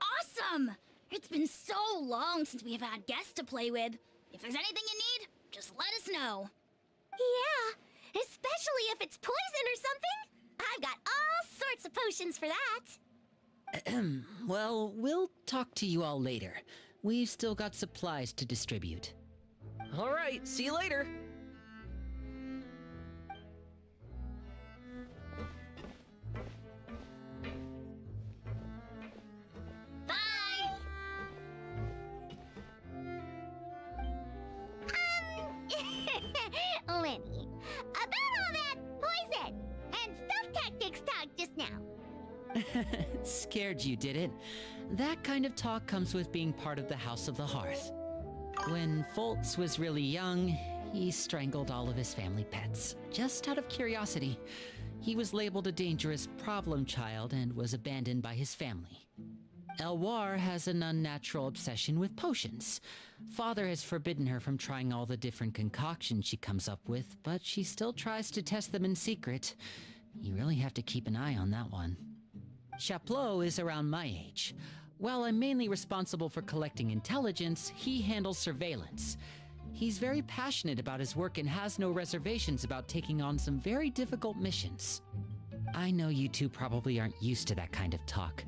Awesome! It's been so long since we've had guests to play with. If there's anything you need, just let us know. Yeah, especially if it's poison or something. I've got all sorts of potions for that. Well, we'll talk to you all later. We've still got supplies to distribute. All right, see you later. Bye! Lenny, about all that poison and stealth tactics talk just now. Scared you, did it? That kind of talk comes with being part of the House of the Hearth. When Foltz was really young, He strangled all of his family pets, just out of curiosity. He was labeled a dangerous problem child and was abandoned by his family. Elwar has an unnatural obsession with potions. Father has forbidden her from trying all the different concoctions she comes up with, but she still tries to test them in secret. You really have to keep an eye on that one. Chaplot is around my age. While I'm mainly responsible for collecting intelligence, he handles surveillance. He's very passionate about his work and has no reservations about taking on some very difficult missions. I know you two probably aren't used to that kind of talk,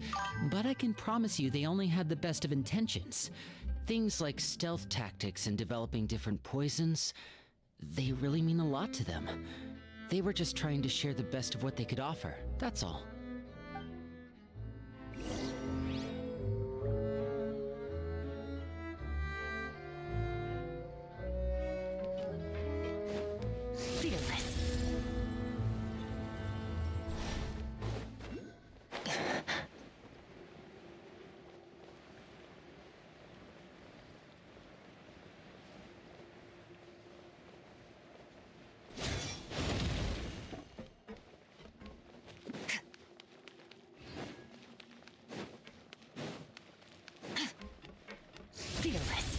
but I can promise you they only had the best of intentions. Things like stealth tactics and developing different poisons, they really mean a lot to them. They were just trying to share the best of what they could offer, that's all. Fearless. Fearless.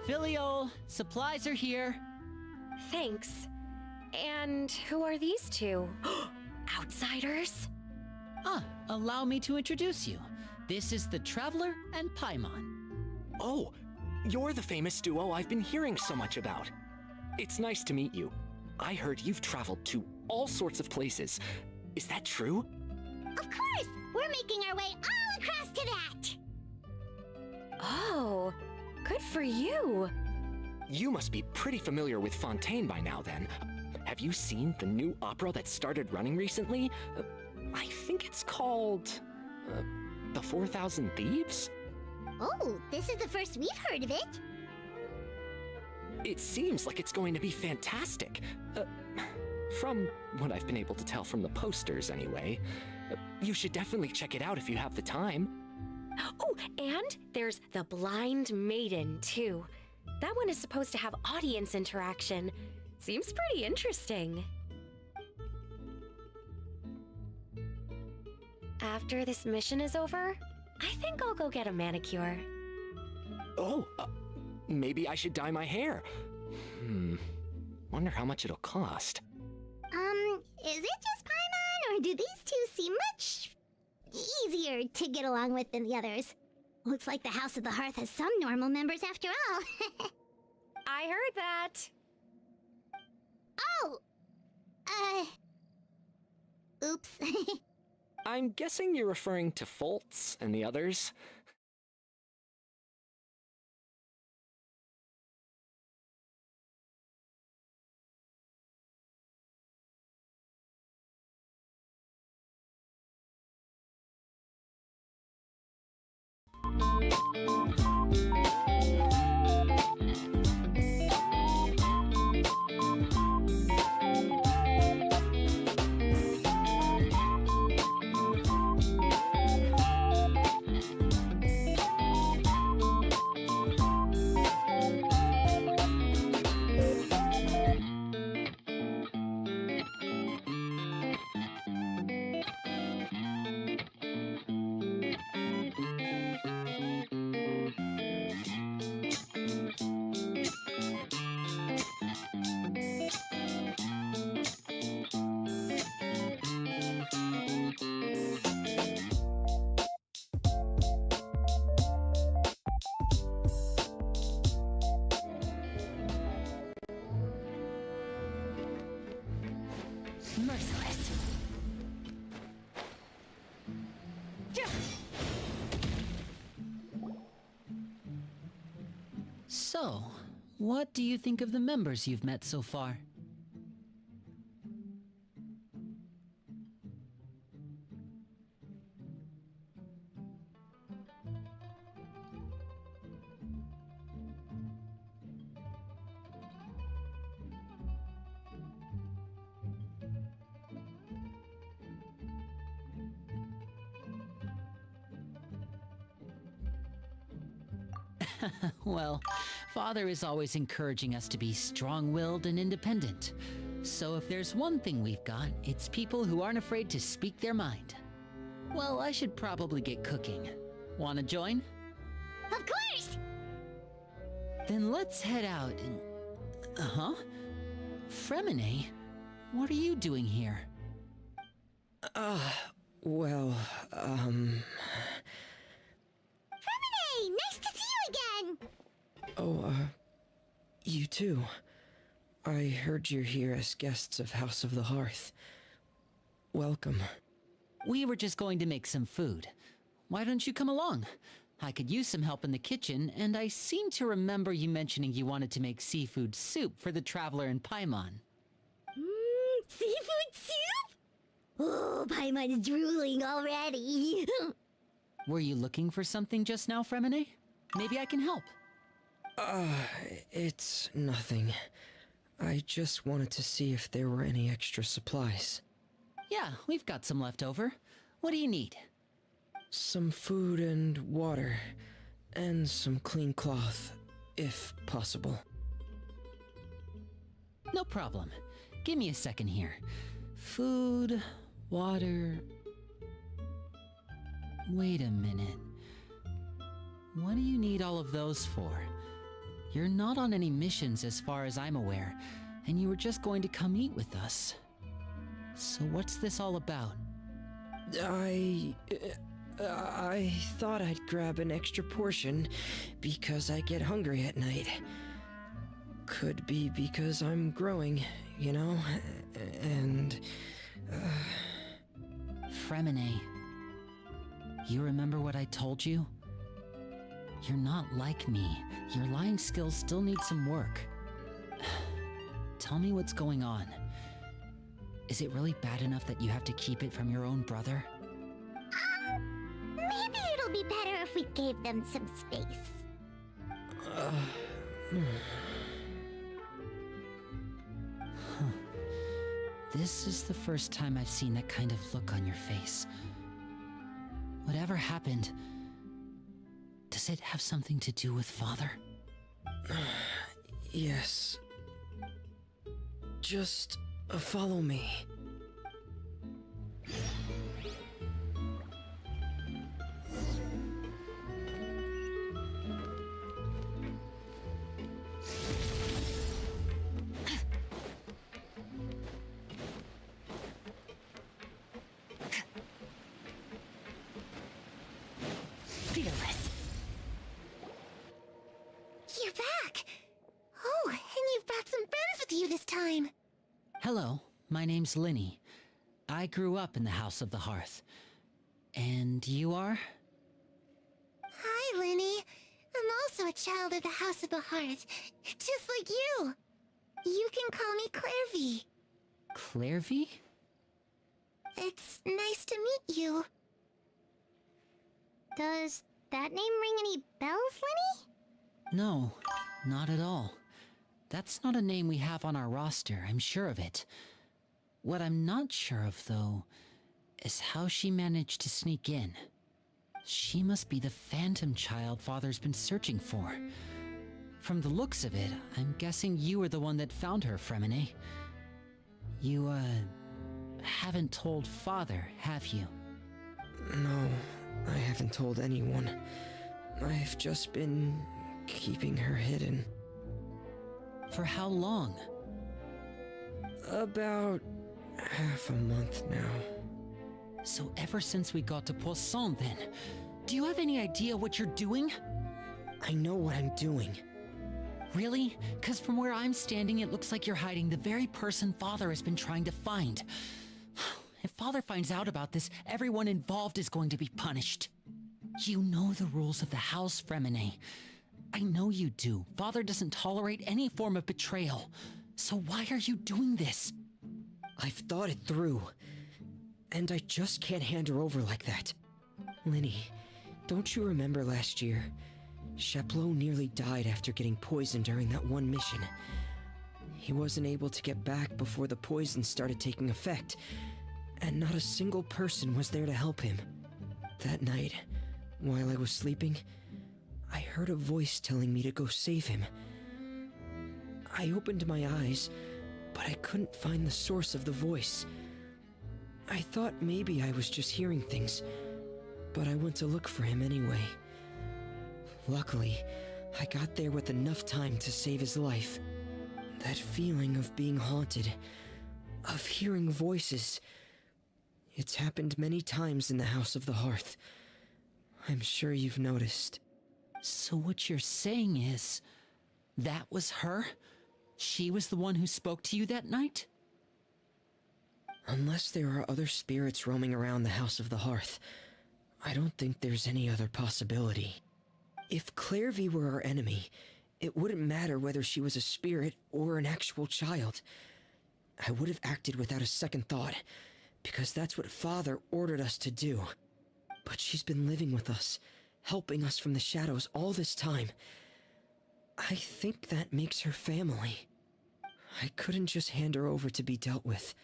Filial, supplies are here. Thanks. And who are these two? Outsiders? Allow me to introduce you. This is the Traveler and Paimon. Oh, you're the famous duo I've been hearing so much about. It's nice to meet you. I heard you've traveled to all sorts of places. Is that true? Of course! We're making our way all across to that! Oh, good for you. You must be pretty familiar with Fontaine by now, then. Have you seen the new opera that started running recently? I think it's called... The 4,000 Thieves? Oh, this is the first we've heard of it. It seems like it's going to be fantastic. From what I've been able to tell from the posters, anyway. You should definitely check it out if you have the time. Oh, and there's the Blind Maiden, too. That one is supposed to have audience interaction. Seems pretty interesting. After this mission is over, I think I'll go get a manicure. Oh, maybe I should dye my hair. Wonder how much it'll cost. Is it just Paimon, or do these two seem much easier to get along with than the others? Looks like the House of the Hearth has some normal members after all. I heard that. Oh! Oops. I'm guessing you're referring to Foltz and the others. Merciless. So, what do you think of the members you've met so far? Well, Father is always encouraging us to be strong-willed and independent. So if there's one thing we've got, it's people who aren't afraid to speak their mind. Well, I should probably get cooking. Wanna join? Of course! Then let's head out and... Uh-huh? Fremine? What are you doing here? Well, Fremine! Nice to see you again! Oh, you too. I heard you're here as guests of House of the Hearth. Welcome. We were just going to make some food. Why don't you come along? I could use some help in the kitchen, and I seem to remember you mentioning you wanted to make seafood soup for the traveler in Paimon. Seafood soup? Oh, Paimon's drooling already. Were you looking for something just now, Fremine? Maybe I can help. It's nothing. I just wanted to see if there were any extra supplies. Yeah, we've got some left over. What do you need? Some food and water, and some clean cloth, if possible. No problem. Give me a second here. Food, water... Wait a minute. What do you need all of those for? You're not on any missions as far as I'm aware, and you were just going to come eat with us. So what's this all about? I thought I'd grab an extra portion because I get hungry at night. Could be because I'm growing, you know, and... Fremine, you remember what I told you? You're not like me. Your lying skills still need some work. Tell me what's going on. Is it really bad enough that you have to keep it from your own brother? Maybe it'll be better if we gave them some space. This is the first time I've seen that kind of look on your face. Whatever happened, does it have something to do with Father? Yes. Just follow me. Fearless. You're back! Oh, and you've brought some friends with you this time. Hello, my name's Linny. I grew up in the House of the Hearth. And you are? Hi, Linny. I'm also a child of the House of the Hearth, just like you. You can call me Clairvy. Clairvy? It's nice to meet you. Does that name ring any bells, Linny? No, not at all. That's not a name we have on our roster, I'm sure of it. What I'm not sure of, though, is how she managed to sneak in. She must be the phantom child Father's been searching for. From the looks of it, I'm guessing you were the one that found her, Fremine. You, haven't told Father, have you? No, I haven't told anyone. I've just been keeping her hidden. For how long? About half a month now. So ever since we got to Poisson, then, do you have any idea what you're doing? I know what I'm doing. Really? Because from where I'm standing, it looks like you're hiding the very person Father has been trying to find. If Father finds out about this, everyone involved is going to be punished. You know the rules of the house, Fremine. I know you do. Father doesn't tolerate any form of betrayal. So why are you doing this? I've thought it through. And I just can't hand her over like that. Linny, don't you remember last year? Sheplo nearly died after getting poisoned during that one mission. He wasn't able to get back before the poison started taking effect, and not a single person was there to help him. That night, while I was sleeping, I heard a voice telling me to go save him. I opened my eyes, but I couldn't find the source of the voice. I thought maybe I was just hearing things, but I went to look for him anyway. Luckily, I got there with enough time to save his life. That feeling of being haunted, of hearing voices, it's happened many times in the House of the Hearth. I'm sure you've noticed. So what you're saying is, that was her? She was the one who spoke to you that night? Unless there are other spirits roaming around the House of the Hearth, I don't think there's any other possibility. If Clairvy were our enemy, it wouldn't matter whether she was a spirit or an actual child. I would have acted without a second thought, because that's what Father ordered us to do. But she's been living with us, helping us from the shadows all this time. I think that makes her family. I couldn't just hand her over to be dealt with.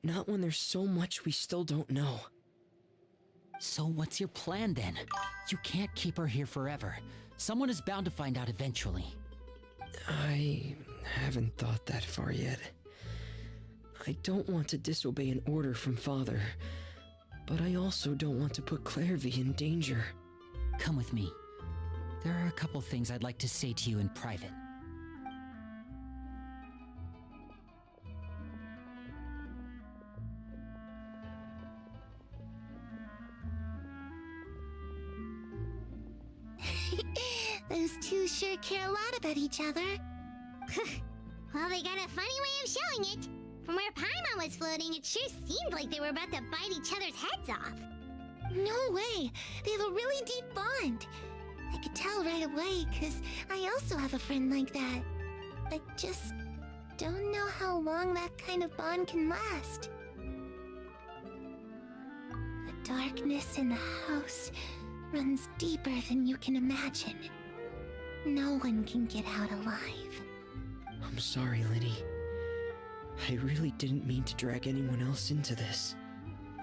Not when there's so much we still don't know. So what's your plan then? You can't keep her here forever. Someone is bound to find out eventually. I haven't thought that far yet. I don't want to disobey an order from Father, but I also don't want to put Clairvy in danger. Come with me. There are a couple things I'd like to say to you in private. Those two sure care a lot about each other. Well, they got a funny way of showing it. From where Paimon was floating, it sure seemed like they were about to bite each other's heads off. No way! They have a really deep bond. I could tell right away, because I also have a friend like that. I just don't know how long that kind of bond can last. The darkness in the house runs deeper than you can imagine. No one can get out alive. I'm sorry, Linny. I really didn't mean to drag anyone else into this.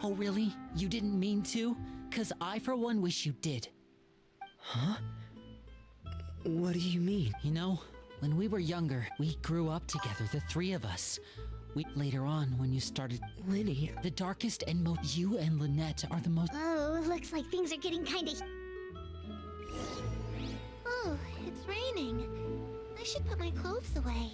Oh, really? You didn't mean to? 'Cause I, for one, wish you did. Huh? What do you mean? You know, when we were younger, we grew up together, the three of us. Later on, when you started... Linny... The darkest and most... You and Lynette are the most... Oh, looks like things are getting kinda... Oh, it's raining. I should put my clothes away.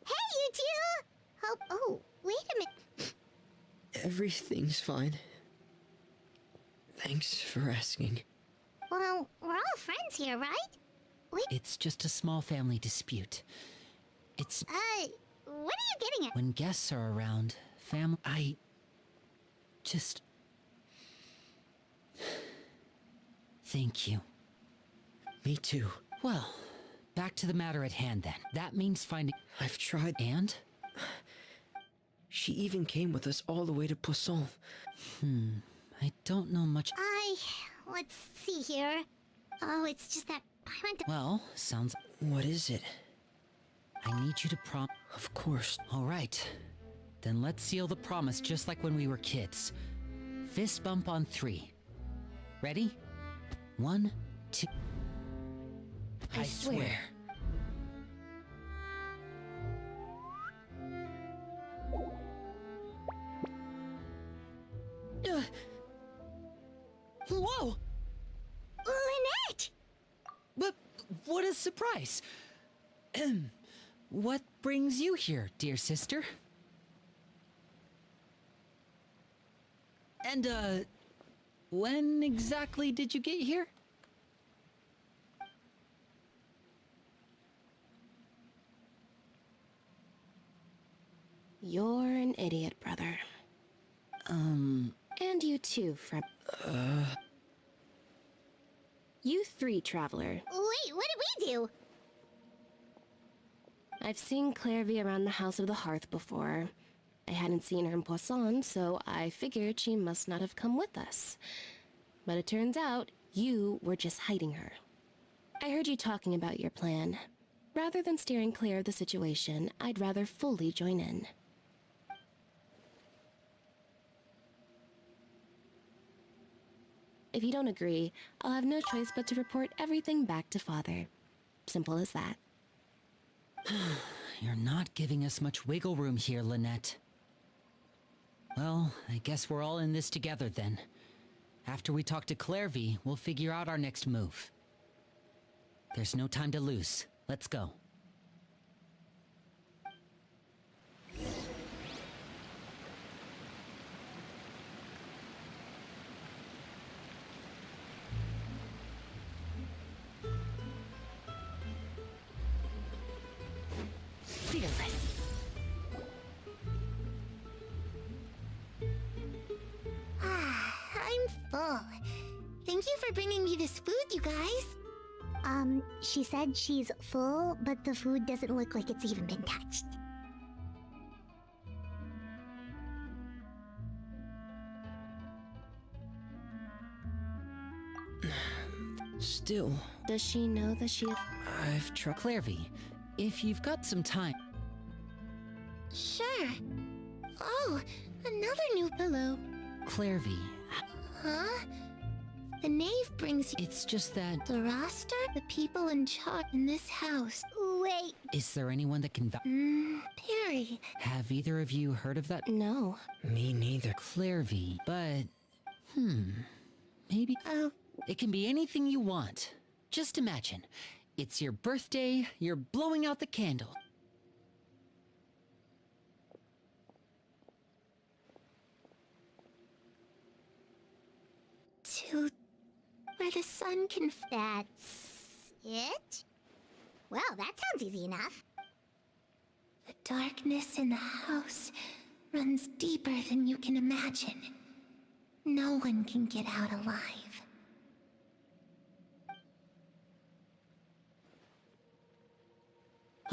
Hey, you two! Oh, wait a minute. Everything's fine. Thanks for asking. Well, we're all friends here, right? It's just a small family dispute. It's... What are you getting at? When guests are around, I... just... Thank you. Me too. Well, back to the matter at hand then. That means finding... I've tried... And? She even came with us all the way to Poisson. I don't know much... Let's see here. Oh, it's just that I went to... Well, sounds... What is it? I need you to Of course. All right. Then let's seal the promise just like when we were kids. Fist bump on 3. Ready? 1, 2... I swear. Whoa! Lynette! But what a surprise! What brings you here, dear sister? And, When exactly did you get here? You're an idiot, brother. And you too, You three, Traveler. Wait, what did we do? I've seen Clairvy around the House of the Hearth before. I hadn't seen her in Poisson, so I figured she must not have come with us. But it turns out, you were just hiding her. I heard you talking about your plan. Rather than steering clear of the situation, I'd rather fully join in. If you don't agree, I'll have no choice but to report everything back to Father. Simple as that. You're not giving us much wiggle room here, Lynette. Well, I guess we're all in this together then. After we talk to Clairvy, we'll figure out our next move. There's no time to lose. Let's go. I'm full. Thank you for bringing me this food, you guys. She said she's full, but the food doesn't look like it's even been touched. Still... Does she know that she... I've tried... Clairvy, if you've got some time... Sure. Oh, another new pillow. Clairvy... Huh? The knave brings you... It's just that... The roster? The people in charge in this house. Wait. Is there anyone that can... Perry. Have either of you heard of that? No. Me neither. Clairvy, but... Maybe... Oh. It can be anything you want. Just imagine. It's your birthday, you're blowing out the candle. To where the sun can... That's it? Well, that sounds easy enough. The darkness in the house runs deeper than you can imagine. No one can get out alive.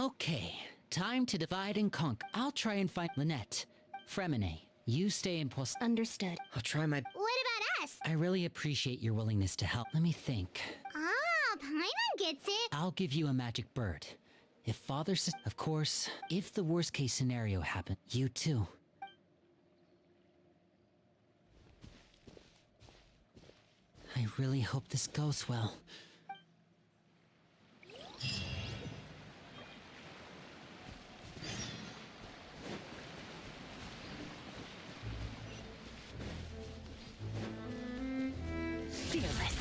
Okay, time to divide and conquer. I'll try and find Lynette. Fremine, you stay in post. Understood. I'll try my... What about us? I really appreciate your willingness to help. Let me think. Ah, Paimon gets it. I'll give you a magic bird. If Father says... Of course, if the worst case scenario happened, you too. I really hope this goes well. Fearless.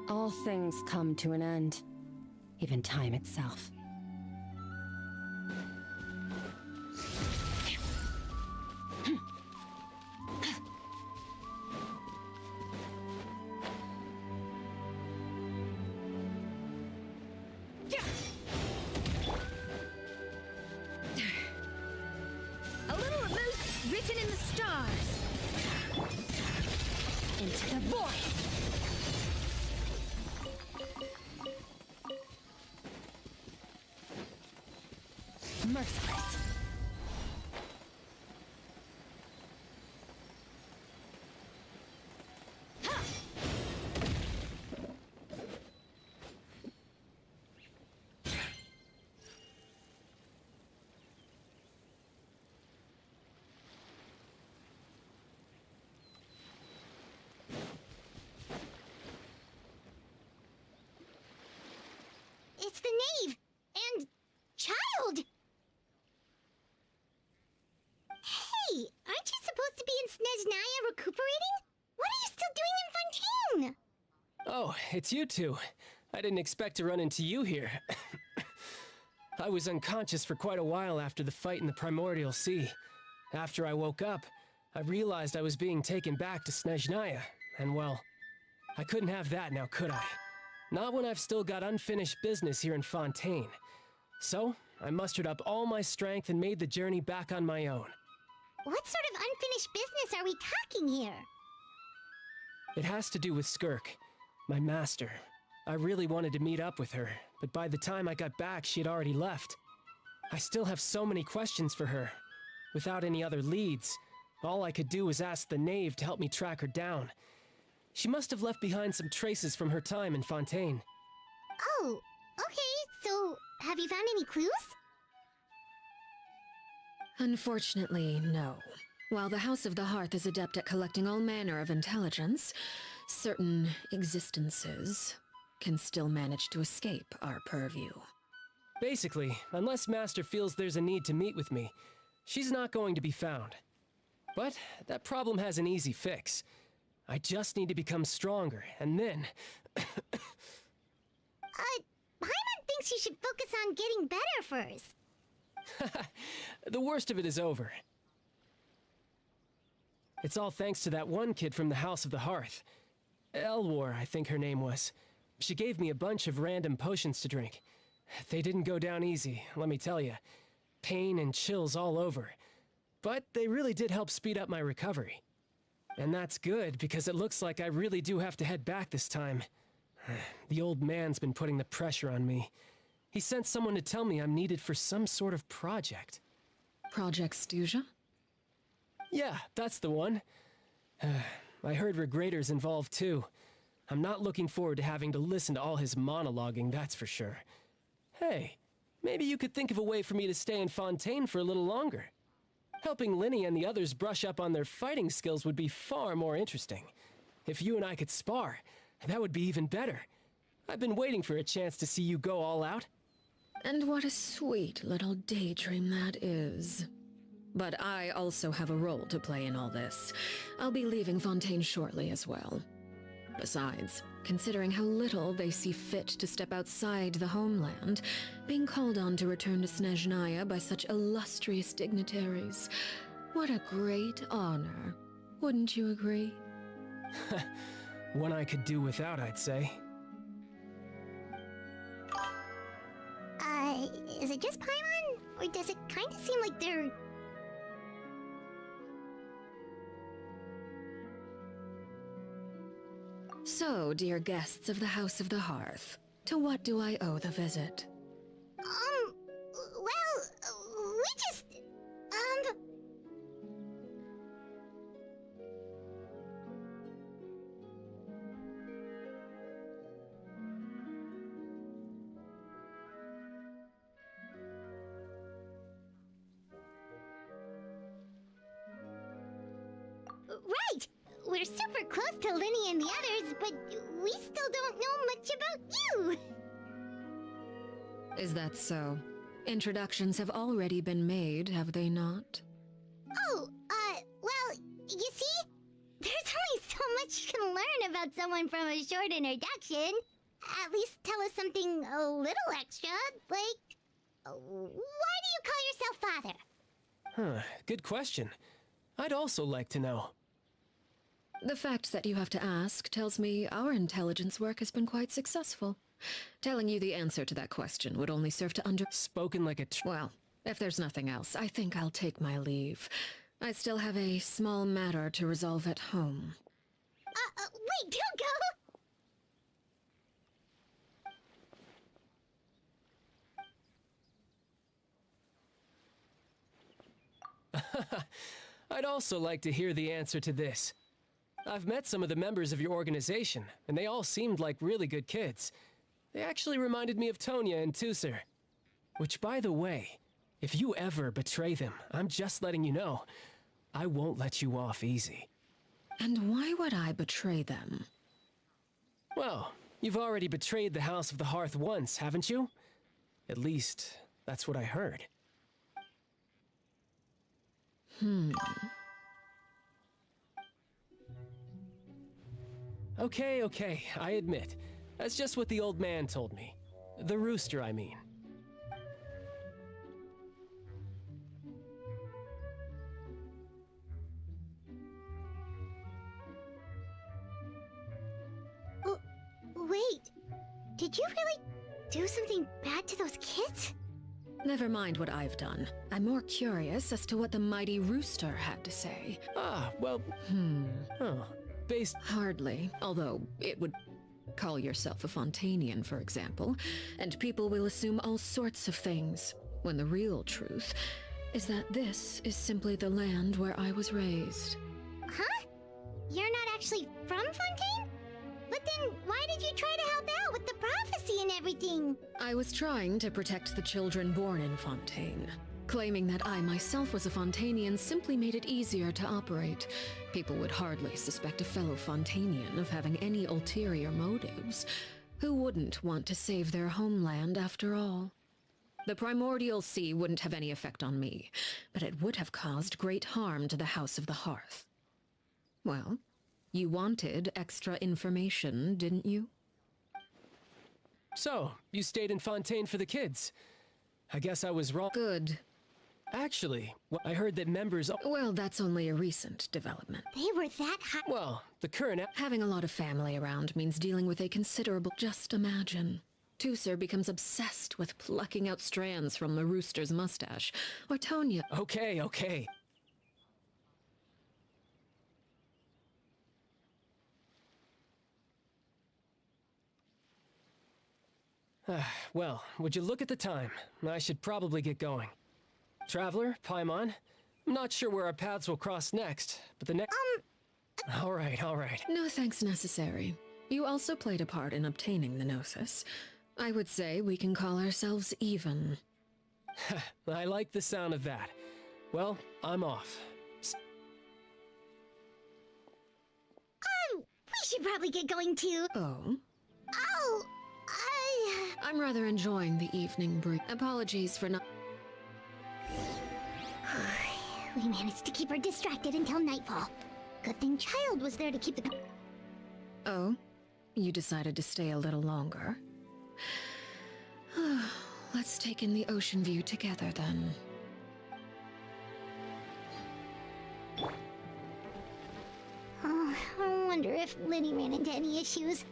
All things come to an end, even time itself. A little of this written in the stars. Into the void. Merciless. it's the knave and child. Hey, aren't you supposed to be in Snezhnaya recuperating? What are you still doing in Fontaine? Oh, it's you two. I didn't expect to run into you here. I was unconscious for quite a while after the fight in the Primordial Sea. After I woke up, I realized I was being taken back to Snezhnaya, and well, I couldn't have that now, could I? Not when I've still got unfinished business here in Fontaine. So, I mustered up all my strength and made the journey back on my own. What sort of unfinished business are we talking here? It has to do with Skirk, my master. I really wanted to meet up with her, but by the time I got back, she had already left. I still have so many questions for her. Without any other leads, all I could do was ask the knave to help me track her down. She must have left behind some traces from her time in Fontaine. Oh, okay, so have you found any clues? Unfortunately, no. While the House of the Hearth is adept at collecting all manner of intelligence, certain existences can still manage to escape our purview. Basically, unless Master feels there's a need to meet with me, she's not going to be found. But that problem has an easy fix. I just need to become stronger, and then... Paimon thinks you should focus on getting better first. The worst of it is over. It's all thanks to that one kid from the House of the Hearth. Elwar, I think her name was. She gave me a bunch of random potions to drink. They didn't go down easy, let me tell you. Pain and chills all over. But they really did help speed up my recovery. And that's good, because it looks like I really do have to head back this time. The old man's been putting the pressure on me. He sent someone to tell me I'm needed for some sort of project. Project Stuja? Yeah, that's the one. I heard Regrator's involved too. I'm not looking forward to having to listen to all his monologuing, that's for sure. Hey, maybe you could think of a way for me to stay in Fontaine for a little longer. Helping Linny and the others brush up on their fighting skills would be far more interesting. If you and I could spar, that would be even better. I've been waiting for a chance to see you go all out. And what a sweet little daydream that is. But I also have a role to play in all this. I'll be leaving Fontaine shortly as well. Besides, considering how little they see fit to step outside the homeland, being called on to return to Snezhnaya by such illustrious dignitaries, what a great honor. Wouldn't you agree? One I could do without, I'd say. Is it just Paimon? Or does it kind of seem like they're... So, dear guests of the House of the Hearth, to what do I owe the visit? Well, we just... Right! We're super close to Linny and the others, but we still don't know much about you! Is that so? Introductions have already been made, have they not? Oh, well, you see? There's only so much you can learn about someone from a short introduction. At least tell us something a little extra, like... why do you call yourself father? Huh, good question. I'd also like to know. The fact that you have to ask tells me our intelligence work has been quite successful. Telling you the answer to that question would only serve to Spoken like a Well, if there's nothing else, I think I'll take my leave. I still have a small matter to resolve at home. Wait, don't go! I'd also like to hear the answer to this. I've met some of the members of your organization, and they all seemed like really good kids. They actually reminded me of Tonya and Tusser. Which, by the way, if you ever betray them, I'm just letting you know, I won't let you off easy. And why would I betray them? Well, You've already betrayed the House of the Hearth once, haven't you? At least, that's what I heard. Okay, I admit. That's just what the old man told me. The rooster, I mean. Wait, did you really do something bad to those kids? Never mind what I've done. I'm more curious as to what the mighty rooster had to say. Well... Oh, based... Hardly, although it would... Call yourself a Fontanian, for example, and people will assume all sorts of things, when the real truth is that this is simply the land where I was raised. Huh? You're not actually from Fontaine? But then, why did you try to help out with the prophecy and everything? I was trying to protect the children born in Fontaine. Claiming that I myself was a Fontanian simply made it easier to operate. People would hardly suspect a fellow Fontanian of having any ulterior motives. Who wouldn't want to save their homeland after all? The primordial sea wouldn't have any effect on me, but it would have caused great harm to the House of the Hearth. Well, you wanted extra information, didn't you? So, you stayed in Fontaine for the kids. I guess I was wrong. Good. Actually, I heard that members... Well, that's only a recent development. They were that high... Well, the current... Having a lot of family around means dealing with a considerable... Just imagine. Tusser becomes obsessed with plucking out strands from the rooster's mustache. Or Tonya... Okay. Well, would you look at the time? I should probably get going. Traveler, Paimon, I'm not sure where our paths will cross next, but the next... All right. No thanks necessary. You also played a part in obtaining the Gnosis. I would say we can call ourselves even. I like the sound of that. Well, I'm off. We should probably get going too. Oh? Oh, I'm rather enjoying the evening break. Apologies for not... We managed to keep her distracted until nightfall. Good thing Child was there to keep the... Oh? You decided to stay a little longer? Let's take in the ocean view together, then. Oh, I wonder if Liddy ran into any issues.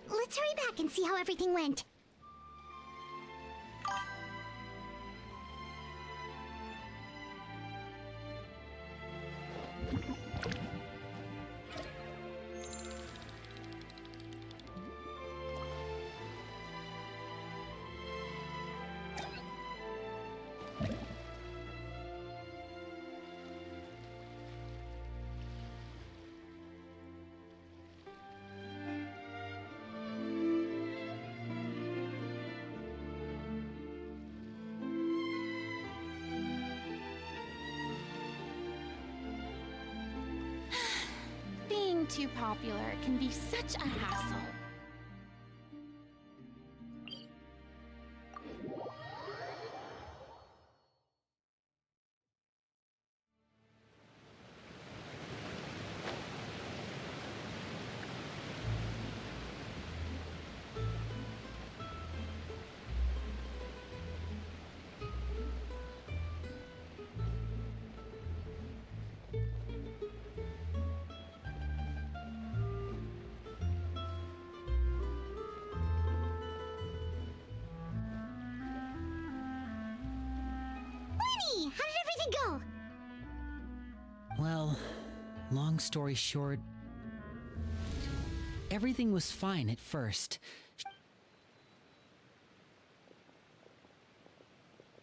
Let's hurry back and see how everything went. Being too popular can be such a hassle. How did everything go? Well, long story short, everything was fine at first.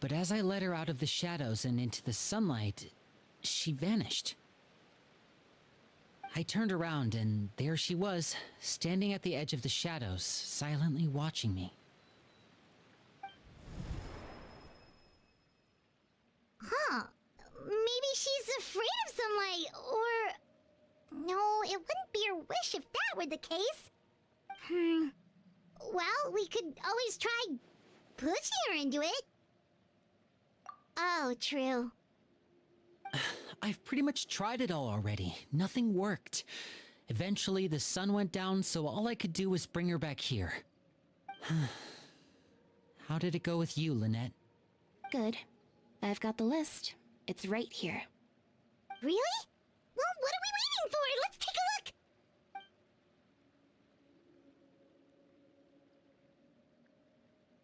But as I led her out of the shadows and into the sunlight, she vanished. I turned around and there she was, standing at the edge of the shadows, silently watching me. Huh. Maybe she's afraid of sunlight, or... No, it wouldn't be her wish if that were the case. Well, we could always try pushing her into it. Oh, true. I've pretty much tried it all already. Nothing worked. Eventually, the sun went down, so all I could do was bring her back here. How did it go with you, Lynette? Good. I've got the list. It's right here. Really? Well, what are we waiting for? Let's take a look!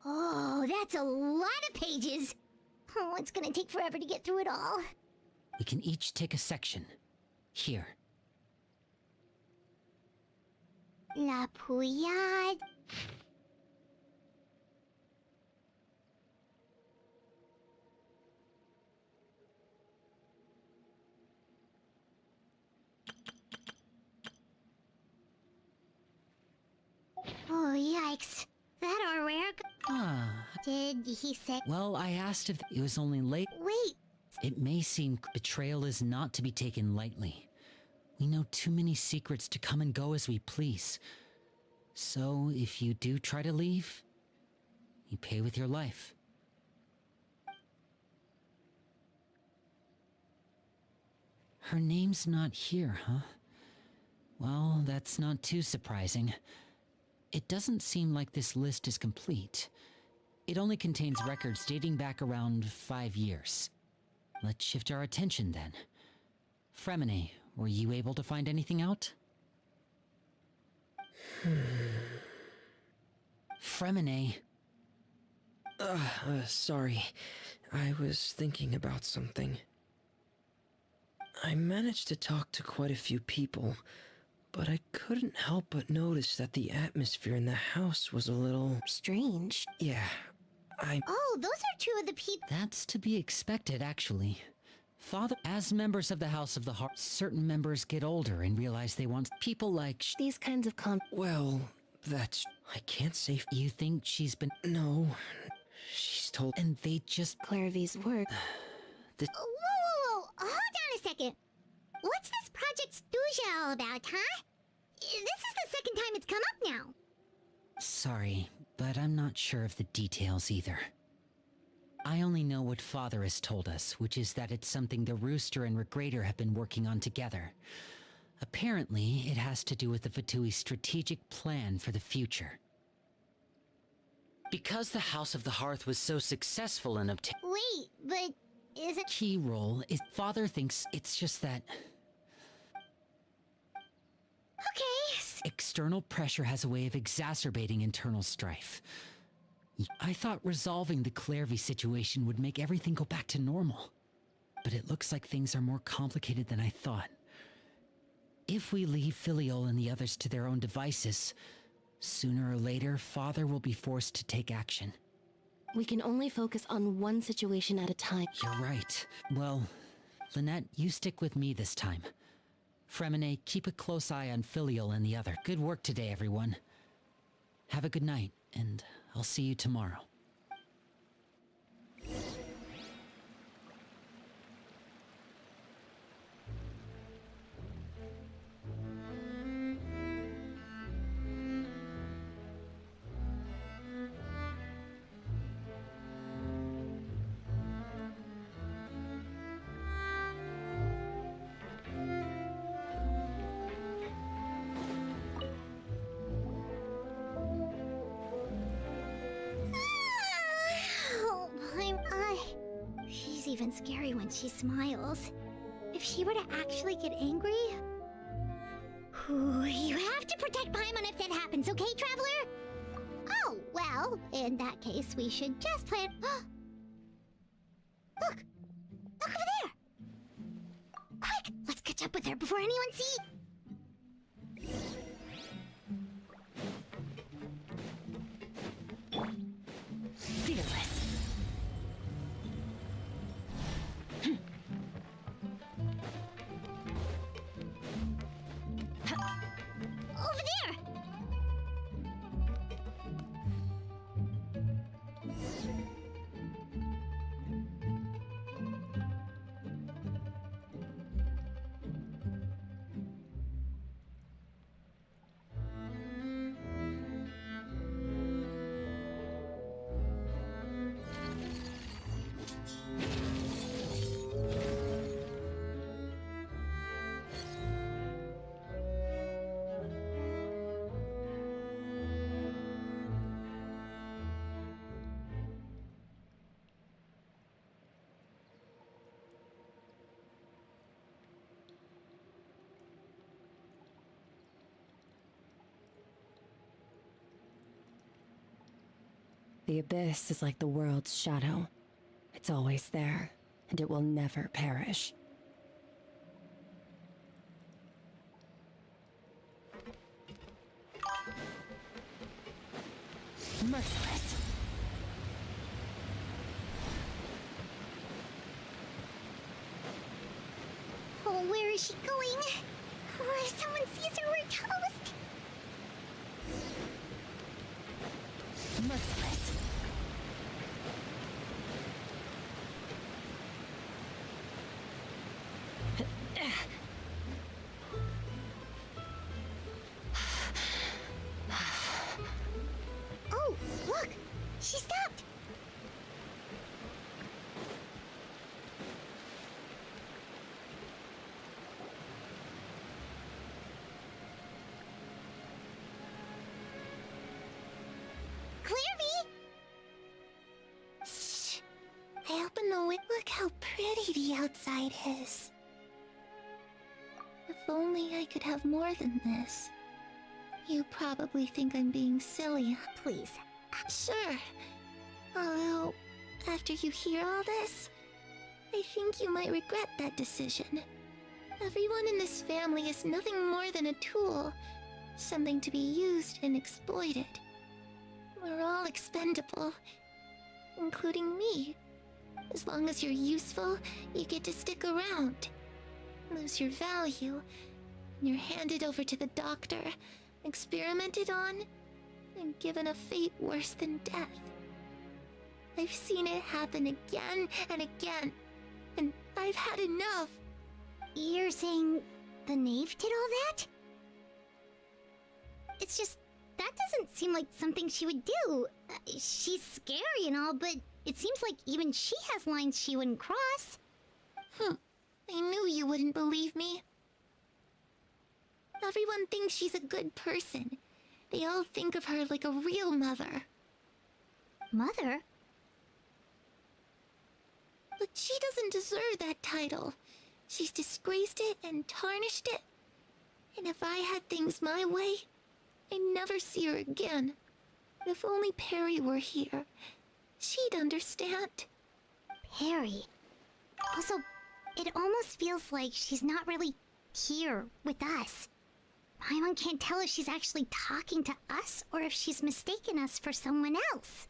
Oh, that's a lot of pages. Oh, it's gonna take forever to get through it all. We can each take a section. Here. La Pouillade. Oh, yikes. That our rare... Did he say... Well, I asked if it was only late. Wait. It may seem betrayal is not to be taken lightly. We know too many secrets to come and go as we please. So, if you do try to leave, you pay with your life. Her name's not here, huh? Well, that's not too surprising. It doesn't seem like this list is complete. It only contains records dating back around 5 years. Let's shift our attention then. Fremine, were you able to find anything out? Fremine. Sorry. I was thinking about something. I managed to talk to quite a few people, but I couldn't help but notice that the atmosphere in the house was a little... strange. Yeah, Oh, those are two of the people... That's to be expected, actually. Father, as members of the House of the Hearth, certain members get older and realize they want people like... These kinds of Well, that's... I can't say... You think she's been... No. She's told... And they just... Clairvy's work. Whoa! Hold on a second. What's this Project Stuja all about, huh? This is the second time it's come up now. Sorry, but I'm not sure of the details either. I only know what Father has told us, which is that it's something the Rooster and Regrator have been working on together. Apparently, it has to do with the Fatui's strategic plan for the future. Because the House of the Hearth was so successful in obtaining... Wait, but isn't... Key role is... Father thinks it's just that... Okay. External pressure has a way of exacerbating internal strife. I thought resolving the Clairvy situation would make everything go back to normal. But it looks like things are more complicated than I thought. If we leave Filiol and the others to their own devices, sooner or later, Father will be forced to take action. We can only focus on one situation at a time. You're right. Well, Lynette, you stick with me this time. Fremine, keep a close eye on Filiol and the other. Good work today, everyone. Have a good night, and I'll see you tomorrow. She's even scary when she smiles. If she were to actually get angry... You have to protect Paimon if that happens, okay, Traveler? Oh, well, in that case, we should just plan... Look! Look over there! Quick, let's catch up with her before anyone sees... Fearless. Over there! The abyss is like the world's shadow. It's always there, and it will never perish. Merciless. Oh, where is she going? Oh, if someone sees her, we're toast. Merciless. Oh, look! She stopped! Clairvy! Shh! I opened the window. Look how pretty the outside is. If only I could have more than this. You probably think I'm being silly. Please. Sure. Although, after you hear all this, I think you might regret that decision. Everyone in this family is nothing more than a tool. Something to be used and exploited. We're all expendable. Including me. As long as you're useful, you get to stick around. Lose your value, and you're handed over to the doctor, experimented on, and given a fate worse than death. I've seen it happen again and again, and I've had enough. You're saying the knave did all that? It's just, that doesn't seem like something she would do. She's scary and all, but it seems like even she has lines she wouldn't cross. I knew you wouldn't believe me. Everyone thinks she's a good person. They all think of her like a real mother. Mother? But she doesn't deserve that title. She's disgraced it and tarnished it. And if I had things my way, I'd never see her again. If only Perry were here, she'd understand. Perry? Also, it almost feels like she's not really here with us. Paimon can't tell if she's actually talking to us or if she's mistaken us for someone else.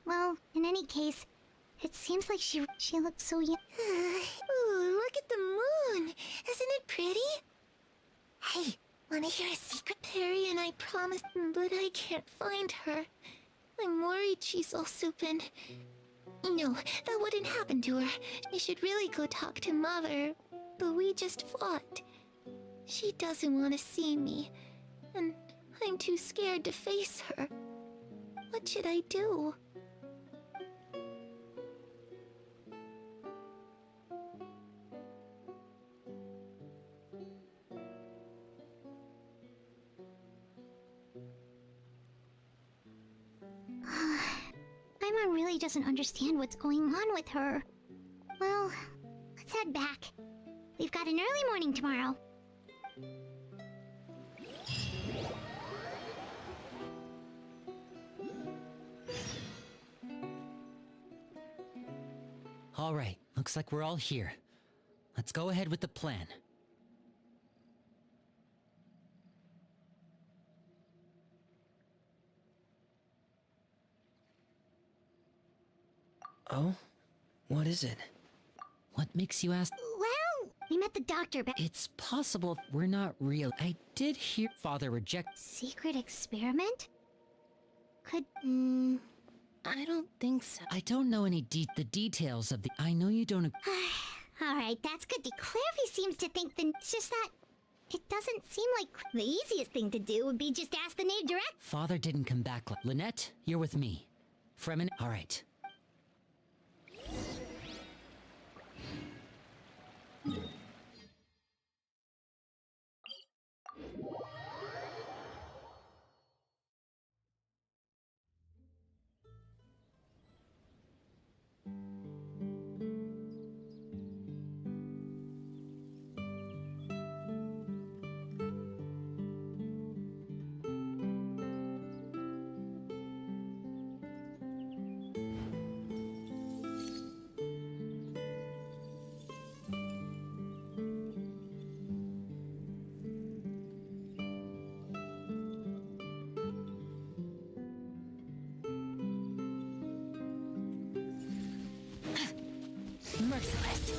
Well, in any case, it seems like she looks so young. Ooh, look at the moon! Isn't it pretty? Hey, wanna hear a secret? Perry and I promised, but I can't find her. I'm worried she's also been... No, that wouldn't happen to her. I should really go talk to Mother. But we just fought. She doesn't want to see me. And I'm too scared to face her. What should I do? Paimon really doesn't understand what's going on with her. Well, let's head back. We've got an early morning tomorrow. All right, looks like we're all here. Let's go ahead with the plan. Oh? What is it? What makes you ask? Well, we met the doctor, but... It's possible we're not real. I did hear Father reject... Secret experiment? Could, I don't think so. I don't know any the details of the... I know you don't... Alright, that's good. Clairvy seems to think that it's just that... It doesn't seem like the easiest thing to do would be just ask the knave direct. Father didn't come back. Lynette, you're with me. Fremen... All right. Merciless.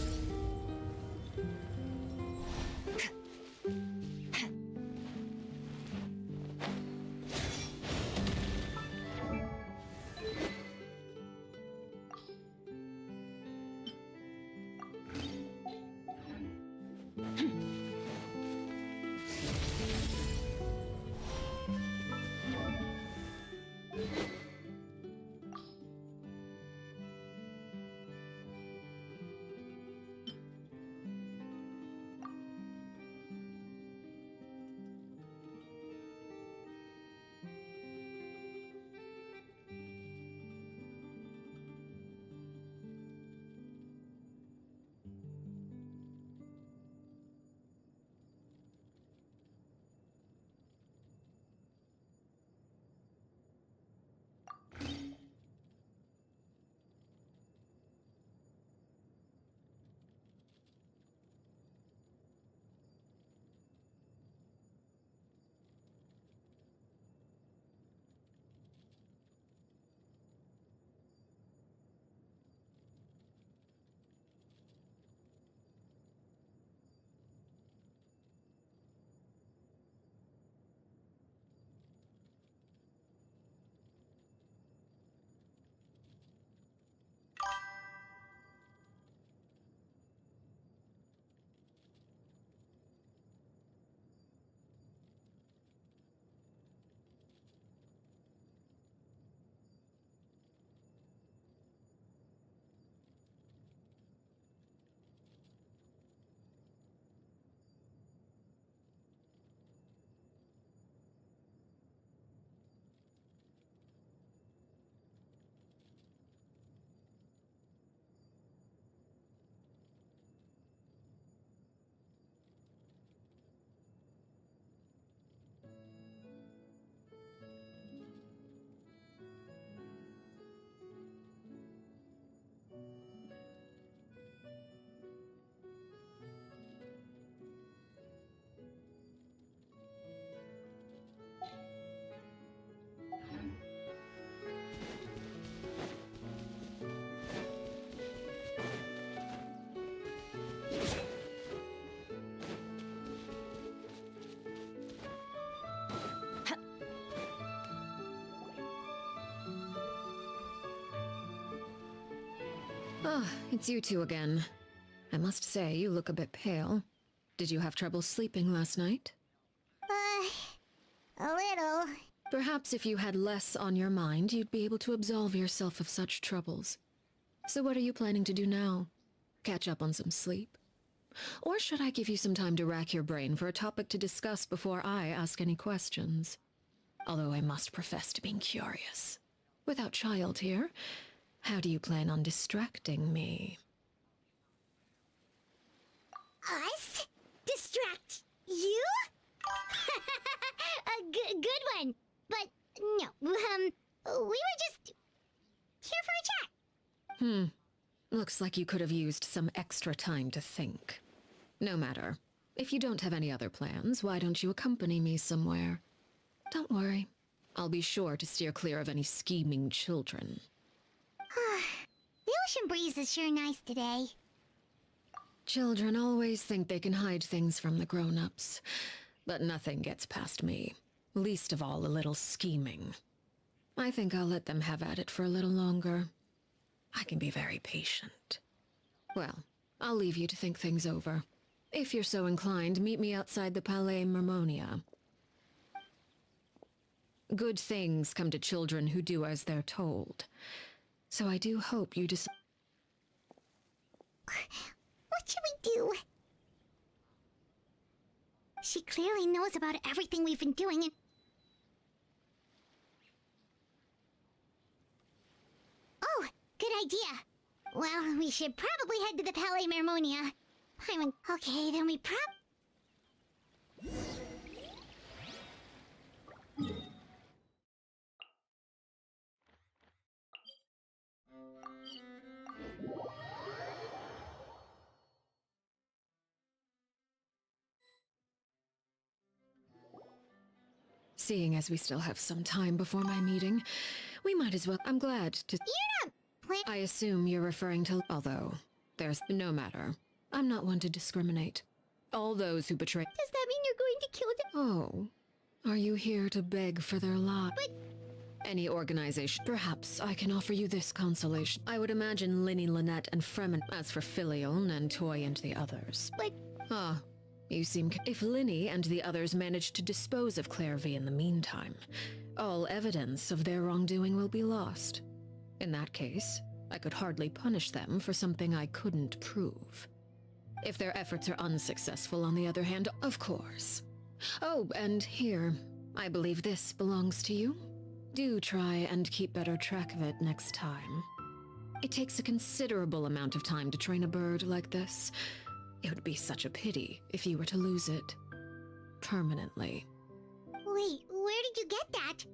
Ah, it's you two again. I must say, you look a bit pale. Did you have trouble sleeping last night? A little. Perhaps if you had less on your mind, you'd be able to absolve yourself of such troubles. So what are you planning to do now? Catch up on some sleep? Or should I give you some time to rack your brain for a topic to discuss before I ask any questions? Although I must profess to being curious. Without child here, how do you plan on distracting me? Us? Distract you? A good one. But no, we were just here for a chat. Looks like you could have used some extra time to think. No matter. If you don't have any other plans, why don't you accompany me somewhere? Don't worry. I'll be sure to steer clear of any scheming children. The ocean breeze is sure nice today. Children always think they can hide things from the grown-ups. But nothing gets past me. Least of all a little scheming. I think I'll let them have at it for a little longer. I can be very patient. Well, I'll leave you to think things over. If you're so inclined, meet me outside the Palais Mermonia. Good things come to children who do as they're told. So I do hope you What should we do? She clearly knows about everything we've been doing and... Oh, good idea. Well, we should probably head to the Palais Mermonia. Okay, then we Seeing as we still have some time before my meeting, we might as well... I'm glad to... You're not... I assume you're referring to... Although, There's no matter. I'm not one to discriminate. All those who betray— Does that mean you're going to kill them? Oh, are you here to beg for their lives? But any organization— Perhaps I can offer you this consolation. I would imagine Linny, Lynette, and Fremen. As for Filion and Toy and the others. But— Ah, you seem— If Linny and the others manage to dispose of Clairvy in the meantime, all evidence of their wrongdoing will be lost. In that case, I could hardly punish them for something I couldn't prove. If their efforts are unsuccessful, on the other hand, of course. Oh, and here, I believe this belongs to you. Do try and keep better track of it next time. It takes a considerable amount of time to train a bird like this. It would be such a pity if you were to lose it. Permanently. Wait, where did you get that?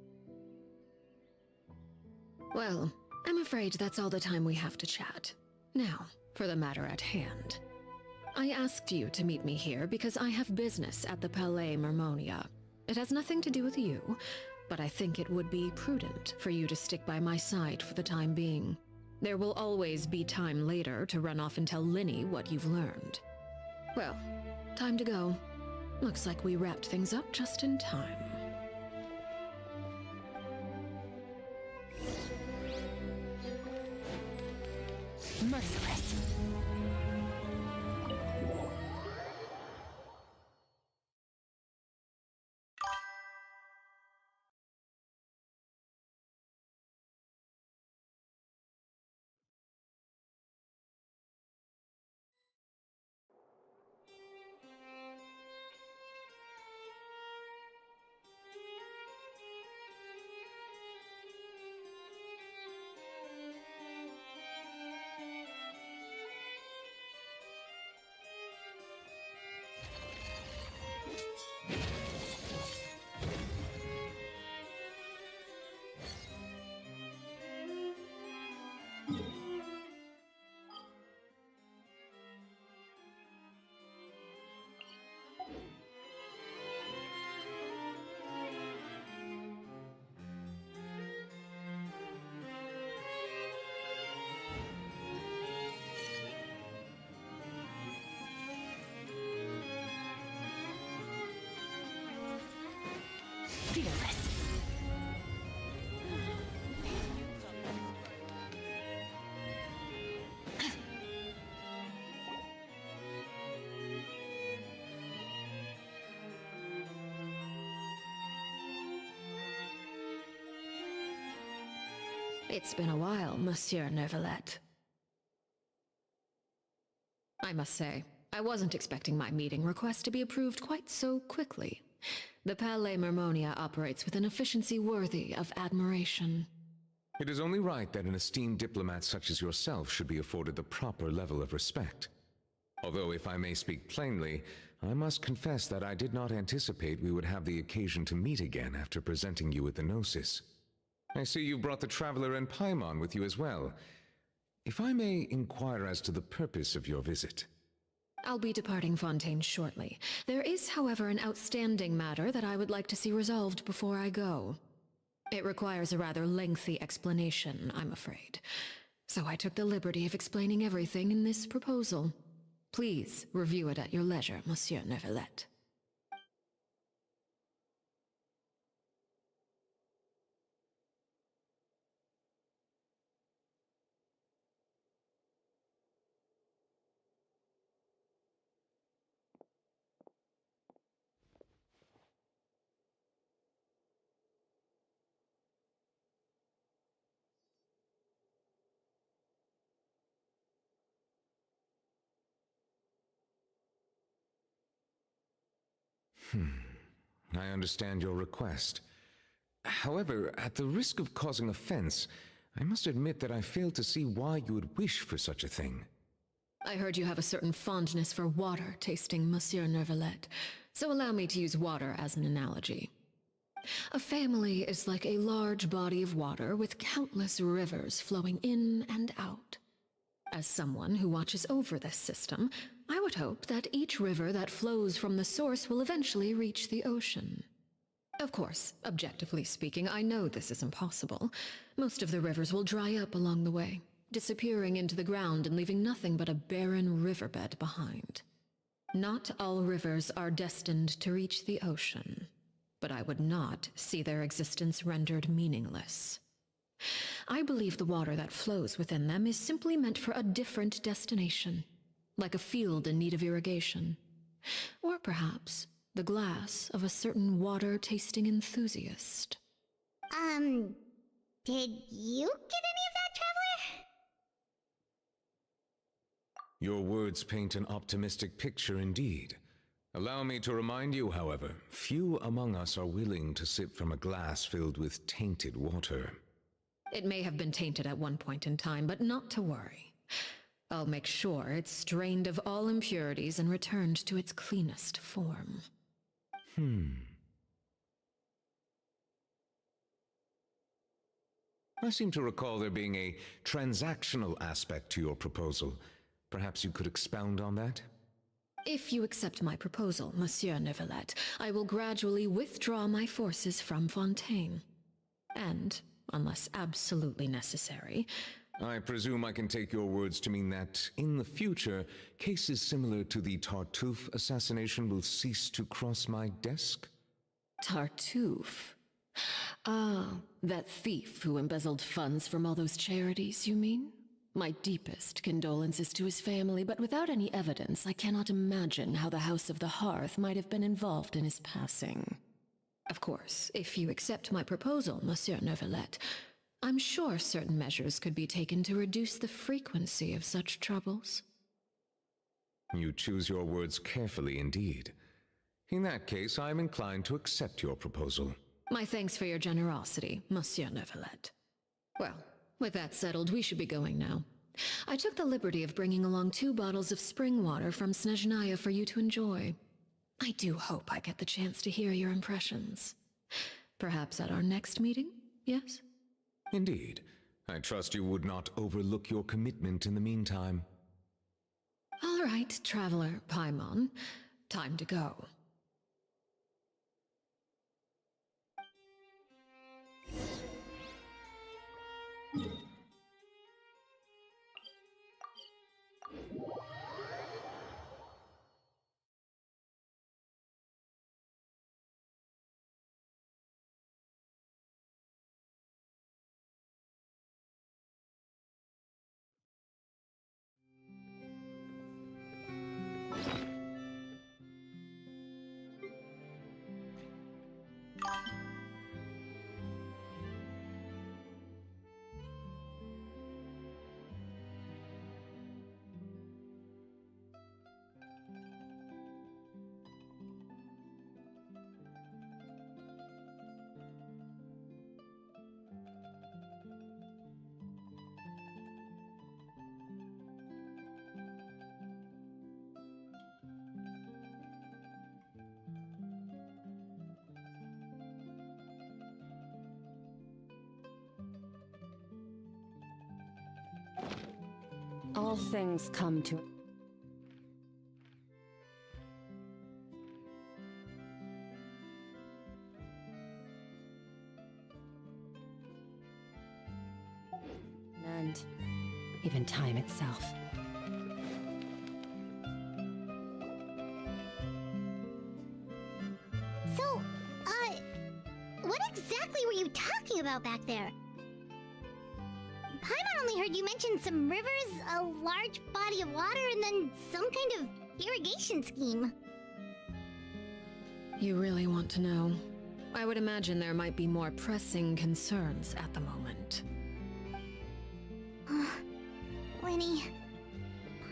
Well, I'm afraid that's all the time we have to chat. Now, for the matter at hand. I asked you to meet me here because I have business at the Palais Mermonia. It has nothing to do with you, but I think it would be prudent for you to stick by my side for the time being. There will always be time later to run off and tell Linny what you've learned. Well, time to go. Looks like we wrapped things up just in time. Merciless. Fearless. It's been a while, Monsieur Neuvillette. I must say, I wasn't expecting my meeting request to be approved quite so quickly. The Palais Mermonia operates with an efficiency worthy of admiration. It is only right that an esteemed diplomat such as yourself should be afforded the proper level of respect. Although, if I may speak plainly, I must confess that I did not anticipate we would have the occasion to meet again after presenting you with the Gnosis. I see you brought the Traveler and Paimon with you as well. If I may inquire as to the purpose of your visit. I'll be departing Fontaine shortly. There is, however, an outstanding matter that I would like to see resolved before I go. It requires a rather lengthy explanation, I'm afraid. So I took the liberty of explaining everything in this proposal. Please review it at your leisure, Monsieur Neuvillette. I understand your request. However, at the risk of causing offense, I must admit that I fail to see why you would wish for such a thing. I heard you have a certain fondness for water tasting, Monsieur Neuvillette, so allow me to use water as an analogy. A family is like a large body of water with countless rivers flowing in and out. As someone who watches over this system, I would hope that each river that flows from the source will eventually reach the ocean. Of course, objectively speaking, I know this is impossible. Most of the rivers will dry up along the way, disappearing into the ground and leaving nothing but a barren riverbed behind. Not all rivers are destined to reach the ocean, but I would not see their existence rendered meaningless. I believe the water that flows within them is simply meant for a different destination, like a field in need of irrigation. Or perhaps the glass of a certain water-tasting enthusiast. Did you get any of that, Traveler? Your words paint an optimistic picture indeed. Allow me to remind you, however, few among us are willing to sip from a glass filled with tainted water. It may have been tainted at one point in time, but not to worry. I'll make sure it's drained of all impurities and returned to its cleanest form. I seem to recall there being a transactional aspect to your proposal. Perhaps you could expound on that? If you accept my proposal, Monsieur Neuvillette, I will gradually withdraw my forces from Fontaine. And, unless absolutely necessary, I presume I can take your words to mean that, in the future, cases similar to the Tartuffe assassination will cease to cross my desk? Tartuffe? Ah, that thief who embezzled funds from all those charities, you mean? My deepest condolences to his family, but without any evidence, I cannot imagine how the House of the Hearth might have been involved in his passing. Of course, if you accept my proposal, Monsieur Neuvillette, I'm sure certain measures could be taken to reduce the frequency of such troubles. You choose your words carefully indeed. In that case, I am inclined to accept your proposal. My thanks for your generosity, Monsieur Neuvillette. Well, with that settled, we should be going now. I took the liberty of bringing along 2 bottles of spring water from Snezhnaya for you to enjoy. I do hope I get the chance to hear your impressions. Perhaps at our next meeting, yes? Indeed. I trust you would not overlook your commitment in the meantime. All right, Traveler Paimon. Time to go. All things come to... and even time itself. So, what exactly were you talking about back there? Paimon only heard you mention some rivers, a large body of water, and then some kind of irrigation scheme. You really want to know? I would imagine there might be more pressing concerns at the moment. Winnie,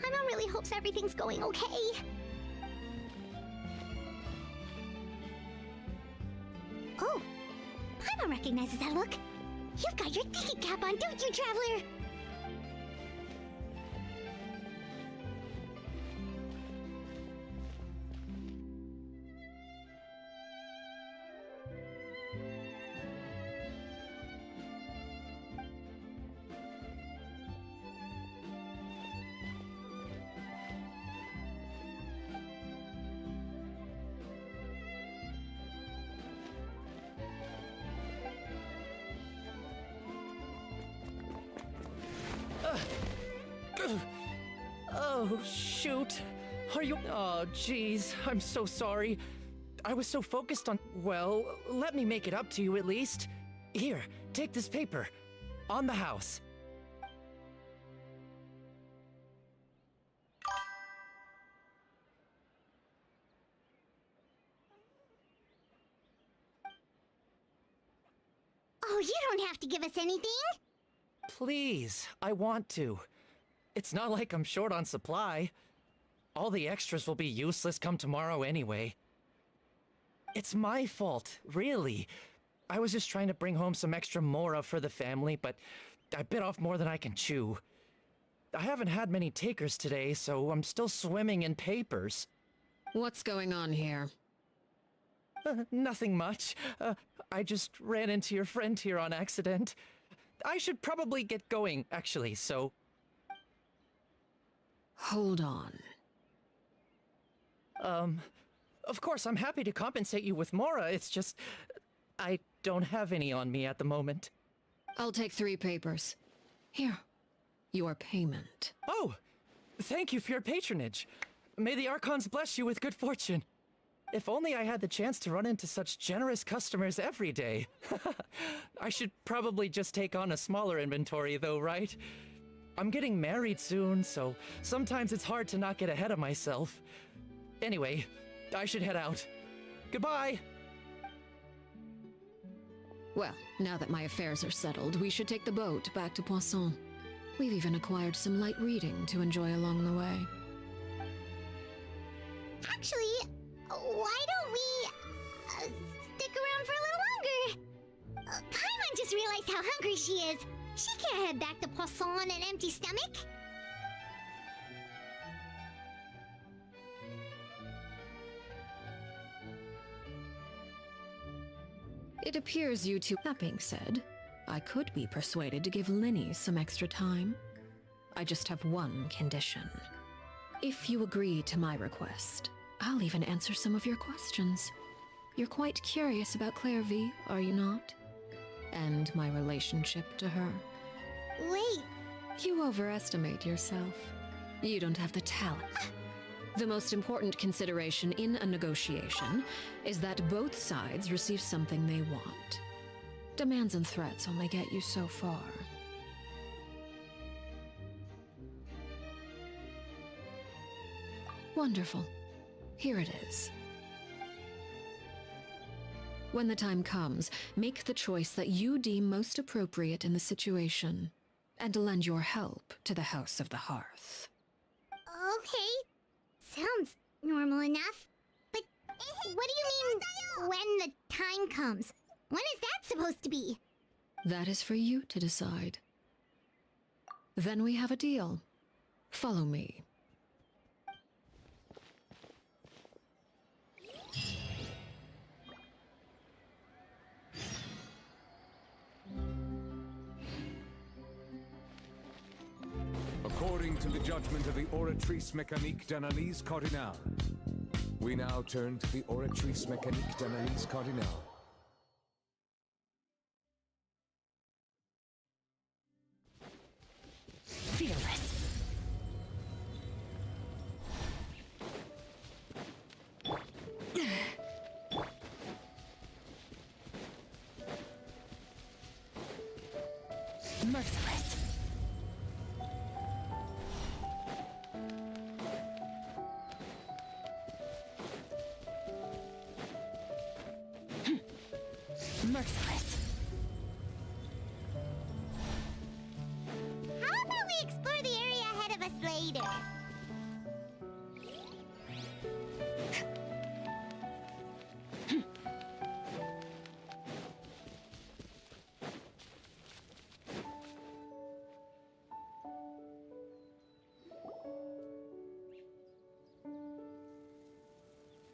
Paimon really hopes everything's going okay. Oh, Paimon recognizes that look. You've got your thinking cap on, don't you, Traveler? Oh, shoot. Are you... Oh, jeez. I'm so sorry. I was so focused on... Well, let me make it up to you at least. Here, take this paper. On the house. Oh, you don't have to give us anything. Please, I want to. It's not like I'm short on supply. All the extras will be useless come tomorrow anyway. It's my fault, really. I was just trying to bring home some extra mora for the family, but I bit off more than I can chew. I haven't had many takers today, so I'm still swimming in papers. What's going on here? Nothing much. I just ran into your friend here on accident. I should probably get going, actually, so... Hold on. Of course, I'm happy to compensate you with mora, it's just... I don't have any on me at the moment. I'll take 3 papers. Here. Your payment. Oh! Thank you for your patronage. May the Archons bless you with good fortune. If only I had the chance to run into such generous customers every day. I should probably just take on a smaller inventory though, right? I'm getting married soon, so sometimes it's hard to not get ahead of myself. Anyway, I should head out. Goodbye! Well, now that my affairs are settled, we should take the boat back to Poisson. We've even acquired some light reading to enjoy along the way. Actually, why don't we stick around for a little longer? Paimon just realized how hungry she is. She can't head back to Poisson on an empty stomach. It appears you two... That being said, I could be persuaded to give Linny some extra time. I just have one condition. If you agree to my request, I'll even answer some of your questions. You're quite curious about Claire V, are you not? And my relationship to her. Wait. You overestimate yourself. You don't have the talent. The most important consideration in a negotiation is that both sides receive something they want. Demands and threats only get you so far. Wonderful. Here it is. When the time comes, make the choice that you deem most appropriate in the situation, and lend your help to the House of the Hearth. Okay. Sounds normal enough. But what do you mean, when the time comes? When is that supposed to be? That is for you to decide. Then we have a deal. Follow me. According to the judgment of the Oratrice Mécanique d'Analyse Cardinale, we now turn to the Oratrice Mécanique d'Analyse Cardinale. Fearless. Merciless. Merciless. How about we explore the area ahead of us later?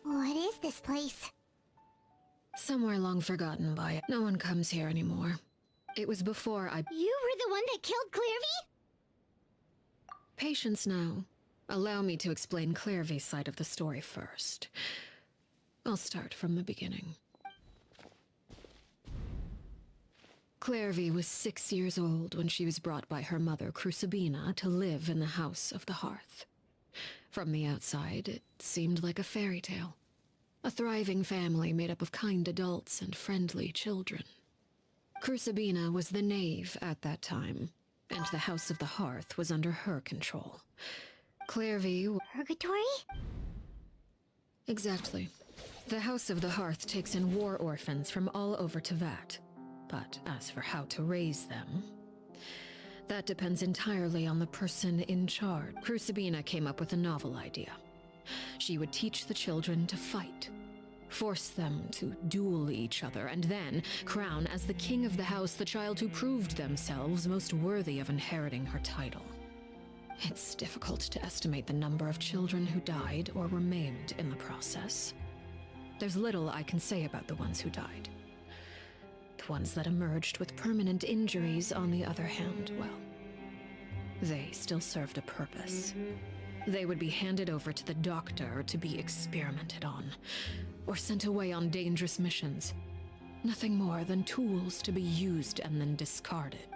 What is this place? Somewhere long forgotten by it. No one comes here anymore. It was before I... You were the one that killed Clairvy? Patience now. Allow me to explain Clairvy's side of the story first. I'll start from the beginning. Clairvy was 6 years old when she was brought by her mother, Crucibina, to live in the House of the Hearth. From the outside, it seemed like a fairy tale. A thriving family made up of kind adults and friendly children. Crucibina was the knave at that time, and the House of the Hearth was under her control. Clairvy... Purgatory? Exactly. The House of the Hearth takes in war orphans from all over Teyvat. But as for how to raise them, that depends entirely on the person in charge. Crucibina came up with a novel idea. She would teach the children to fight, force them to duel each other, and then crown as the king of the house the child who proved themselves most worthy of inheriting her title. It's difficult to estimate the number of children who died or were maimed in the process. There's little I can say about the ones who died. The ones that emerged with permanent injuries, on the other hand, well, they still served a purpose. They would be handed over to the doctor to be experimented on, or sent away on dangerous missions. Nothing more than tools to be used and then discarded.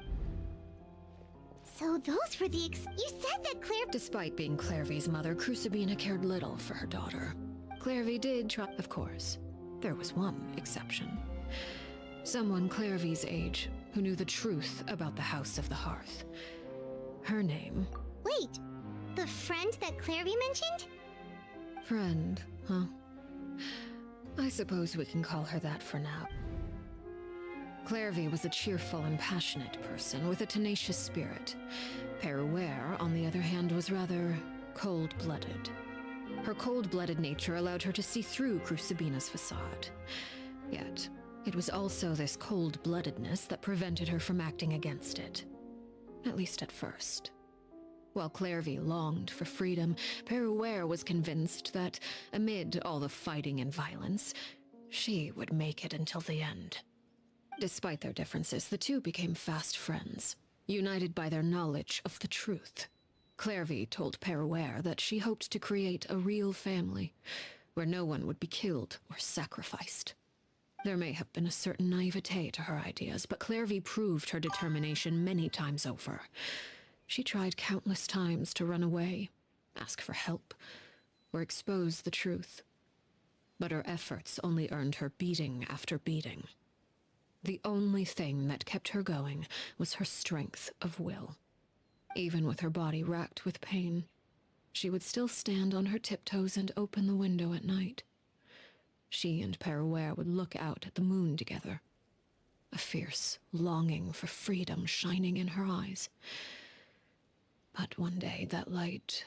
So those were the you said that Claire... Despite being Clairvy's mother, Crucibina cared little for her daughter. Clairvy did try... Of course, there was one exception. Someone Clairvy's age, who knew the truth about the House of the Hearth. Her name... Wait, the friend that Clairvy mentioned? Friend, huh? I suppose we can call her that for now. Clairvy was a cheerful and passionate person with a tenacious spirit. Peruere, on the other hand, was rather cold-blooded. Her cold-blooded nature allowed her to see through Crucibina's facade. Yet, it was also this cold-bloodedness that prevented her from acting against it. At least at first. While Clairvy longed for freedom, Peruere was convinced that, amid all the fighting and violence, she would make it until the end. Despite their differences, the two became fast friends, united by their knowledge of the truth. Clairvy told Peruere that she hoped to create a real family, where no one would be killed or sacrificed. There may have been a certain naivete to her ideas, but Clairvy proved her determination many times over. She tried countless times to run away, ask for help, or expose the truth. But her efforts only earned her beating after beating. The only thing that kept her going was her strength of will. Even with her body racked with pain, she would still stand on her tiptoes and open the window at night. She and Peruere would look out at the moon together, a fierce longing for freedom shining in her eyes. But one day that light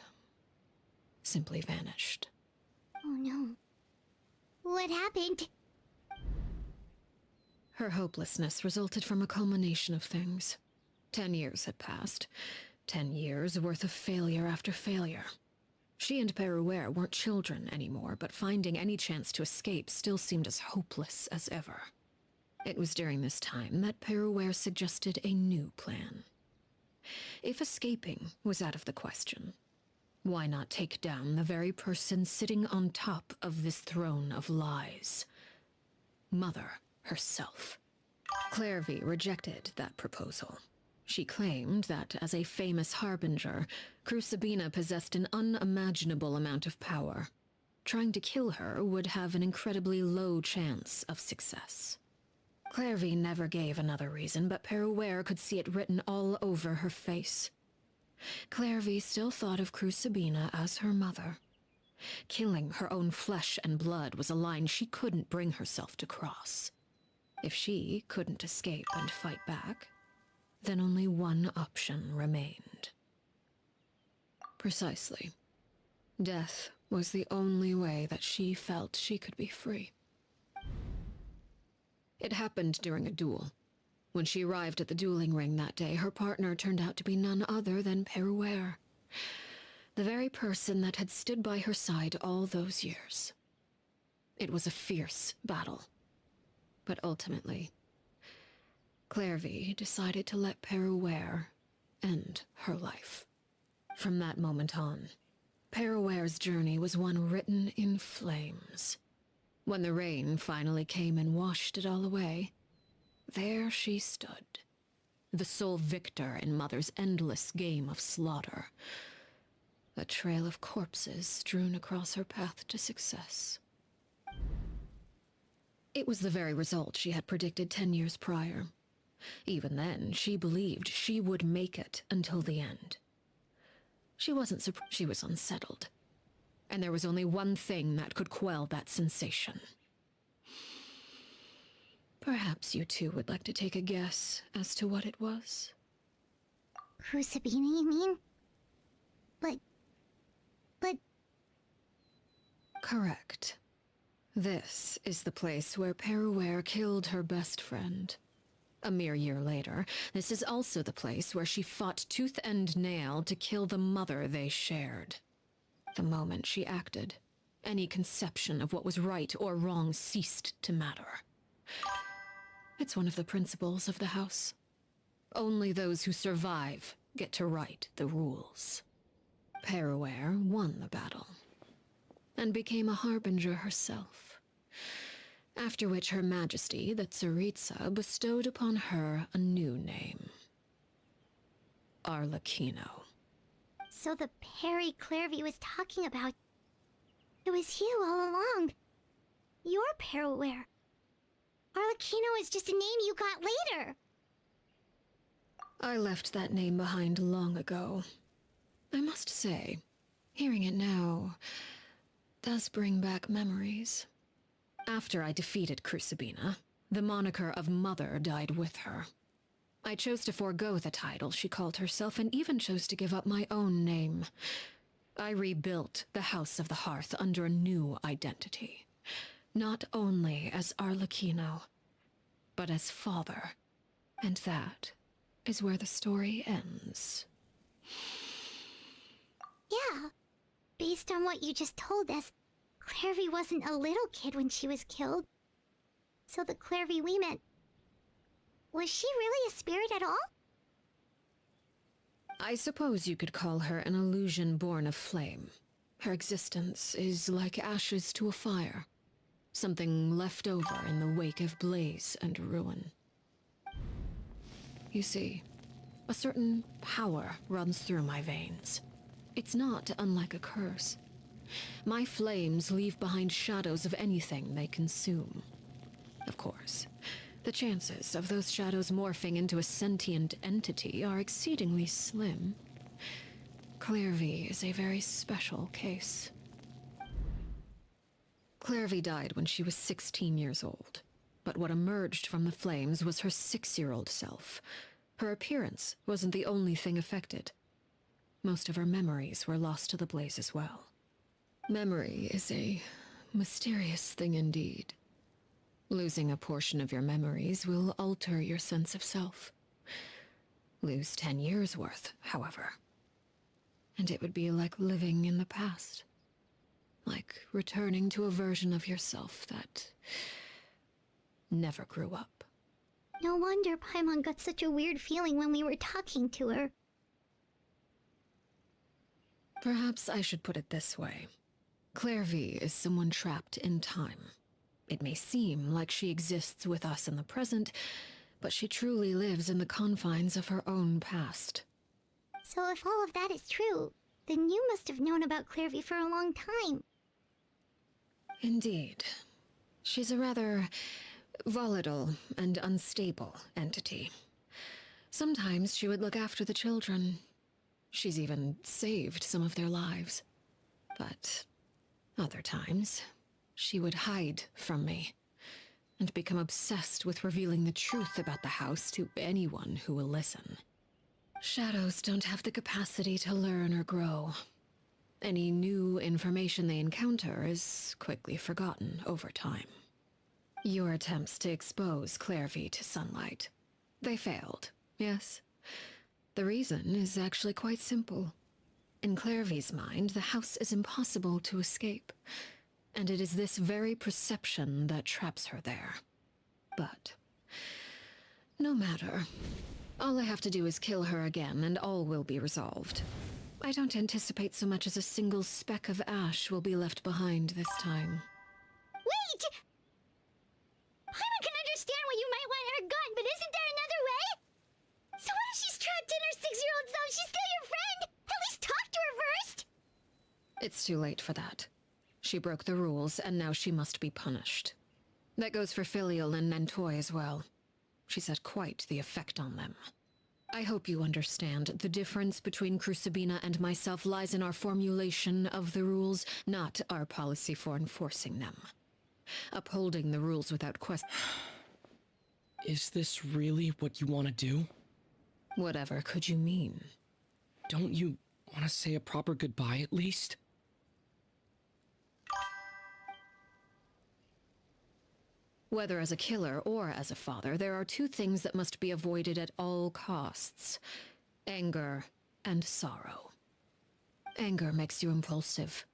simply vanished. Oh no. What happened? Her hopelessness resulted from a culmination of things. 10 years had passed. 10 years worth of failure after failure. She and Peruere weren't children anymore, but finding any chance to escape still seemed as hopeless as ever. It was during this time that Peruere suggested a new plan. If escaping was out of the question, why not take down the very person sitting on top of this throne of lies? Mother herself. Clairvy rejected that proposal. She claimed that, as a famous harbinger, Crucibina possessed an unimaginable amount of power. Trying to kill her would have an incredibly low chance of success. Clairvy never gave another reason, but Peruere could see it written all over her face. Clairvy still thought of Crucibina as her mother. Killing her own flesh and blood was a line she couldn't bring herself to cross. If she couldn't escape and fight back, then only one option remained. Precisely. Death was the only way that she felt she could be free. It happened during a duel. When she arrived at the dueling ring that day, her partner turned out to be none other than Peruere, the very person that had stood by her side all those years. It was a fierce battle. But ultimately, Clairvy decided to let Peruere end her life. From that moment on, Peruere's journey was one written in flames. When the rain finally came and washed it all away, there she stood, the sole victor in Mother's endless game of slaughter. A trail of corpses strewn across her path to success. It was the very result she had predicted 10 years prior. Even then, she believed she would make it until the end. She wasn't surprised. She was unsettled. And there was only one thing that could quell that sensation. Perhaps you two would like to take a guess as to what it was? Crucibina, you mean? But... Correct. This is the place where Peruere killed her best friend. A mere year later, this is also the place where she fought tooth and nail to kill the mother they shared. The moment she acted, any conception of what was right or wrong ceased to matter. It's one of the principles of the house. Only those who survive get to write the rules. Peruere won the battle, and became a harbinger herself. After which Her Majesty, the Tsaritsa, bestowed upon her a new name. Arlecchino. So the Perry Clairvy was talking about... It was you all along. You're Peruere. Arlecchino is just a name you got later. I left that name behind long ago. I must say, hearing it now does bring back memories. After I defeated Crucibina, the moniker of Mother died with her. I chose to forego the title she called herself and even chose to give up my own name. I rebuilt the House of the Hearth under a new identity. Not only as Arlecchino, but as father. And that is where the story ends. Yeah. Based on what you just told us, Clairvy wasn't a little kid when she was killed. So the Clairvy we met... Was she really a spirit at all? I suppose you could call her an illusion born of flame. Her existence is like ashes to a fire. Something left over in the wake of blaze and ruin. You see, a certain power runs through my veins. It's not unlike a curse. My flames leave behind shadows of anything they consume. Of course, the chances of those shadows morphing into a sentient entity are exceedingly slim. Clairvy is a very special case. Clairvy died when she was 16 years old, but what emerged from the flames was her 6-year-old self. Her appearance wasn't the only thing affected. Most of her memories were lost to the blaze as well. Memory is a mysterious thing indeed. Losing a portion of your memories will alter your sense of self. Lose 10 years' worth, however, and it would be like living in the past. Like returning to a version of yourself that never grew up. No wonder Paimon got such a weird feeling when we were talking to her. Perhaps I should put it this way. Clairvy is someone trapped in time. It may seem like she exists with us in the present, but she truly lives in the confines of her own past. So if all of that is true, then you must have known about Clairvy for a long time. Indeed. She's a rather volatile and unstable entity. Sometimes she would look after the children. She's even saved some of their lives. But other times, she would hide from me and become obsessed with revealing the truth about the house to anyone who will listen. Shadows don't have the capacity to learn or grow. Any new information they encounter is quickly forgotten over time. Your attempts to expose Clairvy to sunlight. They failed, yes. The reason is actually quite simple. In Clairvy's mind, the house is impossible to escape, and it is this very perception that traps her there. But no matter. All I have to do is kill her again, and all will be resolved. I don't anticipate so much as a single speck of ash will be left behind this time. Wait! Paimon can understand why you might want her gone, but It's too late for that. She broke the rules, and now she must be punished. That goes for Filial and Nantoy as well. She's had quite the effect on them. I hope you understand the difference between Crucibina and myself lies in our formulation of the rules, not our policy for enforcing them. Upholding the rules without question. Is this really what you want to do? Whatever could you mean? Don't you want to say a proper goodbye at least? Whether as a killer or as a father, there are two things that must be avoided at all costs: anger and sorrow. Anger makes you impulsive.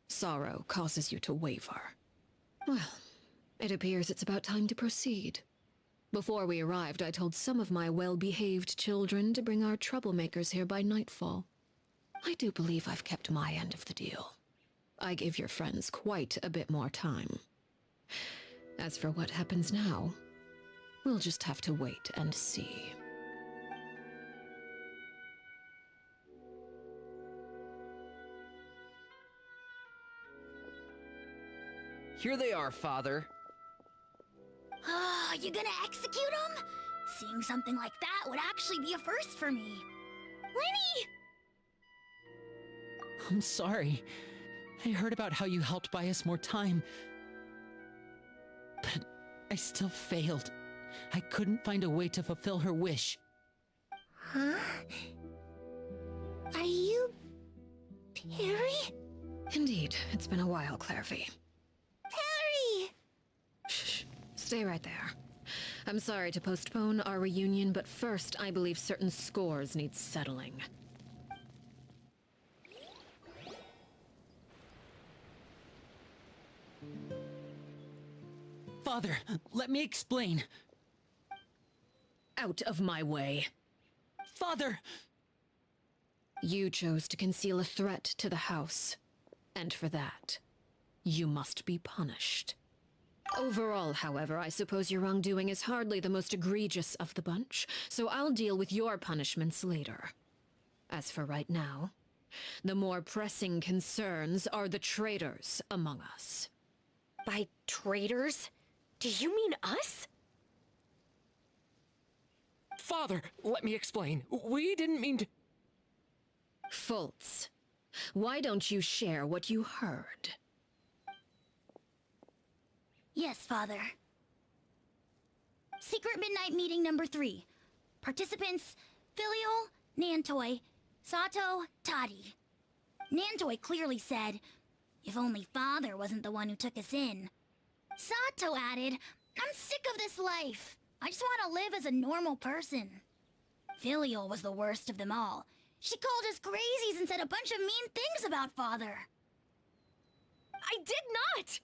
Sorrow causes you to waver. Well, it appears it's about time to proceed. Before we arrived, I told some of my well-behaved children to bring our troublemakers here by nightfall. I do believe I've kept my end of the deal. I give your friends quite a bit more time. As for what happens now, we'll just have to wait and see. Here they are, Father. Ah, you gonna execute him? Seeing something like that would actually be a first for me. Lenny! I'm sorry. I heard about how you helped buy us more time. But I still failed. I couldn't find a way to fulfill her wish. Huh? Are you... Perry? Indeed, it's been a while, Clairvy. Perry! Shh, stay right there. I'm sorry to postpone our reunion, but first I believe certain scores need settling. Father, let me explain. Out of my way. Father! You chose to conceal a threat to the house, and for that, you must be punished. Overall, however, I suppose your wrongdoing is hardly the most egregious of the bunch, so I'll deal with your punishments later. As for right now, the more pressing concerns are the traitors among us. By traitors? Do you mean us? Father, let me explain. We didn't mean to... Fultz, why don't you share what you heard? Yes, Father. Secret Midnight Meeting number 3. Participants, Filial, Nantoy, Sato, Toddy. Nantoy clearly said, if only Father wasn't the one who took us in. Sato added, I'm sick of this life. I just want to live as a normal person. Filial was the worst of them all. She called us crazies and said a bunch of mean things about Father. I did not!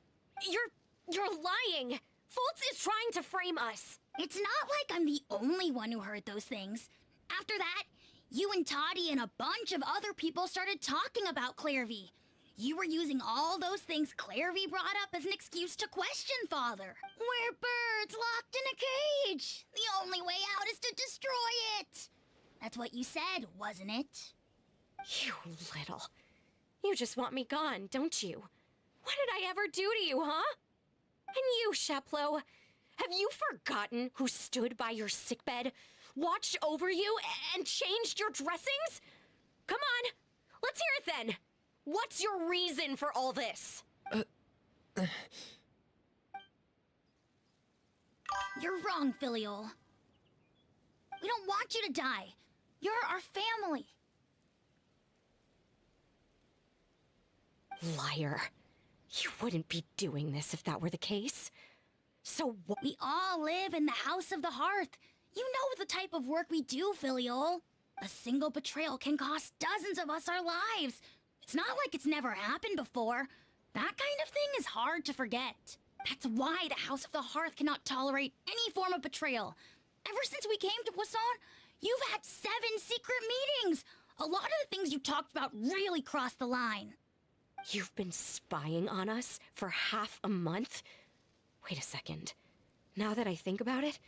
You're lying! Fultz is trying to frame us! It's not like I'm the only one who heard those things. After that, you and Toddy and a bunch of other people started talking about Clairvy. You were using all those things Clairvy brought up as an excuse to question Father. We're birds locked in a cage. The only way out is to destroy it. That's what you said, wasn't it? You little... You just want me gone, don't you? What did I ever do to you, huh? And you, Sheplo, have you forgotten who stood by your sickbed, watched over you, and changed your dressings? Come on, let's hear it then. What's your reason for all this? You're wrong, Filial. We don't want you to die. You're our family. Liar. You wouldn't be doing this if that were the case. So what? We all live in the House of the Hearth. You know the type of work we do, Filial. A single betrayal can cost dozens of us our lives. It's not like it's never happened before. That kind of thing is hard to forget. That's why the House of the Hearth cannot tolerate any form of betrayal. Ever since we came to Poisson, you've had 7 secret meetings. A lot of the things you talked about really crossed the line. You've been spying on us for half a month? Wait a second. Now that I think about it,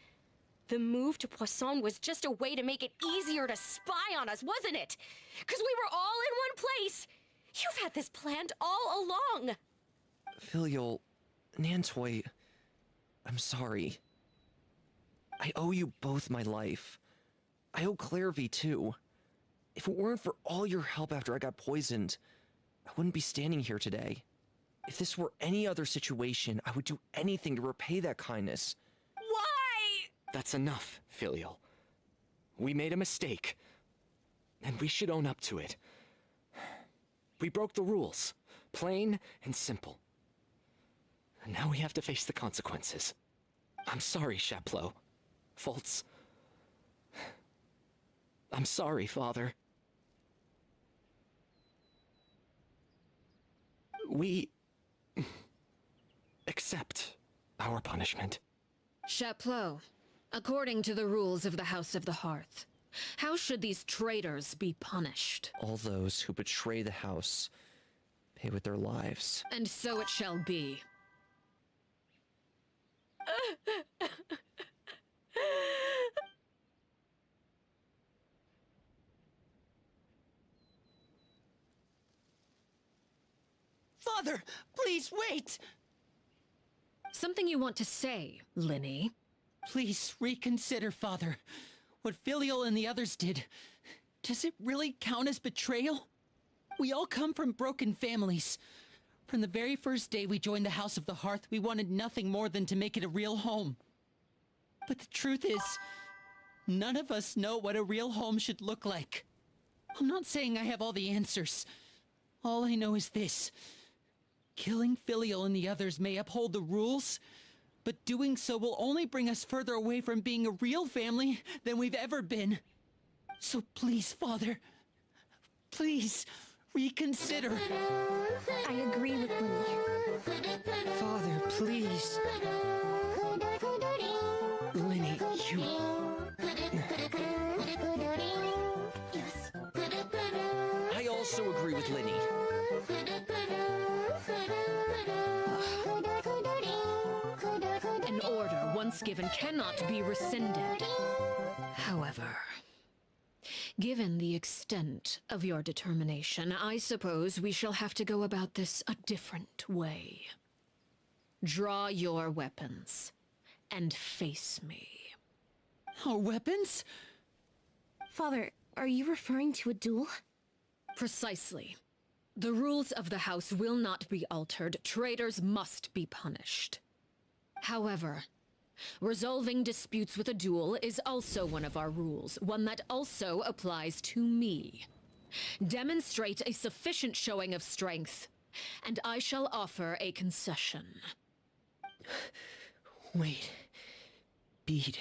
the move to Poisson was just a way to make it easier to spy on us, wasn't it? Because we were all in one place. You've had this planned all along! Filial, Nantoy, I'm sorry. I owe you both my life. I owe Clairvy too. If it weren't for all your help after I got poisoned, I wouldn't be standing here today. If this were any other situation, I would do anything to repay that kindness. Why? That's enough, Filial. We made a mistake, and we should own up to it. We broke the rules, plain and simple. And now we have to face the consequences. I'm sorry, Chapleau. Faults. I'm sorry, Father. We accept our punishment. Chapleau, according to the rules of the House of the Hearth, how should these traitors be punished? All those who betray the house pay with their lives. And so it shall be. Father, please wait! Something you want to say, Linny? Please reconsider, Father. What Filial and the others did, does it really count as betrayal? We all come from broken families. From the very first day we joined the House of the Hearth, we wanted nothing more than to make it a real home. But the truth is, none of us know what a real home should look like. I'm not saying I have all the answers. All I know is this. Killing Filial and the others may uphold the rules, but doing so will only bring us further away from being a real family than we've ever been. So please, Father, please reconsider. I agree with Linny. Father, please. Linny, you... I also agree with Linny. An order once given cannot be rescinded. However, given the extent of your determination, I suppose we shall have to go about this a different way. Draw your weapons and face me. Our weapons? Father, are you referring to a duel? Precisely. The rules of the house will not be altered. Traitors must be punished. However, resolving disputes with a duel is also one of our rules, one that also applies to me. Demonstrate a sufficient showing of strength, and I shall offer a concession. Wait. Beat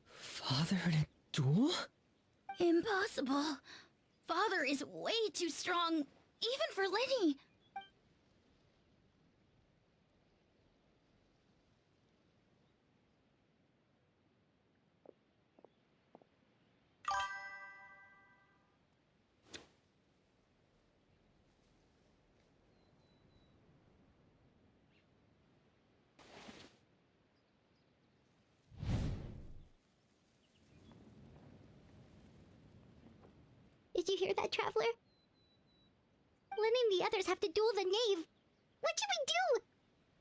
Father in a duel? Impossible. Father is way too strong, even for Linny. Did you hear that, Traveler? Linny and the others have to duel the knave. What should we do?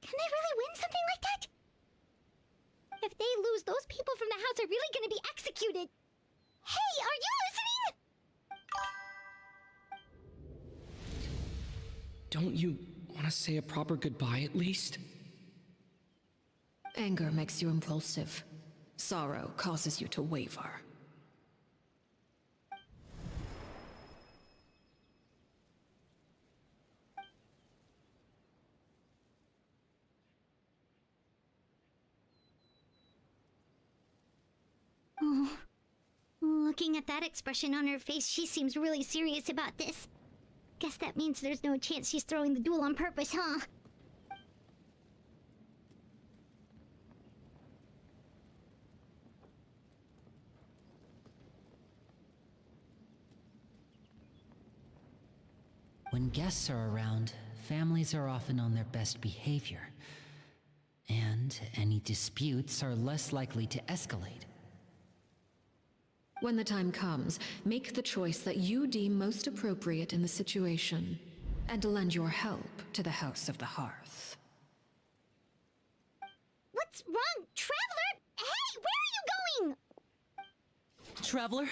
Can they really win something like that? If they lose, those people from the house are really gonna be executed. Hey, are you listening? Don't you want to say a proper goodbye at least? Anger makes you impulsive. Sorrow causes you to waver. Oh, looking at that expression on her face, she seems really serious about this. Guess that means there's no chance she's throwing the duel on purpose, huh? When guests are around, families are often on their best behavior. And any disputes are less likely to escalate. When the time comes, make the choice that you deem most appropriate in the situation. and lend your help to the House of the Hearth. What's wrong, Traveler? Hey, where are you going? Traveler?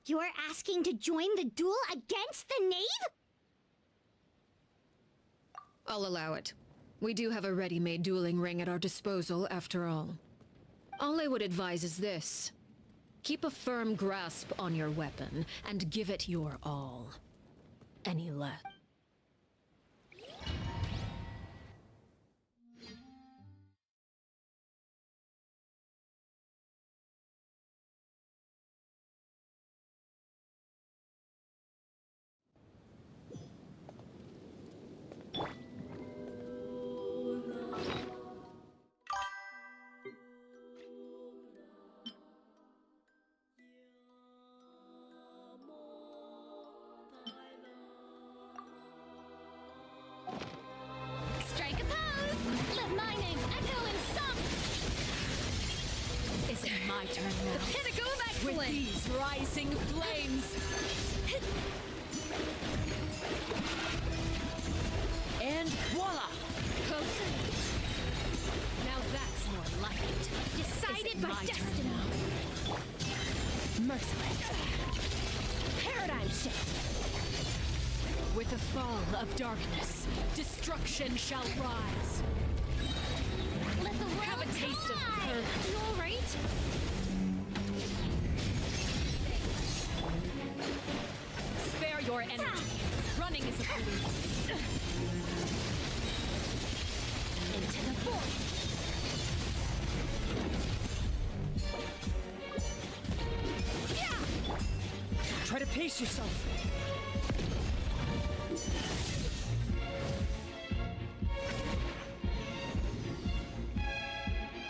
You're asking to join the duel against the knave? I'll allow it. We do have a ready-made dueling ring at our disposal, after all. All I would advise is this. Keep a firm grasp on your weapon, and give it your all. Any less. Strike a pose! Let my name echo in song! Is it my turn now? The pinnacle of excellence! With these rising flames! And voila! Closer. Now that's more like it. Decided by my turn destiny. Merciless. Paradigm shift. With the fall of darkness, destruction shall rise. Let the world Have a taste of collide. her. You all right? Spare your energy. Running is a pollution. Into the void. Try to pace yourself.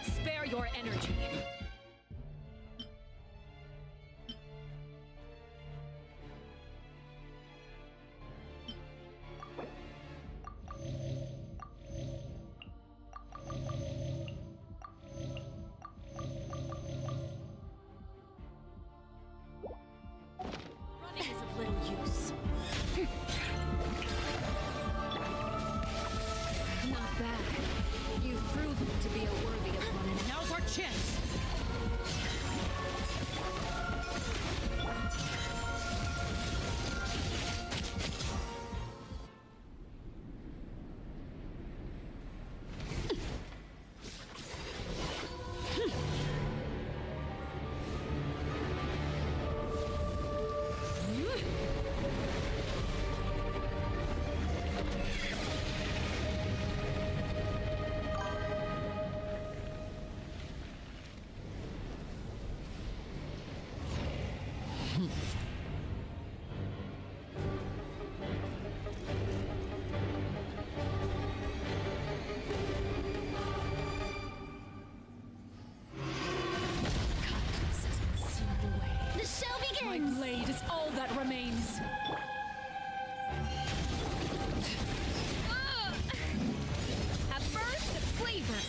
Spare your energy. Running is of little use. Not bad. You've proven to be a worthy opponent. Now's our chance! The show My begins! blade is all that remains. A burst of flavor!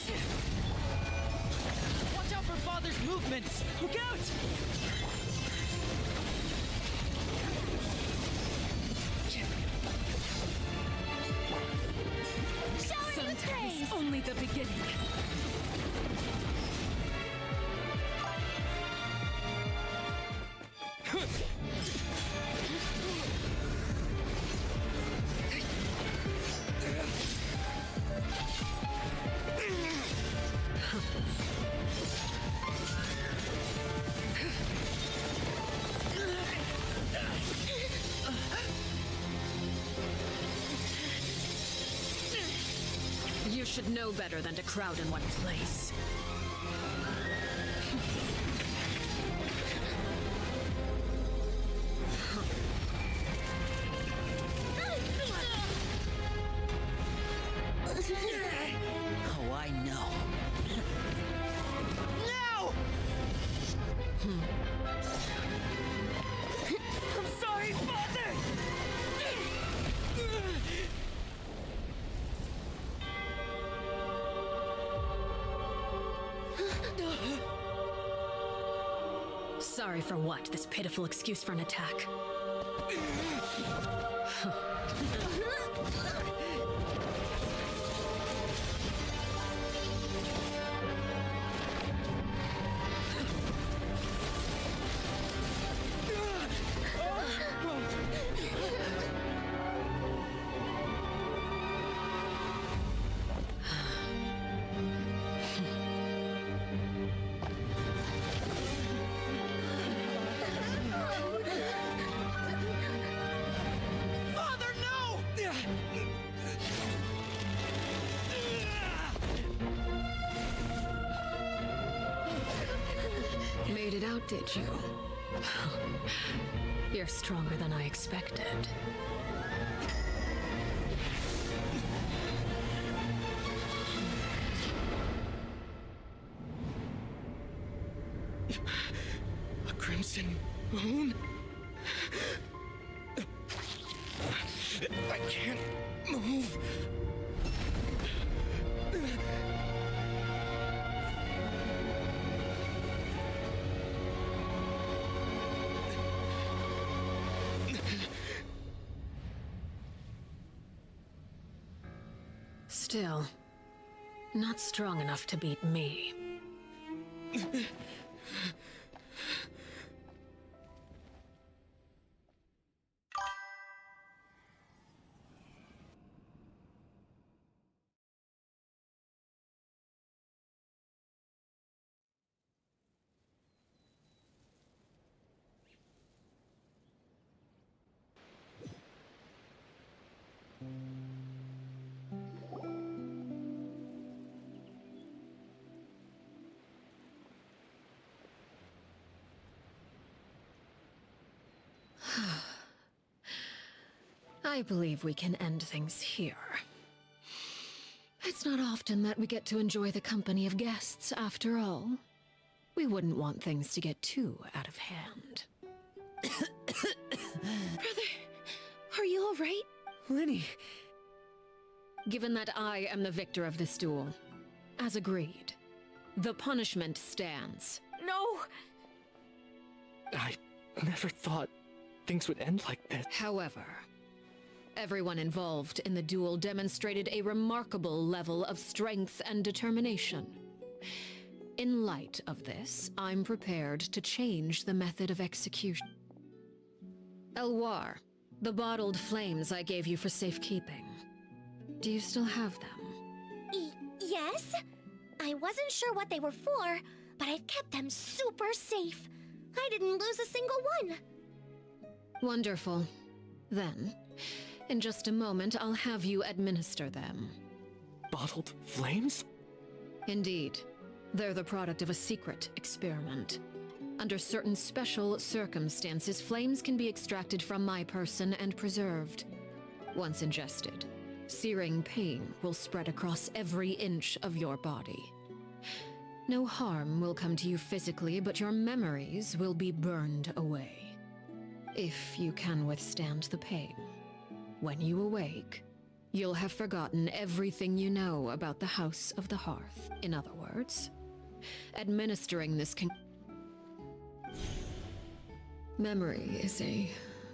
Watch out for Father's movements! Look out! Showering with praise! Sometimes only the beginning. You should know better than to crowd in one place. Oh, I know. No! I'm sorry, Father! Sorry for what? This pitiful excuse for an attack? Father, no! Made it out, did you? You're stronger than I expected. A crimson moon? I can't move. Still, not strong enough to beat me. I believe we can end things here. It's not often that we get to enjoy the company of guests, after all. We wouldn't want things to get too out of hand. Brother, are you all right? Linny! Given that I am the victor of this duel, as agreed, the punishment stands. No! I never thought things would end like this. However, everyone involved in the duel demonstrated a remarkable level of strength and determination. In light of this, I'm prepared to change the method of execution. Elwar, the bottled flames I gave you for safekeeping. Do you still have them? Yes? I wasn't sure what they were for, but I've kept them super safe. I didn't lose a single one. Wonderful. Then, in just a moment, I'll have you administer them. Bottled flames? Indeed. They're the product of a secret experiment. Under certain special circumstances, flames can be extracted from my person and preserved. Once ingested, searing pain will spread across every inch of your body. No harm will come to you physically, but your memories will be burned away. If you can withstand the pain. When you awake, you'll have forgotten everything you know about the House of the Hearth. In other words, administering this memory is a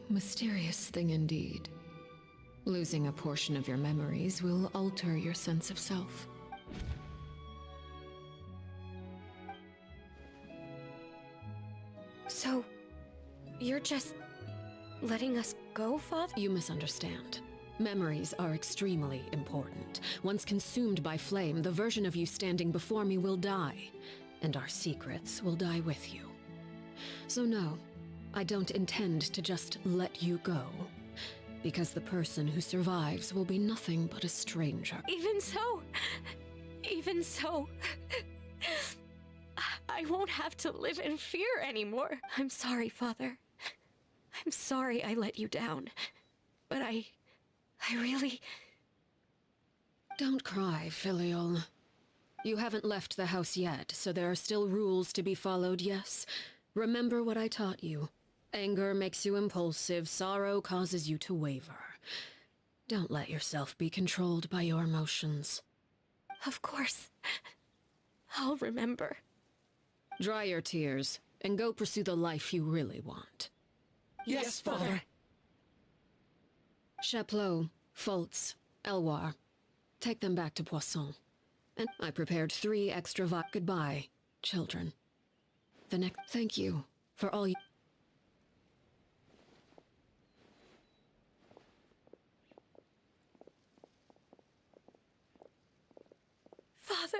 mysterious thing indeed. Losing a portion of your memories will alter your sense of self. So, you're just letting us go, Father? You misunderstand. Memories are extremely important. Once consumed by flame, the version of you standing before me will die, and our secrets will die with you. So no, I don't intend to just let you go, because the person who survives will be nothing but a stranger. Even so, I won't have to live in fear anymore. I'm sorry, Father. I'm sorry I let you down. But I really... Don't cry, Filial. You haven't left the house yet, so there are still rules to be followed, yes? Remember what I taught you. Anger makes you impulsive, sorrow causes you to waver. Don't let yourself be controlled by your emotions. Of course. I'll remember. Dry your tears. and go pursue the life you really want. Yes, Father. Chaplot, Fultz, Elwar. Take them back to Poisson. And I prepared 3 extra goodbye, children. The next. Thank you for all you. Father.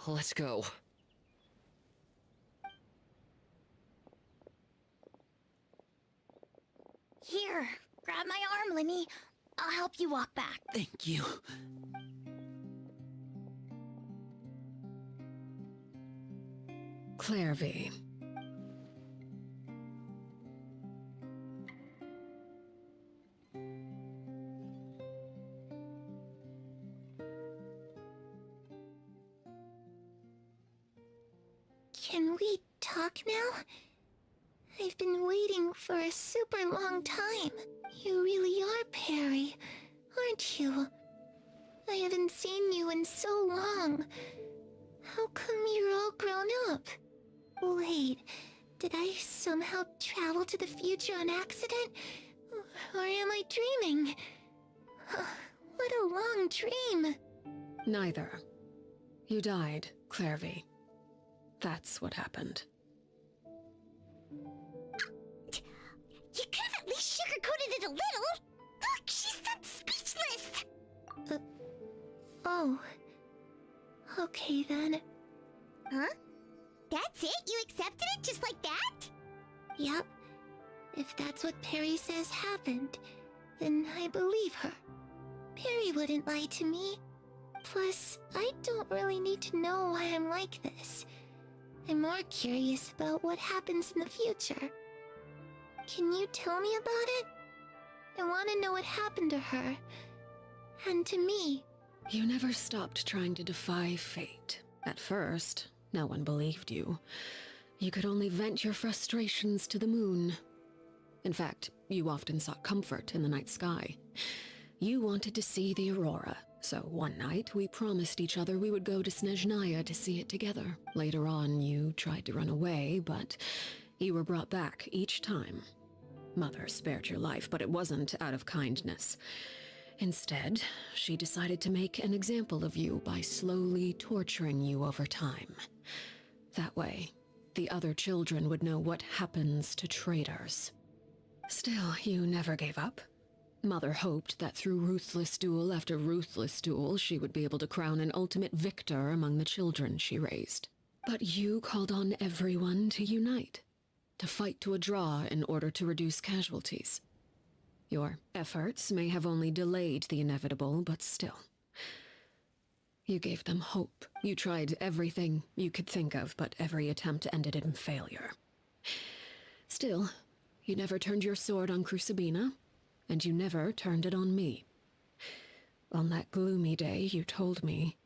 Let's go. Here, grab my arm, Linny. I'll help you walk back. Thank you. Clairvy. Can we talk now? I've been waiting for a super long time. You really are Perry, aren't you? I haven't seen you in so long. How come you're all grown up? Wait, did I somehow travel to the future on accident? Or am I dreaming? What a long dream! Neither. You died, Clairvy. That's what happened. You could have at least sugarcoated it a little. Look, she's that speechless. Oh. Okay then. Huh? That's it? You accepted it just like that? Yep. If that's what Perry says happened, then I believe her. Perry wouldn't lie to me. Plus, I don't really need to know why I'm like this. I'm more curious about what happens in the future. Can you tell me about it? I want to know what happened to her. And to me. You never stopped trying to defy fate. At first, no one believed you. You could only vent your frustrations to the moon. In fact, you often sought comfort in the night sky. You wanted to see the aurora, so one night we promised each other we would go to Snezhnaya to see it together. Later on, you tried to run away, but you were brought back each time. Mother spared your life, but it wasn't out of kindness. Instead, she decided to make an example of you by slowly torturing you over time. That way, the other children would know what happens to traitors. Still, you never gave up. Mother hoped that through ruthless duel after ruthless duel, she would be able to crown an ultimate victor among the children she raised. But you called on everyone to unite, to fight to a draw in order to reduce casualties. Your efforts may have only delayed the inevitable, but still. You gave them hope. You tried everything you could think of, but every attempt ended in failure. Still, you never turned your sword on Crucibina, and you never turned it on me. On that gloomy day, you told me,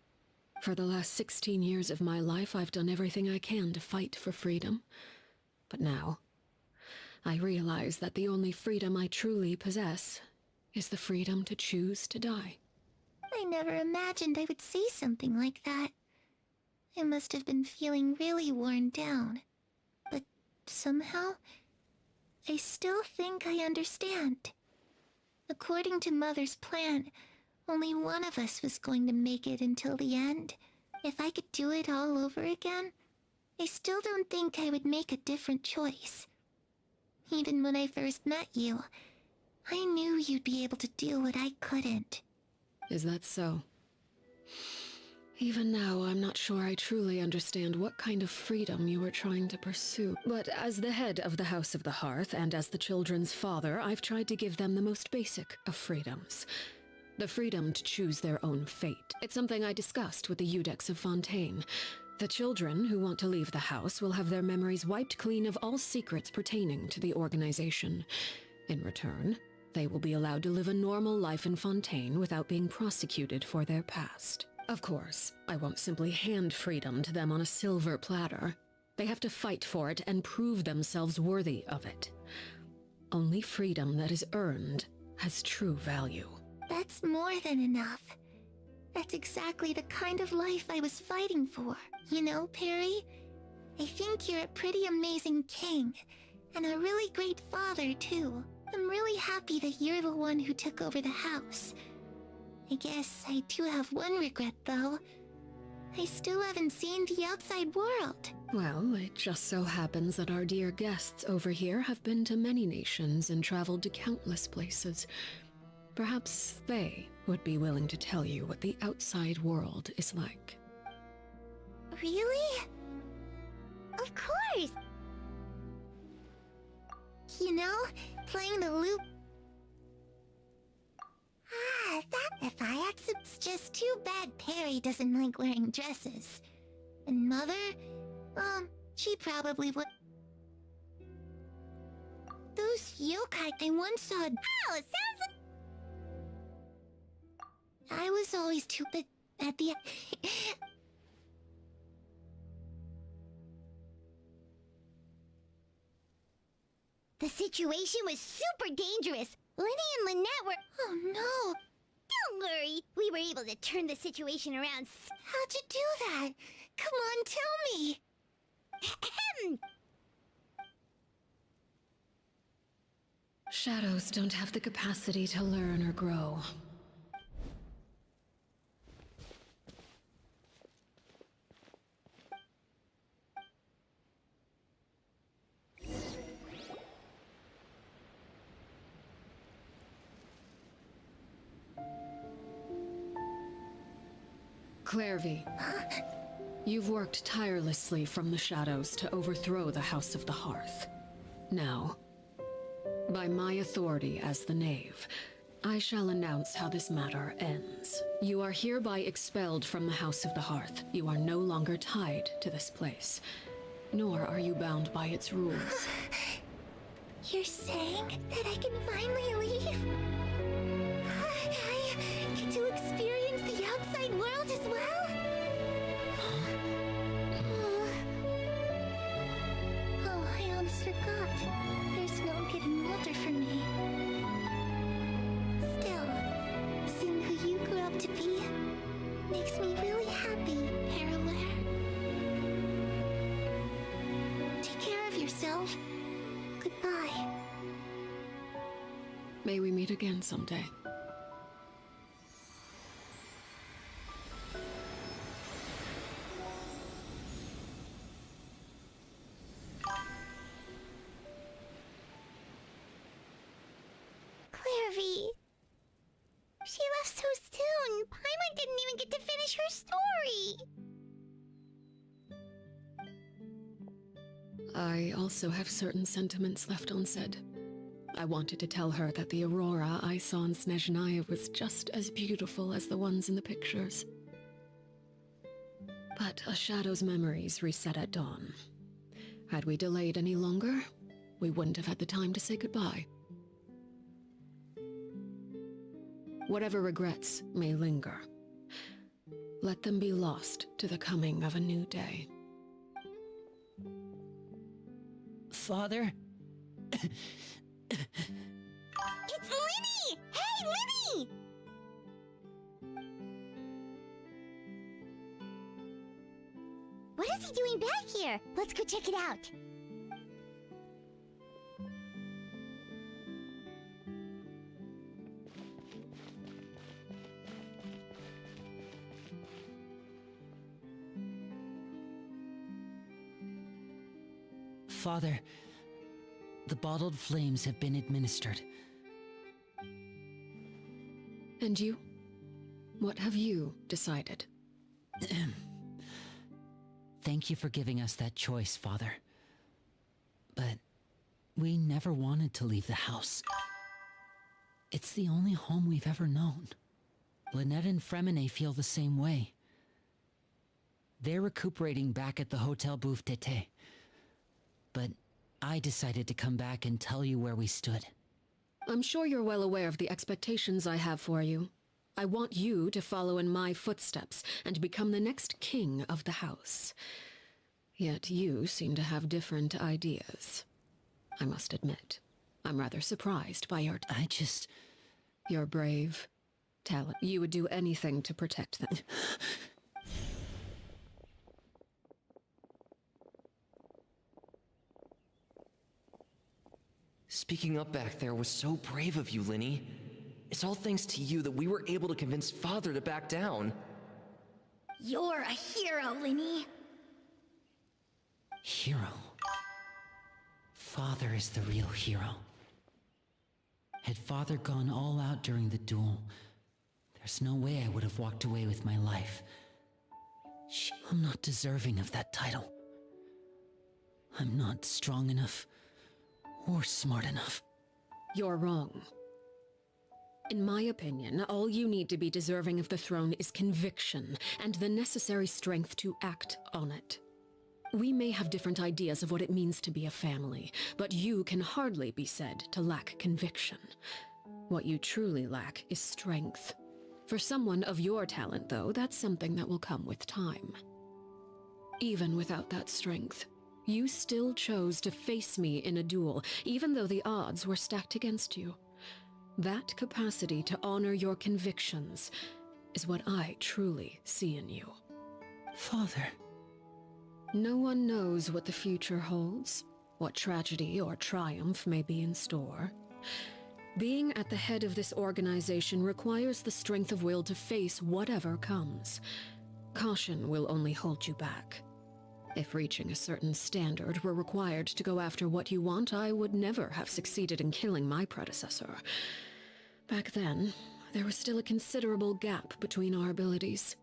"For the last 16 years of my life, I've done everything I can to fight for freedom. But now, I realize that the only freedom I truly possess is the freedom to choose to die." I never imagined I would say something like that. I must have been feeling really worn down. But somehow, I still think I understand. According to Mother's plan, only one of us was going to make it until the end. If I could do it all over again, I still don't think I would make a different choice. Even when I first met you, I knew you'd be able to do what I couldn't. Is that so? Even now, I'm not sure I truly understand what kind of freedom you were trying to pursue. But as the head of the House of the Hearth, and as the children's father, I've tried to give them the most basic of freedoms. The freedom to choose their own fate. It's something I discussed with the Iudex of Fontaine. The children who want to leave the house will have their memories wiped clean of all secrets pertaining to the organization. In return, they will be allowed to live a normal life in Fontaine without being prosecuted for their past. Of course, I won't simply hand freedom to them on a silver platter. They have to fight for it and prove themselves worthy of it. Only freedom that is earned has true value. That's more than enough. That's exactly the kind of life I was fighting for. You know, Perry? I think you're a pretty amazing king, and a really great father, too. I'm really happy that you're the one who took over the house. I guess I do have one regret, though. I still haven't seen the outside world. Well, it just so happens that our dear guests over here have been to many nations and traveled to countless places. Perhaps they would be willing to tell you what the outside world is like. Really? Of course! You know, playing the loop... It's just too bad Perry doesn't like wearing dresses. And Mother? She probably would... Those yokai I once saw... Oh, sounds like... I was always stupid at the... The situation was super dangerous. Lenny and Lynette were... Oh no! Don't worry, we were able to turn the situation around. How'd you do that? Come on, tell me! Shadows don't have the capacity to learn or grow. Clairvy, you've worked tirelessly from the shadows to overthrow the House of the Hearth. Now, by my authority as the Knave, I shall announce how this matter ends. You are hereby expelled from the House of the Hearth. You are no longer tied to this place, nor are you bound by its rules. You're saying that I can finally leave? I get to experience the outside world as well? Oh, I almost forgot. There's no getting older for me. Still, seeing who you grew up to be makes me really happy, Parallel. Take care of yourself. Goodbye. May we meet again someday. Clairvy. She left so soon. Paimon didn't even get to finish her story. I also have certain sentiments left unsaid. I wanted to tell her that the aurora I saw in Snezhnaya was just as beautiful as the ones in the pictures. But a shadow's memories reset at dawn. Had we delayed any longer, we wouldn't have had the time to say goodbye. Whatever regrets may linger, let them be lost to the coming of a new day. Father? It's Linny! Hey, Linny! What is he doing back here? Let's go check it out. Father, the bottled flames have been administered. And you? What have you decided? Thank you for giving us that choice, Father. But we never wanted to leave the house. It's the only home we've ever known. Lynette and Fremine feel the same way. They're recuperating back at the Hotel Bouffe d'été. But I decided to come back and tell you where we stood. I'm sure you're well aware of the expectations I have for you. I want you to follow in my footsteps and become the next king of the house. Yet you seem to have different ideas. I must admit, I'm rather surprised by your... I just... You're brave, talent. You would do anything to protect them. Speaking up back there was so brave of you, Linny. It's all thanks to you that we were able to convince Father to back down. You're a hero, Linny. Hero. Father is the real hero. Had Father gone all out during the duel, there's no way I would have walked away with my life. I'm not deserving of that title. I'm not strong enough or smart enough. You're wrong. In my opinion, all you need to be deserving of the throne is conviction and the necessary strength to act on it. We may have different ideas of what it means to be a family, but you can hardly be said to lack conviction. What you truly lack is strength. For someone of your talent, though, that's something that will come with time. Even without that strength, you still chose to face me in a duel, even though the odds were stacked against you. That capacity to honor your convictions is what I truly see in you. Father. No one knows what the future holds, what tragedy or triumph may be in store. Being at the head of this organization requires the strength of will to face whatever comes. Caution will only hold you back. If reaching a certain standard were required to go after what you want, I would never have succeeded in killing my predecessor. Back then, there was still a considerable gap between our abilities.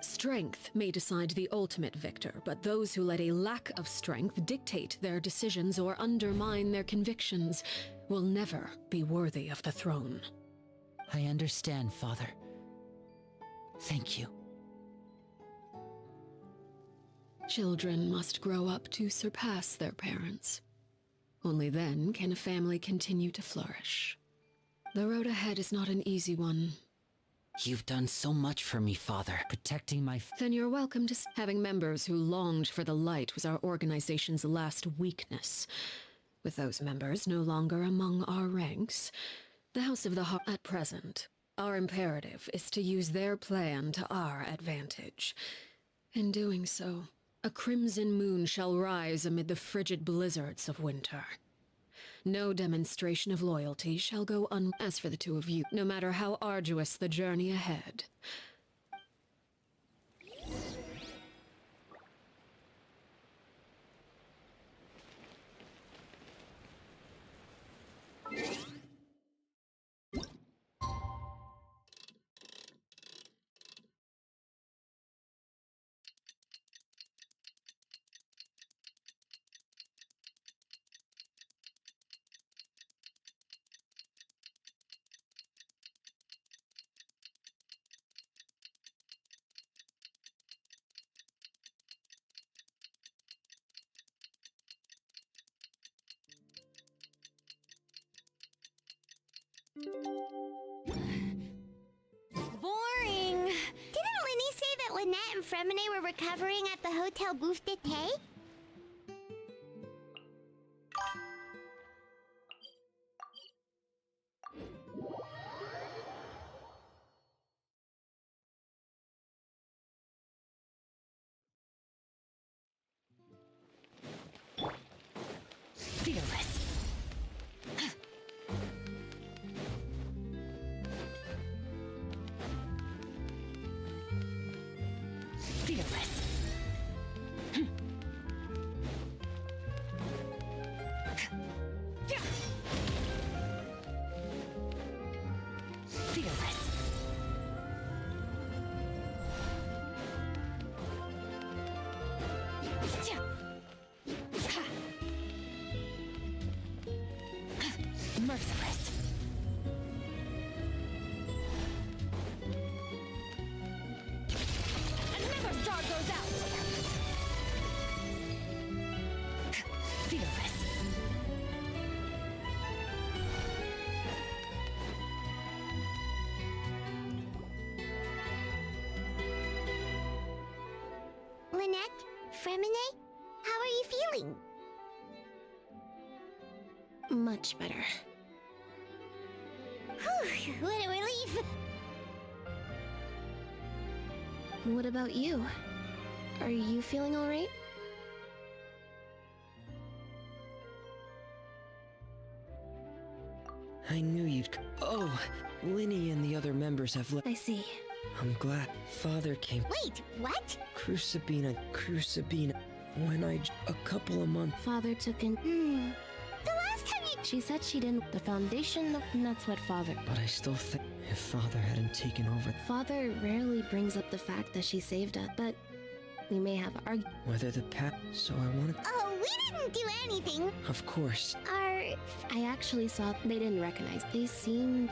Strength may decide the ultimate victor, but those who let a lack of strength dictate their decisions or undermine their convictions will never be worthy of the throne. I understand, Father. Thank you. Children must grow up to surpass their parents. Only then can a family continue to flourish. The road ahead is not an easy one. You've done so much for me, Father, protecting my... Then you're welcome to... Having members who longed for the light was our organization's last weakness. With those members no longer among our ranks, the House of the Hearth... At present, our imperative is to use their plan to our advantage. In doing so, a crimson moon shall rise amid the frigid blizzards of winter. No demonstration of loyalty shall go As for the two of you, no matter how arduous the journey ahead, Boring! Didn't Linny say that Lynette and Fremine were recovering at the Hotel Bouffe d'été? Fearless. Fearless. Fearless. Merciless. Another star goes out. Fearless. Lynette? Fremine? How are you feeling? Much better. Whew, what a relief! What about you? Are you feeling alright? I knew you'd... Oh, Linny and the other members have left. I see. I'm glad Father came. Wait, what? Crucibina. When a couple of months... Father took in... The last time you... She said she didn't... The foundation, that's what Father... But I still think if Father hadn't taken over... Father rarely brings up the fact that she saved us, but we may have argued... Whether the path... So I wanted... Oh, we didn't do anything. Of course. I actually saw... They didn't recognize. They seemed...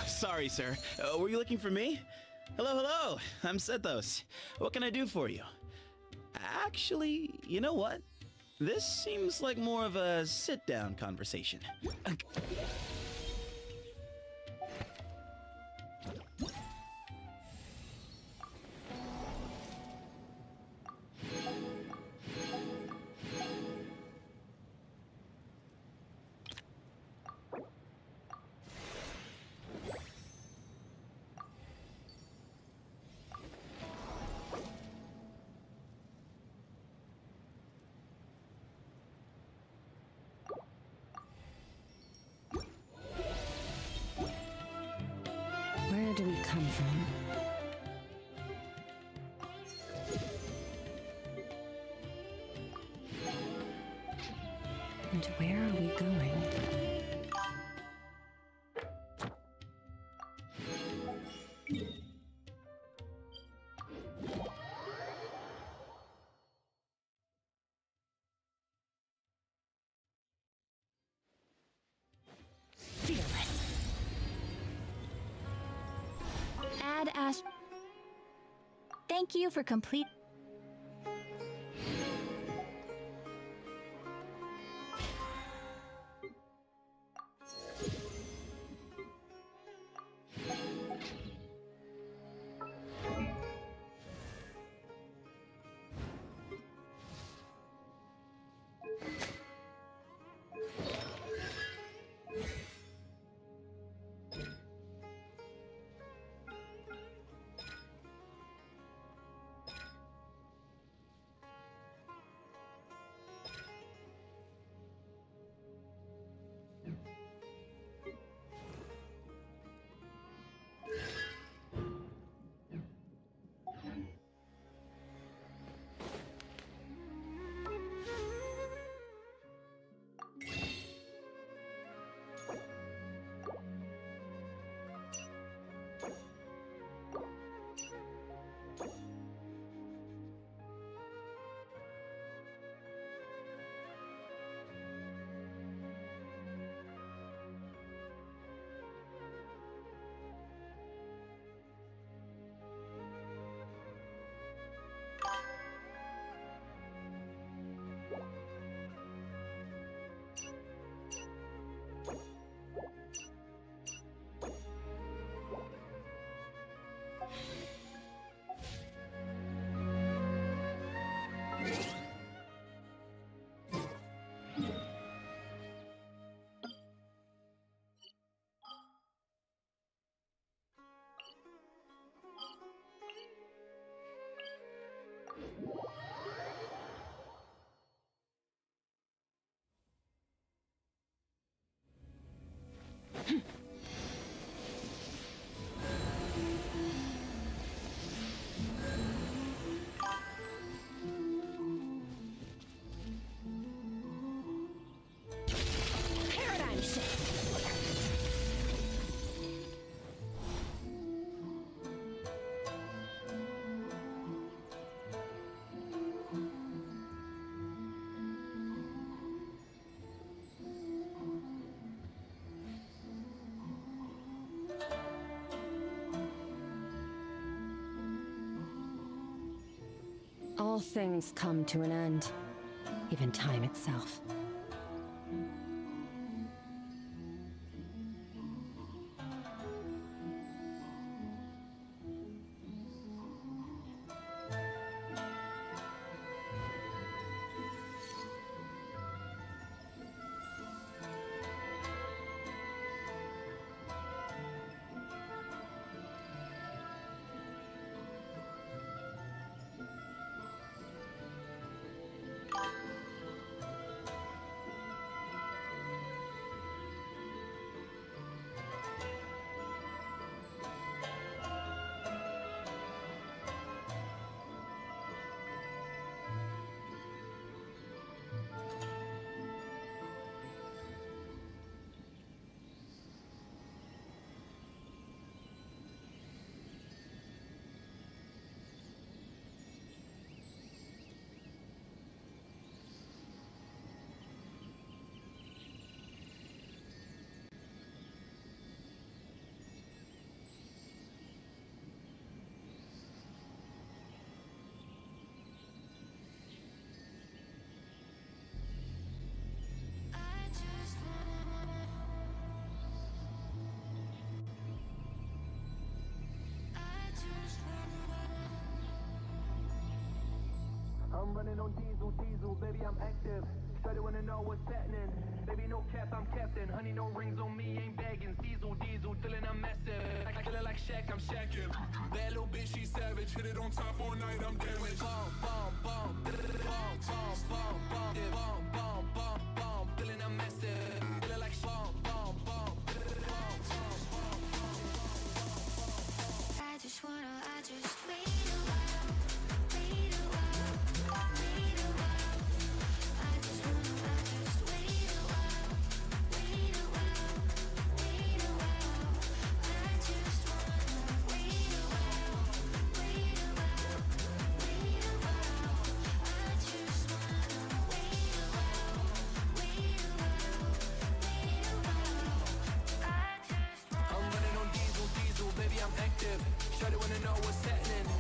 Sorry, sir. Were you looking for me? Hello, hello. I'm Sethos. What can I do for you? Actually, you know what? This seems like more of a sit-down conversation. Where do we come from? And where are we going? Thank you for complete. All things come to an end, even time itself. I'm running on diesel, baby, I'm active. Shawty wanna know what's happening. Baby, no cap, I'm captain. Honey, no rings on me, ain't bagging. Diesel, feeling I'm massive. I kill it like Shaq, I'm shacking. That little bitch, she savage. Hit it on top all night, I'm damaged. Bomb, bomb, bomb, bomb, bomb, bomb, bomb, yeah, bomb, bomb, bomb, bomb, feeling I'm massive. Kill it like bomb, bomb, bomb, bomb, bomb, bomb. I just wait a while, wait a while, wait a while. I just wait a while, wait a while, wait a while. I just wanna wait a while, wait a while, wait a while. I just wanna wait a while, wait a while, wait a while. I just wanna. I'm running on diesel, baby, I'm active. Shawty wanna know what's happening.